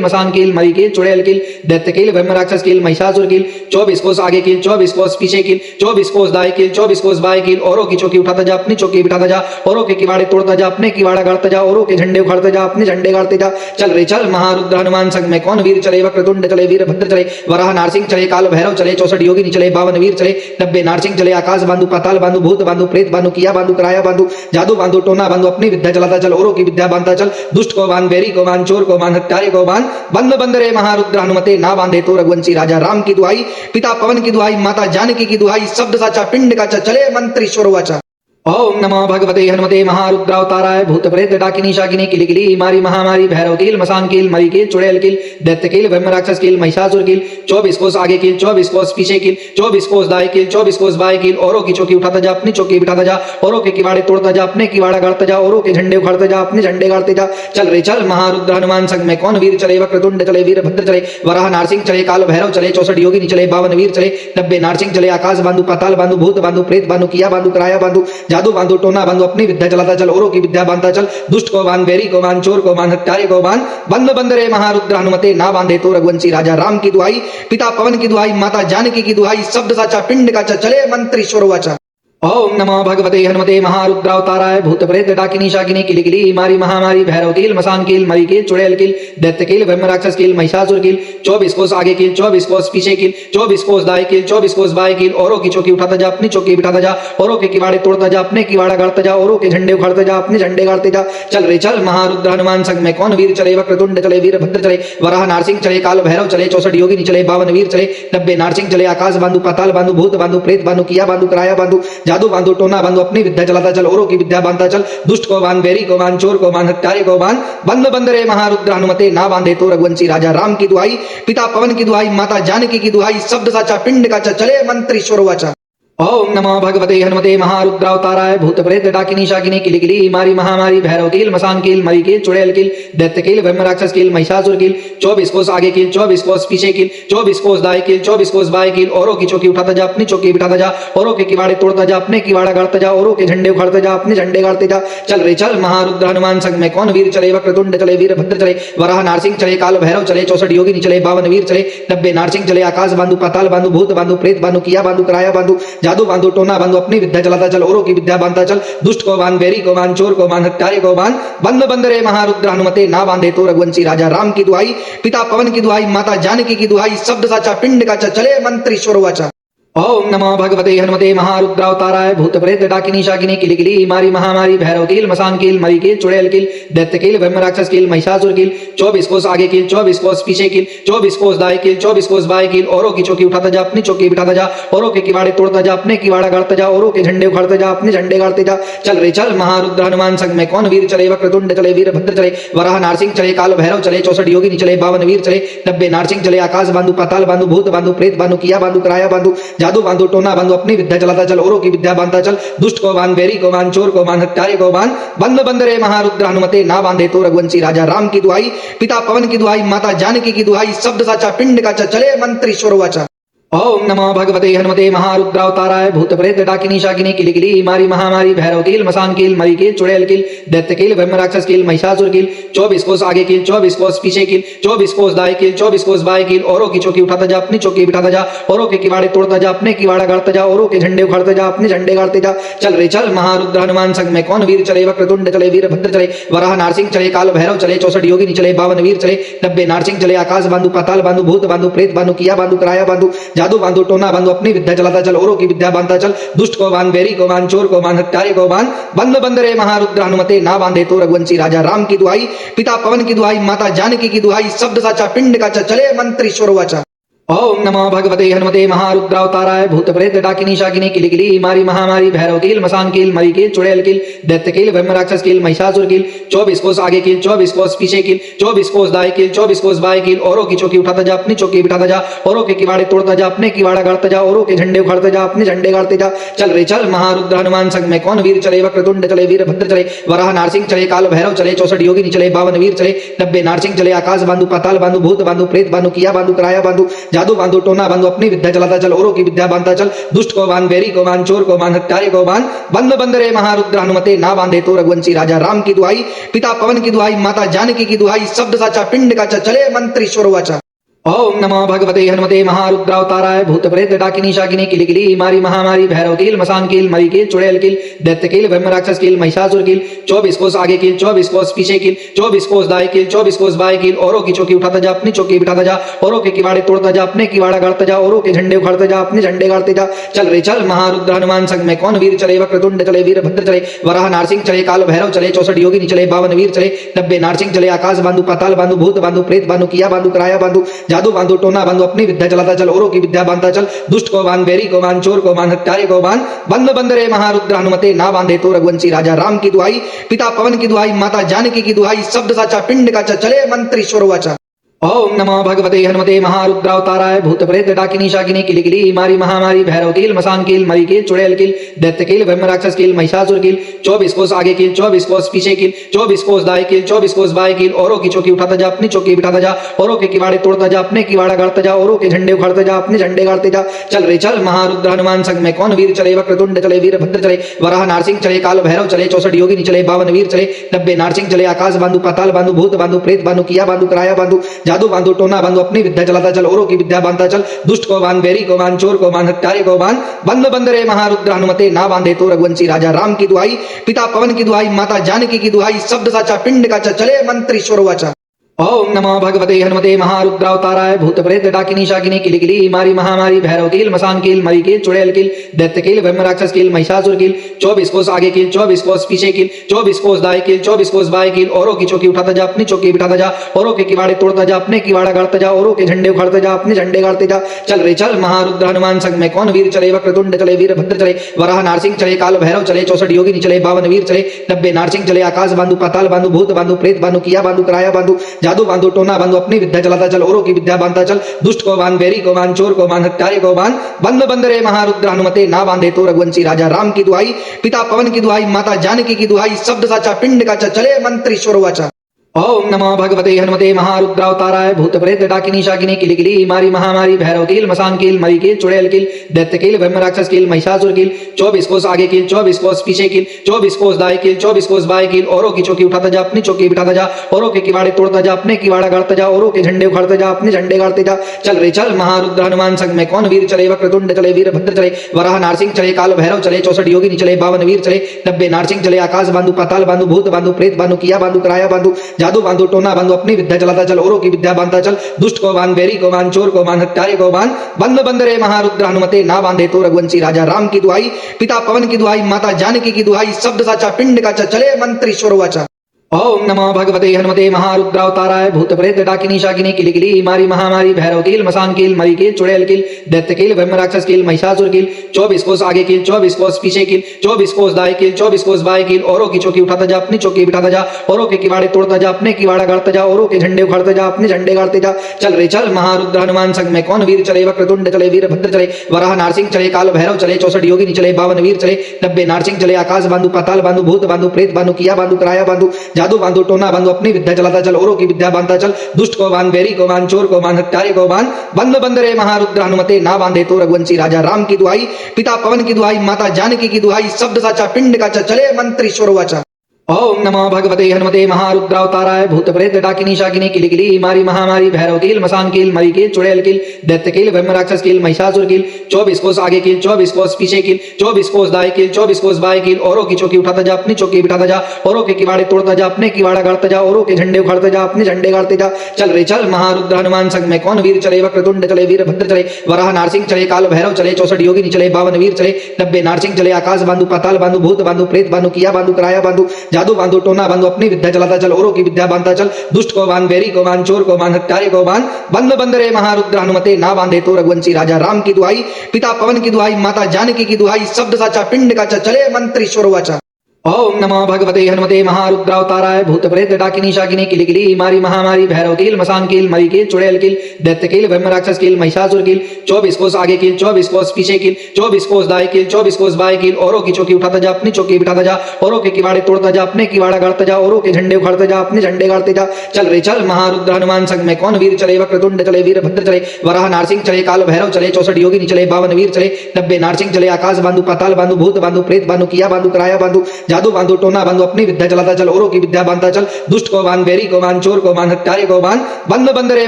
S1: मसान कील मरी कील चुड़ैल कील दैत्य कील ब्रह्म राक्षस कील महिषासुर कील 24 कोस आगे कील 24 कोस पीछे कील 24 कोस दाएं कील 24 कोस बाएं कील औरों की चौकी उठाता जा अपनी चौकी बिठाता जा औरों के किवाड़े तोड़ता जा अपने किवाड़ा गाड़ता जा औरों के झंडे उखाड़ता जा अपने झंडे गाड़ते जा चल रे चल महारुद्र हनुमान संग में कौन वीर चले वक्रतुंड चले वीरभद्र चले वराह नारसिंह चले काल भैरव चले 64 योगिनी चले 52 वीर चले 90 नारसिंह चले आकाश बांधु पाताल बांधु भूत बांधु प्रेत बांधु किया बांधु कराया बांधु जादू बांधु टोना बांधु अपनी विद्या चलाता चल औरों की विद्या बांधता चल दुष्ट को बांध बैरी को बांध चोर को बांध हत्यारे को बांध बंद बंद रे महारुद्र हनुमते ना बांधे तो रघुवंशी राजा राम की दुहाई पिता पवन की दुहाई माता जानकी की दुहाई शब्द साचा पिंड का चले मंत्रीश्वर वाचा ओम नमो भगवते हनुमते महारुद्रावताराय भूत प्रेत डाकिनी शाकिनी किलिकिली मारी महामारी भैरव कील मसान कील मरी कील चुड़ैल कील दैत्य कील ब्रह्म राक्षस कील महिषासुर कील 24 कोस आगे कील 24 कोस पीछे कील 24 कोस दाएं कील 24 कोस बाएं कील औरों की चौकी उठाता जा अपनी चौकी बिठाता जा औरों के किवाड़े तोड़ता जा अपने किवाड़ा गाड़ता जा औरों के झंडे उखाड़ता जा अपने झंडे गाड़ते जा चल रे चल महारुद्र हनुमान संग में कौन वीर चले वक्रतुंड चले वीरभद्र चले वराह नारसिंह चले काल भैरव चले 64 योगिनी चले 52 वीर चले 90 नारसिंह चले आकाश बांधु पाताल बांधु भूत बांधु प्रेत बांधु किया बांधु कराया बांधु जादू बांधु टोना बांधु अपनी विद्या चलाता चल औरों की विद्या बांधता चल दुष्ट को बांध बैरी को बांध चोर को बांध हत्यारे को बांध बंद बंद रे महारुद्र हनुमते ना बांधे तो रघुवंशी राजा राम की दुहाई पिता पवन की दुहाई माता जानकी की दुहाई शब्द साचा पिंड का चले मंत्रीश्वर वाचा ओम नमो भगवते हनुमते महारुद्रावताराय भूत प्रेत डाकिनी शाकिनी किलिकिली मारी महामारी भैरव कील मसान कील मरी कील चुड़ैल कील दैत्य कील ब्रह्म राक्षस कील महिषासुर कील 24 कोस आगे कील 24 कोस पीछे कील 24 कोस दाएं कील 24 कोस बाएं कील औरों की चौकी उठाता जा अपनी चौकी बिठाता जा औरों के किवाड़े तोड़ता जा अपने किवाड़ा गाड़ता जा औरों के झंडे उखाड़ता जा अपने झंडे गाड़ते जा चल रे चल महारुद्र हनुमान संग में कौन वीर चले वक्रतुंड चले वीरभद्र चले वराह नारसिंह चले काल भैरव चले 64 योगिनी चले 52 वीर चले 90 नारसिंह चले आकाश बांधु पाताल बांधु भूत बांधु प्रेत बांधु किया बांधु कराया बांधु जादू बांधु टोना बांधु अपनी विद्या चलाता चल औरों की विद्या बांधता चल दुष्ट को बांध बैरी को बांध चोर को बांध हत्यारे को बांध बंद बंद रे महारुद्र हनुमते ना बांधे तो रघुवंशी राजा राम की दुहाई पिता पवन की दुहाई माता जानकी की दुहाई शब्द साचा पिंड का चले मंत्रीश्वर वाचा ओम नमो भगवते हनुमते महारुद्रावताराय भूत प्रेत डाकिनी शाकिनी किलिकिली मारी महामारी भैरव कील मसान कील मरी कील चुड़ैल कील दैत्य कील ब्रह्म राक्षस कील महिषासुर कील 24 कोस आगे कील 24 कोस पीछे कील 24 कोस दाएं कील 24 कोस बाएं कील औरों की चौकी उठाता जा अपनी चौकी बिठाता जा औरों के किवाड़े तोड़ता जा अपने किवाड़ा गाड़ता जा औरों के झंडे उखाड़ता जा अपने झंडे गाड़ते जा चल रे चल महारुद्र हनुमान संग में कौन वीर चले वक्रतुंड चले वीरभद्र चले वराह नारसिंह चले काल भैरव चले 64 योगिनी चले 52 वीर चले 90 नारसिंह चले आकाश बांधु पाताल बांधु भूत बांधु प्रेत बांधु किया बांधु कराया बांधु जादू बांधु टोना बांधु अपनी विद्या चलाता चल औरों की विद्या बांधता चल दुष्ट को बांध बैरी को बांध चोर को बांध हत्यारे को बांध बंद बंद रे महारुद्र हनुमते ना बांधे तो रघुवंशी राजा राम की दुहाई पिता पवन की दुहाई माता जानकी की दुहाई शब्द साचा पिंड का चले मंत्रीश्वर वाचा ओम नमो भगवते हनुमते महारुद्रावताराय भूत प्रेत डाकिनी शाकिनी किलिकिली मारी महामारी भैरव कील मसान कील मरी कील चुड़ैल कील दैत्य कील ब्रह्म राक्षस कील महिषासुर कील 24 कोस आगे कील 24 कोस पीछे कील 24 कोस दाएं कील 24 कोस बाएं कील औरों की चौकी उठाता जा अपनी चौकी बिठाता जा औरों के किवाड़े तोड़ता जा अपने किवाड़ा गाड़ता जा औरों के झंडे उखाड़ता जा अपने झंडे गाड़ते जा चल रे चल महारुद्र हनुमान संग में कौन वीर चले वक्रतुंड चले वीरभद्र चले वराह नारसिंह चले काल भैरव चले 64 योगिनी चले 52 वीर चले 90 नारसिंह चले आकाश बांधु पाताल बांधु भूत बांधु प्रेत बांधु किया बांधु कराया बांधु जादू बांधो टोना बांधो अपनी विद्या चलाता चल औरों की विद्या बांधता चल दुष्ट को बांध बैरी को बांध चोर को बांध हत्यारे को बांध बंद बंद रे महारुद्र हनुमते ना बांधे तो रघुवंशी राजा राम की दुहाई पिता पवन की दुहाई माता जानकी की दुहाई शब्द साचा पिंड का चले मंत्र ईश्वर वाचा ओम नमो भगवते हनुमते महारुद्रावताराय भूत प्रेत डाकिनी शाकिनी किलिकिली मारी महामारी भैरव कील मसान कील मरी कील चुड़ैल कील दैत्य कील ब्रह्म राक्षस कील महिषासुर कील 24 कोस आगे कील 24 कोस पीछे कील 24 कोस दाएं कील 24 कोस बाएं कील औरों की चौकी उठाता जा अपनी चौकी बिठाता जा औरों के किवाड़े तोड़ता जा अपने किवाड़ा गाड़ता जा औरों के झंडे उखाड़ता जा अपने झंडे गाड़ते जा चल रे चल महारुद्र हनुमान संग में कौन वीर चले वक्रतुंड चले वीरभद्र चले वराह नारसिंह चले काल भैरव चले 64 योगिनी चले 52 वीर चले 90 नारसिंह चले आकाश बांधु पाताल बांधु भूत बांधु प्रेत बांधु किया बांधु कराया बांधु जादू बांधु टोना बांधु अपनी विद्या चलाता चल औरों की विद्या बांधता चल दुष्ट को बांध बैरी को बांध चोर को बांध हत्यारे को बांध बंद बंद रे महारुद्र हनुमते ना बांधे तो रघुवंशी राजा राम की दुहाई पिता पवन की दुहाई माता जानकी की दुहाई शब्द साचा पिंड का चले मंत्र ईश्वर वाचा ओम नमो भगवते हनुमते महारुद्रावताराय भूत प्रेत डाकिनी शाकिनी किलिकिली मारी महामारी भैरव कील मसान कील मरी कील चुड़ैल कील दैत्य कील ब्रह्म राक्षस कील महिषासुर कील 24 कोस आगे कील 24 कोस पीछे कील 24 कोस दाएं कील 24 कोस बाएं कील औरों की चौकी उठाता जा अपनी चौकी बिठाता जा औरों के किवाड़े तोड़ता जा अपने किवाड़ा गाड़ता जा औरों के झंडे उखाड़ता जा अपने झंडे गाड़ते जा चल रे चल महारुद्र हनुमान संग में कौन वीर चले वक्रतुंड चले वीरभद्र चले वराह नारसिंह चले काल भैरव चले 64 योगिनी चले 52 वीर चले 90 नारसिंह चले आकाश बांधु पाताल बांधु भूत बांधु प्रेत बांधु किया बांधु कराया बांधु जादू बांधु टोना बांधु अपनी विद्या चलाता चल औरों की विद्या बांधता चल दुष्ट को बांध बैरी को बांध चोर को बांध हत्यारे को बांध बंद बंद रे महारुद्र हनुमते ना बांधे तो रघुवंशी राजा राम की दुहाई पिता पवन की दुहाई माता जानकी की दुहाई शब्द साचा पिंड का चले मंत्र ईश्वर वाचा ओम नमो भगवते हनुमते महारुद्रावताराय भूत प्रेत डाकिनी शाकिनी किलिकिली मारी महामारी भैरव कील मसान कील मरी कील चुड़ैल कील दैत्य कील ब्रह्म राक्षस कील महिषासुर कील 24 कोस आगे कील 24 कोस पीछे कील 24 कोस दाएं कील 24 कोस बाएं कील औरों की चौकी उठाता जा अपनी चौकी बिठाता जा औरों के किवाड़े तोड़ता जा अपने किवाड़ा गाड़ता जा औरों के झंडे उखाड़ता जा अपने झंडे गाड़ते जा चल रे चल महारुद्र हनुमान संग में कौन वीर चले वक्रतुंड चले वीरभद्र चले वराह नारसिंह चले काल भैरव चले 64 योगिनी चले 52 वीर चले 90 नारसिंह चले आकाश बांधु पाताल बांधु भूत बांधु प्रेत बांधु किया बांधु कराया बांधु जादू बांधु टोना बांधो अपनी विद्या चलाता चल औरों की विद्या बांधता चल दुष्ट को बांध बैरी को बांध चोर को बांध हत्यारे को बांध बंद बंद रे महारुद्र हनुमते ना बांधे तो रघुवंशी राजा राम की दुहाई पिता पवन की दुहाई माता जानकी की दुहाई शब्द साचा पिंड का चले मंत्र ईश्वर वाचा ओम नमो भगवते हनुमते महारुद्रावताराय भूत प्रेत डाकिनी शाकिनी किलिकिली मारी महामारी भैरव कील मसान कील मरी कील चुड़ैल कील दैत्य कील ब्रह्म राक्षस कील महिषासुर कील 24 कोस आगे कील 24 कोस पीछे कील 24 कोस दाएं कील 24 कोस बाएं कील औरों की चौकी उठाता जा अपनी चौकी बिठाता जा औरों के किवाड़े तोड़ता जा अपने किवाड़ा गाड़ता जा औरों के झंडे उखाड़ता जा अपने झंडे गाड़ते जा चल रे चल महारुद्र हनुमान संग में कौन वीर चले वक्रतुंड चले वीरभद्र चले वराह नारसिंह चले काल भैरव चले 64 योगिनी चले 52 वीर चले 90 नारसिंह चले आकाश बांधु पाताल बांधु भूत बांधु प्रेत बांधु किया बांधु कराया बांधु जादू बांधु टोना बांधु अपनी विद्या चलाता चल औरों की विद्या बांधता चल दुष्ट को बांध बैरी को बांध चोर को बांध हत्यारे को बांध बंद बंद रे महारुद्र हनुमते ना बांधे तो रघुवंशी राजा राम की दुहाई पिता पवन की दुहाई माता जानकी की दुहाई शब्द साचा पिंड का चले मंत्र ईश्वर वाचा ओम नमो भगवते हनुमते महारुद्रावताराय भूत प्रेत डाकिनी शाकिनी किलिकिली मारी महामारी भैरव कील मसान कील मरी कील चुड़ैल कील दैत्य कील ब्रह्म राक्षस कील महिषासुर कील 24 कोस आगे कील 24 कोस पीछे कील 24 कोस दाएं कील 24 कोस बाएं कील औरों की चौकी उठाता जा अपनी चौकी बिठाता जा औरों के किवाड़े तोड़ता जा अपने किवाड़ा गाड़ता जा औरों के झंडे उखाड़ता जा अपने झंडे गाड़ते जा चल रे चल महारुद्र हनुमान संग में कौन वीर चले वक्रतुंड चले वीरभद्र चले वराह नारसिंह चले काल भैरव चले 64 योगिनी चले 52 वीर चले 90 नारसिंह चले आकाश बांधु पाताल बांधु भूत बांधु प्रेत बांधु किया बांधु कराया बांधु जादू बांधु टोना बांधो अपनी विद्या चलाता चल औरों की विद्या बांधता चल दुष्ट को बांध बैरी को बांध चोर को बांध हत्यारे को बांध बंद बंद रे महारुद्र हनुमते ना बांधे तो रघुवंशी राजा राम की दुहाई पिता पवन की दुहाई माता जानकी की दुहाई शब्द साचा पिंड का चले मंत्र ईश्वर वाचा ओम नमो भगवते हनुमते महारुद्रावताराय भूत प्रेत डाकिनी शाकिनी किलिकिली मारी महामारी भैरव कील मसान कील मरी कील चुड़ैल कील दैत्य कील ब्रह्म राक्षस कील महिषासुर कील 24 कोस आगे कील 24 कोस पीछे कील 24 कोस दाएं कील 24 कोस बाएं कील औरों की चौकी उठाता जा अपनी चौकी बिठाता जा औरों के किवाड़े तोड़ता जा अपने किवाड़ा गाड़ता जा औरों के झंडे उखाड़ता जा अपने झंडे गाड़ते जा चल रे चल महारुद्र हनुमान संग में कौन वीर चले वक्रतुंड चले वीरभद्र चले वराह नारसिंह चले काल भैरव चले 64 योगिनी चले 52 वीर चले 90 नारसिंह चले आकाश बांधु पाताल बांधु भूत बांधु प्रेत बांधु किया बांधु कराया बांधु जादू बांधु टोना बांधो अपनी विद्या चलाता चल औरों की विद्या बांधता चल दुष्ट को बांध बैरी को बांध चोर को बांध हत्यारे को बांध बंद बंद रे महारुद्र हनुमते ना बांधे तो रघुवंशी राजा राम की दुहाई पिता पवन की दुहाई माता जानकी की दुहाई शब्द साचा पिंड का चले मंत्र ईश्वर वाचा ओम नमो भगवते हनुमते महारुद्रावताराय भूत प्रेत डाकिनी शाकिनी किलिकिली मारी महामारी भैरव कील मसान कील मरी कील चुड़ैल कील दैत्य कील ब्रह्म राक्षस कील महिषासुर कील 24 कोस आगे कील 24 कोस पीछे कील 24 कोस दाएं कील 24 कोस बाएं कील औरों की चौकी उठाता जा अपनी चौकी बिठाता जा औरों के किवाड़े तोड़ता जा अपने किवाड़ा गाड़ता जा औरों के झंडे उखाड़ता जा अपने झंडे गाड़ते जा चल रे चल महारुद्र हनुमान संग में कौन वीर चले वक्रतुंड चले वीरभद्र चले वराह नारसिंह चले काल भैरव चले 64 योगिनी चले 52 वीर चले 90 नारसिंह चले आकाश बांधु पाताल बांधु भूत बांधु प्रेत बांधु किया बांधु कराया बांधु जादू बांधु टोना बांधु अपनी विद्या चलाता चल औरों की विद्या बांधता चल दुष्ट को बांध बैरी को बांध चोर को बांध हत्यारे को बांध बंद बंद रे महारुद्र हनुमते ना बांधे तो रघुवंशी राजा राम की दुहाई पिता पवन की दुहाई माता जानकी की दुहाई शब्द साचा पिंड का चले मंत्र ईश्वर वाचा ओम नमो भगवते हनुमते महारुद्रावताराय भूत प्रेत डाकिनी शाकिनी किलिकिली मारी महामारी भैरव कील मसान कील मरी कील चुड़ैल कील दैत्य कील ब्रह्म राक्षस कील महिषासुर कील 24 कोस आगे कील 24 कोस पीछे कील 24 कोस दाएं कील 24 कोस बाएं कील औरों की चौकी उठाता जा अपनी चौकी बिठाता जा औरों के किवाड़े तोड़ता जा अपने किवाड़ा गाड़ता जा औरों के झंडे उखाड़ता जा अपने झंडे गाड़ते जा चल रे चल महारुद्र हनुमान संग में कौन वीर चले वक्रतुंड चले वीरभद्र चले वराह नारसिंह चले काल भैरव चले 64 योगिनी चले 52 वीर चले 90 नारसिंह चले आकाश बांधु पाताल बांधु भूत बांधु प्रेत बांधु किया बांधु कराया बांधु जादू बांधु टोना बांधु अपनी विद्या चलाता चल औरों की विद्या बांधता चल दुष्ट को बांध बैरी को बांध चोर को बांध हत्यारे को बांध बंद बंद रे महारुद्र हनुमते ना बांधे तो रघुवंशी राजा राम की दुहाई पिता पवन की दुहाई माता जानकी की दुहाई शब्द साचा पिंड का चले मंत्र ईश्वर वाचा ओम नमो भगवते हनुमते महारुद्रावताराय भूत प्रेत डाकिनी शाकिनी किलिकिली मारी महामारी भैरव कील मसान कील मरी कील चुड़ैल कील दैत्य कील ब्रह्म राक्षस कील महिषासुर कील 24 कोस आगे कील 24 कोस पीछे कील 24 कोस दाएं कील 24 कोस बाएं कील औरों की चौकी उठाता जा अपनी चौकी बिठाता जा औरों के किवाड़े तोड़ता जा अपने किवाड़ा गाड़ता जा औरों के झंडे उखाड़ता जा अपने झंडे गाड़ते जा चल रे चल महारुद्र हनुमान संग में कौन वीर चले वक्रतुंड चले वीरभद्र चले वराह नारसिंह चले काल भैरव चले 64 योगिनी चले 52 वीर चले 90 नारसिंह चले आकाश बांधु पाताल बांधु भूत बांधु प्रेत बांधु किया बांधु कराया बांधु जादू बांधु टोना बांधु अपनी विद्या चलाता चल औरों की विद्या बांधता चल दुष्ट को बांध बैरी को बांध चोर को बांध हत्यारे को बांध बंद बंद रे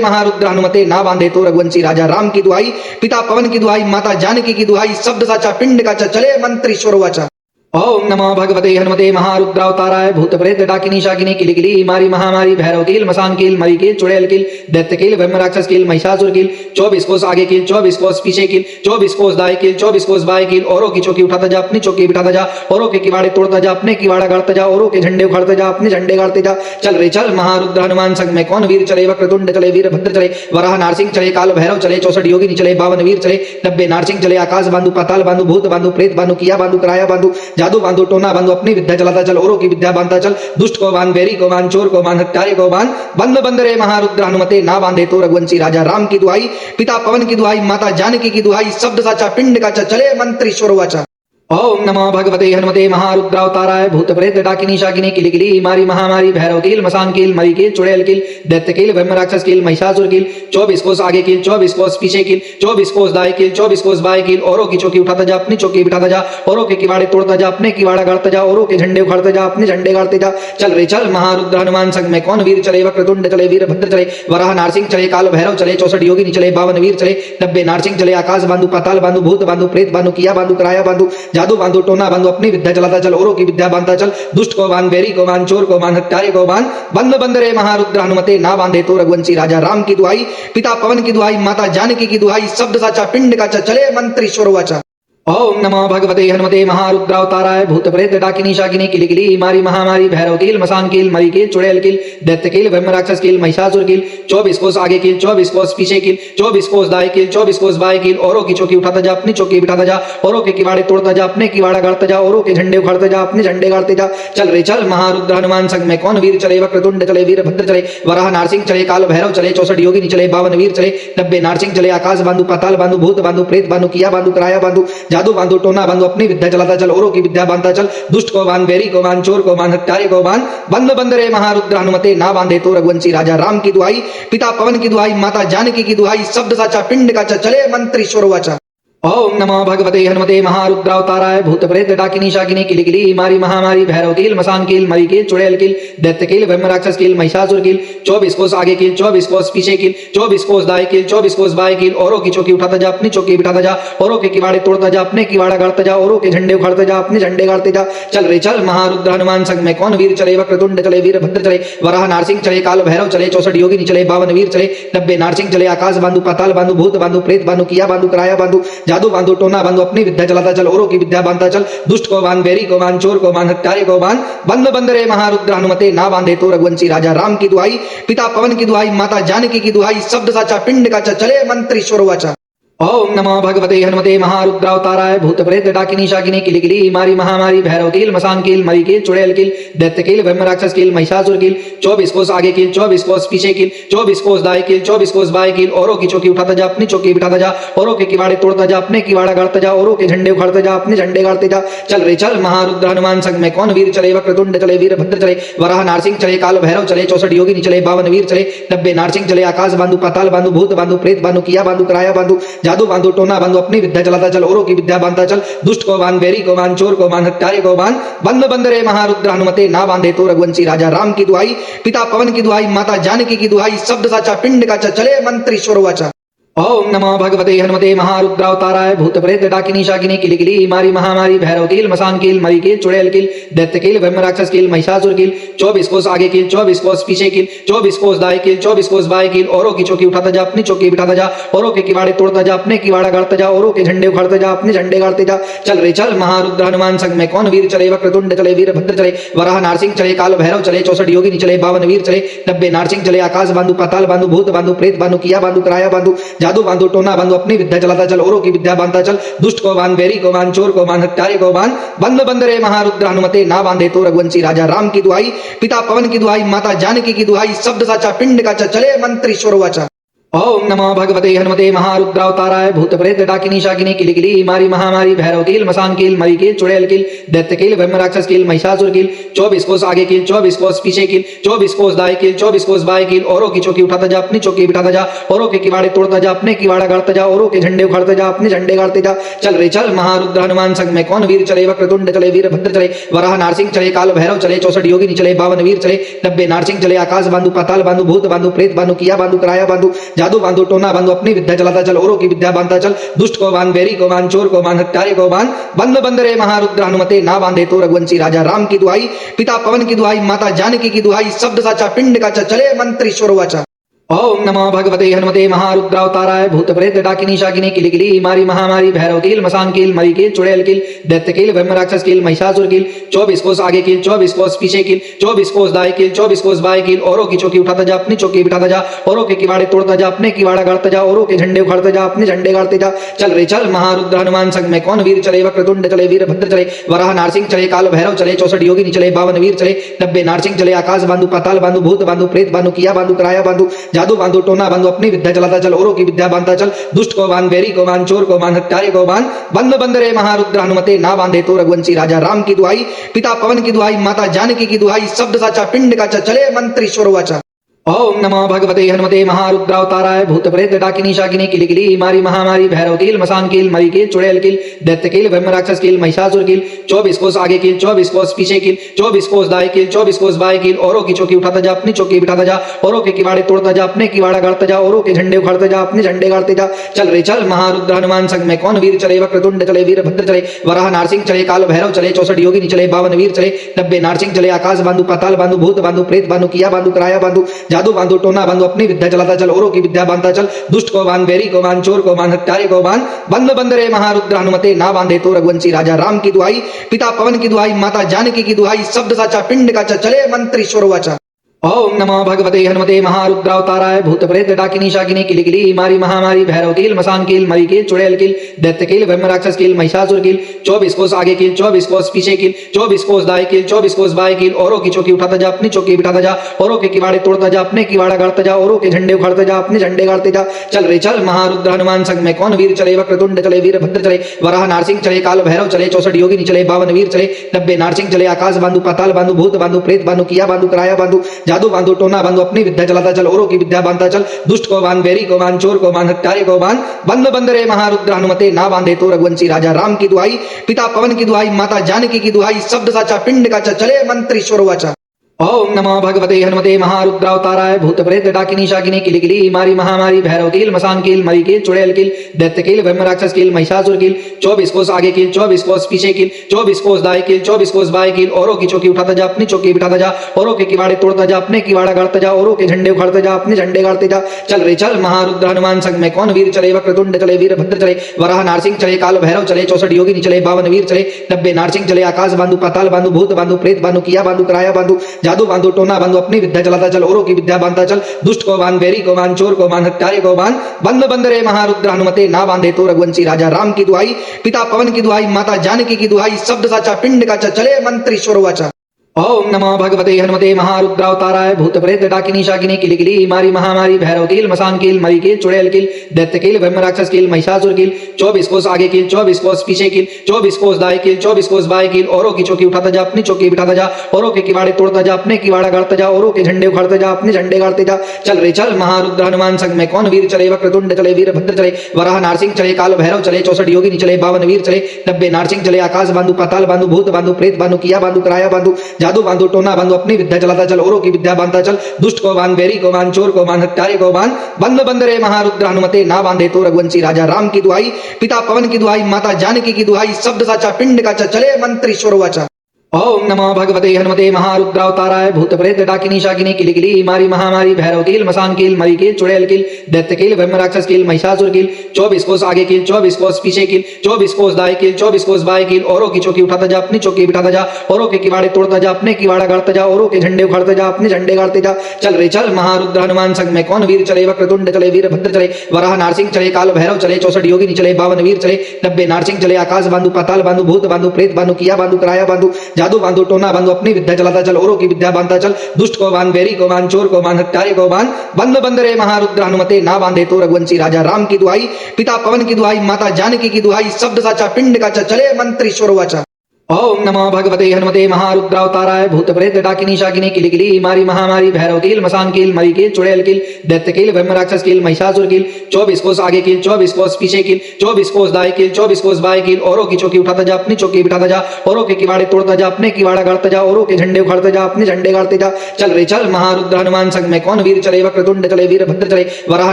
S1: महारुद्र हनुमते ना बांधे तो रघुवंशी राजा राम की दुहाई पिता पवन की दुहाई माता जानकी की दुहाई शब्द साचा पिंड का चले मंत्र ईश्वर वाचा ओम नमो भगवते हनुमते महारुद्रावताराय भूत प्रेत डाकिनी शाकिनी किलिकिली मारी महामारी भैरव कील मसान कील मरी कील चुड़ैल कील दैत्य कील ब्रह्म राक्षस कील महिषासुर कील 24 कोस आगे कील 24 कोस पीछे कील 24 कोस दाएं कील 24 कोस बाएं कील औरों की चौकी उठाता जा अपनी चौकी बिठाता जा औरों के किवाड़े तोड़ता जा अपने किवाड़ा गाड़ता जा औरों के झंडे उखाड़ता जा अपने झंडे गाड़ते जा चल रे चल महारुद्र हनुमान संग में कौन वीर चले वक्रतुंड चले वीरभद्र चले वराह नारसिंह चले काल भैरव चले 64 योगिनी चले 52 वीर चले 90 नारसिंह चले आकाश बांधु पाताल बांधु भूत बांधु प्रेत बांधु किया बांधु कराया बांधु जादू बांधु टोना बांधु अपनी विद्या चलाता चल औरों की विद्या बांधता चल दुष्ट को बांध बैरी को बांध चोर को बांध हत्यारे को बांध बंद बंद रे महारुद्र हनुमते ना बांधे तो रघुवंशी राजा राम की दुहाई पिता पवन की दुहाई माता जानकी की दुहाई शब्द साचा पिंड का चले मंत्र ईश्वर वाचा ओम नमो भगवते हनुमते महारुद्रावताराय भूत प्रेत डाकिनी शाकिनी किलिकिली मारी महामारी भैरव कील मसान कील मरी कील चुड़ैल कील दैत्य कील ब्रह्म राक्षस कील महिषासुर कील 24 कोस आगे कील 24 कोस पीछे कील 24 कोस दाएं कील 24 कोस बाएं कील औरों की चौकी उठाता जा अपनी चौकी बिठाता जा औरों के किवाड़े तोड़ता जा अपने किवाड़ा गाड़ता जा औरों के झंडे उखाड़ता जा अपने झंडे गाड़ते जा चल रे चल महारुद्र हनुमान संग में कौन वीर चले वक्रतुंड चले वीरभद्र चले वराह नारसिंह चले काल भैरव चले 64 योगिनी चले 52 वीर चले 90 नारसिंह चले आकाश बांधु पाताल बांधु भूत बांधु प्रेत बांधु किया बांधु कराया बांधु जादू बांधु टोना बांधु अपनी विद्या चलाता चल औरों की विद्या बांधता चल दुष्ट को बांध बैरी को बांध चोर को बांध हत्यारे को बांध बंद बंद रे महारुद्र हनुमते ना बांधे तो रघुवंशी राजा राम की दुहाई पिता पवन की दुहाई माता जानकी की दुहाई शब्द साचा पिंड का चले मंत्र ईश्वर वाचा ओम नमो भगवते हनुमते महारुद्रावताराय भूत प्रेत डाकिनी शाकिनी किलिकिली मारी महामारी भैरव कील मसान कील मरी कील चुड़ैल कील दैत्य कील ब्रह्म राक्षस कील महिषासुर कील 24 कोस आगे कील 24 कोस पीछे कील 24 कोस दाएं कील 24 कोस बाएं कील औरों की चौकी उठाता जा अपनी चौकी बिठाता जा औरों के किवाड़े तोड़ता जा अपने किवाड़ा गाड़ता जा औरों के झंडे उखाड़ता जा अपने झंडे गाड़ते जा चल रे चल महारुद्र हनुमान संग में कौन वीर चले वक्रतुंड चले वीरभद्र चले वराह नारसिंह चले काल भैरव चले 64 योगिनी चले 52 वीर चले 90 नारसिंह चले आकाश बांधु पाताल बांधु भूत बांधु प्रेत बांधु किया बांधु कराया बांधु जादू बांधु टोना बांधु अपनी विद्या चलाता चल औरों की विद्या बांधता चल दुष्ट को बांध बैरी को बांध चोर को बांध हत्यारे को बांध बंद बंद रे महारुद्र हनुमते ना बांधे तो रघुवंशी राजा राम की दुहाई पिता पवन की दुहाई माता जानकी की दुहाई शब्द साचा पिंड का चले मंत्र ईश्वर वाचा ओम नमो भगवते हनुमते महारुद्रावताराय भूत प्रेत डाकिनी शाकिनी किलिकिली मारी महामारी भैरव कील मसान कील मरी कील चुड़ैल कील दैत्य कील ब्रह्म राक्षस कील महिषासुर कील 24 कोस आगे कील 24 कोस पीछे कील 24 कोस दाएं कील 24 कोस बाएं कील औरों की चौकी उठाता जा अपनी चौकी बिठाता जा औरों के किवाड़े तोड़ता जा अपने किवाड़ा गाड़ता जा औरों के झंडे उखाड़ता जा अपने झंडे गाड़ते जा चल रे चल महारुद्र हनुमान संग में कौन वीर चले वक्रतुंड चले वीरभद्र चले वराह नारसिंह चले काल भैरव चले 64 योगिनी चले 52 वीर चले 90 नारसिंह चले आकाश बांधु पाताल बांधु भूत बांधु प्रेत बांधु किया बांधु कराया बांधु जादू बांधो टोना बांधो अपनी विद्या चलाता चल औरों की विद्या बांधता चल दुष्ट को बांध बैरी को बांध चोर को बांध हत्यारे को बांध बंद बंद रे महारुद्र हनुमते ना बांधे तो रघुवंशी राजा राम की दुहाई पिता पवन की दुहाई माता जानकी की दुहाई शब्द साचा पिंड का चले मंत्र ईश्वर वाचा ओम नमो भगवते हनुमते महारुद्रावताराय भूत प्रेत डाकिनी शाकिनी किलिकिली मारी महामारी भैरव कील मसान कील मरी कील चुड़ैल कील दैत्य कील ब्रह्म राक्षस कील महिषासुर कील 24 कोस आगे कील 24 कोस पीछे कील 24 कोस दाएं कील 24 कोस बाएं कील औरों की चौकी उठाता जा अपनी चौकी बिठाता जा औरों के किवाड़े तोड़ता जा अपने किवाड़ा गाड़ता जा औरों के झंडे उखाड़ता जा अपने झंडे गाड़ते जा चल रे चल महारुद्र हनुमान संग में कौन वीर चले वक्रतुंड चले वीरभद्र चले वराह नारसिंह चले काल भैरव चले 64 योगिनी चले 52 वीर चले 90 नारसिंह चले आकाश बांधु पाताल बांधु भूत बांधु प्रेत बांधु किया बांधु कराया बांधु जादू बांधु टोना बांधो अपनी विद्या चलाता चल औरों की विद्या बांधता चल दुष्ट को बांध बैरी को बांध चोर को बांध हत्यारे को बांध बंद बंद रे महारुद्र हनुमते ना बांधे तो रघुवंशी राजा राम की दुहाई पिता पवन की दुहाई माता जानकी की दुहाई शब्द साचा पिंड का चले मंत्र ईश्वर वाचा ओम नमो भगवते हनुमते महारुद्रावताराय भूत प्रेत डाकिनी शाकिनी किलिकिली मारी महामारी भैरव कील मसान कील मरी कील चुड़ैल कील दैत्य कील ब्रह्म राक्षस कील महिषासुर कील 24 कोस आगे कील 24 कोस पीछे कील 24 कोस दाएं कील 24 कोस बाएं कील औरों की चौकी उठाता जा अपनी चौकी बिठाता जा औरों के किवाड़े तोड़ता जा अपने किवाड़ा गाड़ता जा औरों के झंडे उखाड़ता जा अपने झंडे गाड़ते जा चल रे चल महारुद्र हनुमान संग में कौन वीर चले वक्रतुंड चले वीरभद्र चले वराह नारसिंह चले काल भैरव चले 64 योगिनी चले 52 वीर चले 90 नारसिंह चले आकाश बांधु पाताल बांधु भूत बांधु प्रेत बांधु किया बांधु कराया बांधु जादू बांधु टोना बांधो अपनी विद्या चलाता चल औरों की विद्या बांधता चल दुष्ट को बांध बैरी को बांध चोर को बांध हत्यारे को बांध बंद बंद रे महारुद्र हनुमते ना बांधे तो रघुवंशी राजा राम की दुहाई पिता पवन की दुहाई माता जानकी की दुहाई शब्द साचा पिंड का चले मंत्र ईश्वर वाचा ओम नमो भगवते हनुमते महारुद्रावताराय भूत प्रेत डाकिनी शाकिनी किलिकिली मारी महामारी भैरव कील मसान कील मरी कील चुड़ैल कील दैत्य कील ब्रह्म राक्षस कील महिषासुर कील 24 कोस आगे कील 24 कोस पीछे कील 24 कोस दाएं कील 24 कोस बाएं कील औरों की चौकी उठाता जा अपनी चौकी बिठाता जा औरों के किवाड़े तोड़ता जा अपने किवाड़ा गाड़ता जा औरों के झंडे उखाड़ता जा अपने झंडे गाड़ते जा चल रे चल महारुद्र हनुमान संग में कौन वीर चले वक्रतुंड चले वीरभद्र चले वराह नारसिंह चले काल भैरव चले 64 योगिनी चले 52 वीर चले 90 नारसिंह चले आकाश बांधु पाताल बांधु भूत बांधु प्रेत बांधु किया बांधु कराया बांधु जादू बांधु टोना बांधो अपनी विद्या चलाता चल औरों की विद्या बांधता चल दुष्ट को बांध बैरी को बांध चोर को बांध हत्यारे को बांध बंद बंद रे महारुद्र हनुमते ना बांधे तो रघुवंशी राजा राम की दुहाई पिता पवन की दुहाई माता जानकी की दुहाई शब्द साचा पिंड का चले मंत्र ईश्वर वाचा ओम नमो भगवते हनुमते महारुद्रावताराय भूत प्रेत डाकिनी शाकिनी किलिकिली मारी महामारी भैरव कील मसान कील मरी कील चुड़ैल कील दैत्य कील ब्रह्म राक्षस कील महिषासुर कील 24 कोस आगे कील 24 कोस पीछे कील 24 कोस दाएं कील 24 कोस बाएं कील औरों की चौकी उठाता जा अपनी चौकी बिठाता जा औरों के किवाड़े तोड़ता जा अपने किवाड़ा गाड़ता जा औरों के झंडे उखाड़ता जा अपने झंडे गाड़ते जा चल रे चल महारुद्र हनुमान संग में कौन वीर चले वक्रतुंड चले वीरभद्र चले वराह नारसिंह चले काल भैरव चले 64 योगिनी चले 52 वीर चले 90 नारसिंह चले आकाश बांधु पाताल बांधु भूत बांधु प्रेत बांधु किया बांधु कराया बांधु जादू बांधु टोना बांधो अपनी विद्या चलाता चल औरों की विद्या बांधता चल दुष्ट को बांध बैरी को बांध चोर को बांध हत्यारे को बांध बंद बंद रे महारुद्र हनुमते ना बांधे तो रघुवंशी राजा राम की दुहाई पिता पवन की दुहाई माता जानकी की दुहाई शब्द साचा पिंड का चले मंत्र ईश्वर वाचा ओम नमो भगवते हनुमते महारुद्रावताराय भूत प्रेत डाकिनी शाकिनी किलिकिली मारी महामारी भैरव कील मसान कील मरी कील चुड़ैल कील दैत्य कील ब्रह्म राक्षस कील महिषासुर कील 24 कोस आगे कील 24 कोस पीछे कील 24 कोस दाएं कील 24 कोस बाएं कील औरों की चौकी उठाता जा अपनी चौकी बिठाता जा औरों के किवाड़े तोड़ता जा अपने किवाड़ा गाड़ता जा औरों के झंडे उखाड़ता जा अपने झंडे गाड़ते जा चल रे चल महारुद्र हनुमान संग में कौन वीर चले वक्रतुंड चले वीरभद्र चले वराह नारसिंह चले काल भैरव चले 64 योगिनी चले 52 वीर चले 90 नारसिंह चले आकाश बांधु पाताल बांधु भूत बांधु प्रेत बांधु किया बांधु कराया बांधु जादू बांधु टोना बांधो अपनी विद्या चलाता चल औरों की विद्या बांधता चल दुष्ट को बांध बैरी को बांध चोर को बांध हत्यारे को बांध बंद बंद रे महारुद्र हनुमते ना बांधे तो रघुवंशी राजा राम की दुहाई पिता पवन की दुहाई माता जानकी की दुहाई शब्द साचा पिंड का चले मंत्र ईश्वर वाचा ओम नमो भगवते हनुमते महारुद्रावताराय भूत प्रेत डाकिनी शाकिनी किलिकिली मारी महामारी भैरव कील मसान कील मरी कील चुड़ैल कील दैत्य कील ब्रह्म राक्षस कील महिषासुर कील 24 कोस आगे कील 24 कोस पीछे कील 24 कोस दाएं कील 24 कोस बाएं कील औरों की चौकी उठाता जा अपनी चौकी बिठाता जा औरों के किवाड़े तोड़ता जा अपने किवाड़ा गाड़ता जा औरों के झंडे उखाड़ता जा अपने झंडे गाड़ते जा चल रे चल महारुद्र हनुमान संग में कौन वीर चले वक्रतुंड चले वीरभद्र चले वराह नारसिंह चले काल भैरव चले 64 योगिनी चले 52 वीर चले 90 नारसिंह चले आकाश बांधु पाताल बांधु भूत बांधु प्रेत बांधु किया बांधु कराया बांधु जादू बांधु टोना बांधो अपनी विद्या चलाता चल औरों की विद्या बांधता चल दुष्ट को बांध बैरी को बांध चोर को बांध हत्यारे को बांध बंद बंद रे महारुद्र हनुमते ना बांधे तो रघुवंशी राजा राम की दुहाई पिता पवन की दुहाई माता जानकी की दुहाई शब्द साचा पिंड का चले मंत्र ईश्वर वाचा ओम नमो भगवते हनुमते महारुद्रावताराय भूत प्रेत डाकिनी शाकिनी किलिकिली मारी महामारी भैरव कील मसान कील मरी कील चुड़ैल कील दैत्य कील ब्रह्म राक्षस कील महिषासुर कील 24 कोस आगे कील 24 कोस पीछे कील 24 कोस दाएं कील 24 कोस बाएं कील औरों की चौकी उठाता जा अपनी चौकी बिठाता जा औरों के किवाड़े तोड़ता जा अपने किवाड़ा गाड़ता जा औरों के झंडे उखाड़ता जा अपने झंडे गाड़ते जा चल रे चल महारुद्र हनुमान संग में कौन वीर चले वक्रतुंड चले वीरभद्र चले वराह नारसिंह चले काल भैरव चले 64 योगिनी चले 52 वीर चले 90 नारसिंह चले आकाश बांधु पाताल बांधु भूत बांधु प्रेत बांधु किया बांधु कराया बांधु जादू बांधु टोना बांधु अपनी विद्या चलाता चल औरों की विद्या बांधता चल दुष्ट को बांध बैरी को बांध चोर को बांध हत्यारे को बांध बंद बंद रे महारुद्र हनुमते ना बांधे तो रघुवंशी राजा राम की दुहाई पिता पवन की दुहाई माता जानकी की दुहाई शब्द साचा पिंड का चले मंत्रीश्वर वाचा ओम नमो भगवते हनुमते महारुद्रावताराय भूत प्रेत डाकिनी शाकिनी किलिकिली मारी महामारी भैरव कील मसान कील मरी कील चुड़ैल कील दैत्य कील ब्रह्म राक्षस कील महिषासुर कील 24 कोस आगे कील 24 कोस पीछे कील 24 कोस दाएं कील 24 कोस बाएं कील औरों की चौकी उठाता जा अपनी चौकी बिठाता जा औरों के किवाड़े तोड़ता जा अपने किवाड़ा गाड़ता जा औरों के झंडे उखाड़ता जा अपने झंडे गाड़ते जा चल रे चल महारुद्र हनुमान संग में कौन वीर चले वक्रतुंड चले वीरभद्र चले वराह नारसिंह चले काल भैरव चले 64 योगिनी चले 52 वीर चले 90 नारसिंह चले आकाश बांधु पाताल बांधु भूत बांधु प्रेत बांधु किया बांधु कराया बांधु जादू बांधु टोना बांधु अपनी विद्या चलाता चल औरों की विद्या बांधता चल दुष्ट को बांध बैरी को बांध चोर को बांध हत्यारे को बांध बंद बंद रे महारुद्र हनुमते ना बांधे तो रघुवंशी राजा राम की दुहाई पिता पवन की दुहाई माता जानकी की दुहाई शब्द साचा पिंड का चले मंत्रीश्वर वाचा ओम नमो भगवते हनुमते महारुद्रावताराय भूत प्रेत डाकिनी शाकिनी किलिकिली मारी महामारी भैरव कील मसान कील मरी कील चुड़ैल कील दैत्य कील ब्रह्म राक्षस कील महिषासुर कील 24 कोस आगे कील 24 कोस पीछे कील 24 कोस दाएं कील 24 कोस बाएं कील औरों की चौकी उठाता जा अपनी चौकी बिठाता जा औरों के किवाड़े तोड़ता जा अपने किवाड़ा गाड़ता जा औरों के झंडे उखाड़ता जा अपने झंडे गाड़ते जा चल रे चल महारुद्र हनुमान संग में कौन वीर चले वक्रतुंड चले वीरभद्र चले वराह नारसिंह चले काल भैरव चले 64 योगिनी चले 52 वीर चले 90 नारसिंह चले आकाश बांधु पाताल बांधु भूत बांधु प्रेत बांधु किया बांधु कराया बांधु जादू बांधु टोना बांधु अपनी विद्या चलाता चल औरों की विद्या बांधता चल दुष्ट को बांध बैरी को बांध चोर को बांध हत्यारे को बांध बंद बंद रे महारुद्र हनुमते ना बांधे तो रघुवंशी राजा राम की दुहाई पिता पवन की दुहाई माता जानकी की दुहाई शब्द साचा पिंड का चले मंत्रीश्वर वाचा ओम नमो भगवते हनुमते महारुद्रावताराय भूत प्रेत डाकिनी शाकिनी किलिकिली मारी महामारी भैरव कील मसान कील मरी कील चुड़ैल कील दैत्य कील ब्रह्म राक्षस कील महिषासुर कील 24 कोस आगे कील 24 कोस पीछे कील 24 कोस दाएं कील 24 कोस बाएं कील औरों की चौकी उठाता जा अपनी चौकी बिठाता जा औरों के किवाड़े तोड़ता जा अपने किवाड़ा गाड़ता जा औरों के झंडे उखाड़ता जा अपने झंडे गाड़ते जा चल रे चल महारुद्र हनुमान संग में कौन वीर चले वक्रतुंड चले वीरभद्र चले वराह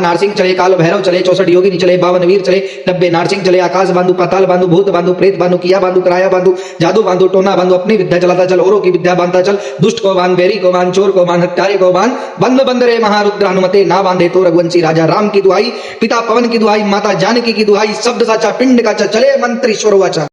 S1: नारसिंह चले काल भैरव चले 64 योगिनी चले 52 वीर चले 90 नारसिंह चले आकाश बांधु पाताल बांधु भूत बांधु प्रेत बांधु किया बांधु कराया बांधु जादू बांधु टोना बांधु अपनी विद्या चलाता चल औरों की विद्या बांधता चल दुष्ट को बांध बैरी को बांध चोर को बांध हत्यारे को बांध बंद बंद रे महारुद्र हनुमते ना बांधे तो रघुवंशी राजा राम की दुहाई पिता पवन की दुहाई माता जानकी की दुहाई शब्द साचा पिंड का चले मंत्रीश्वर वाचा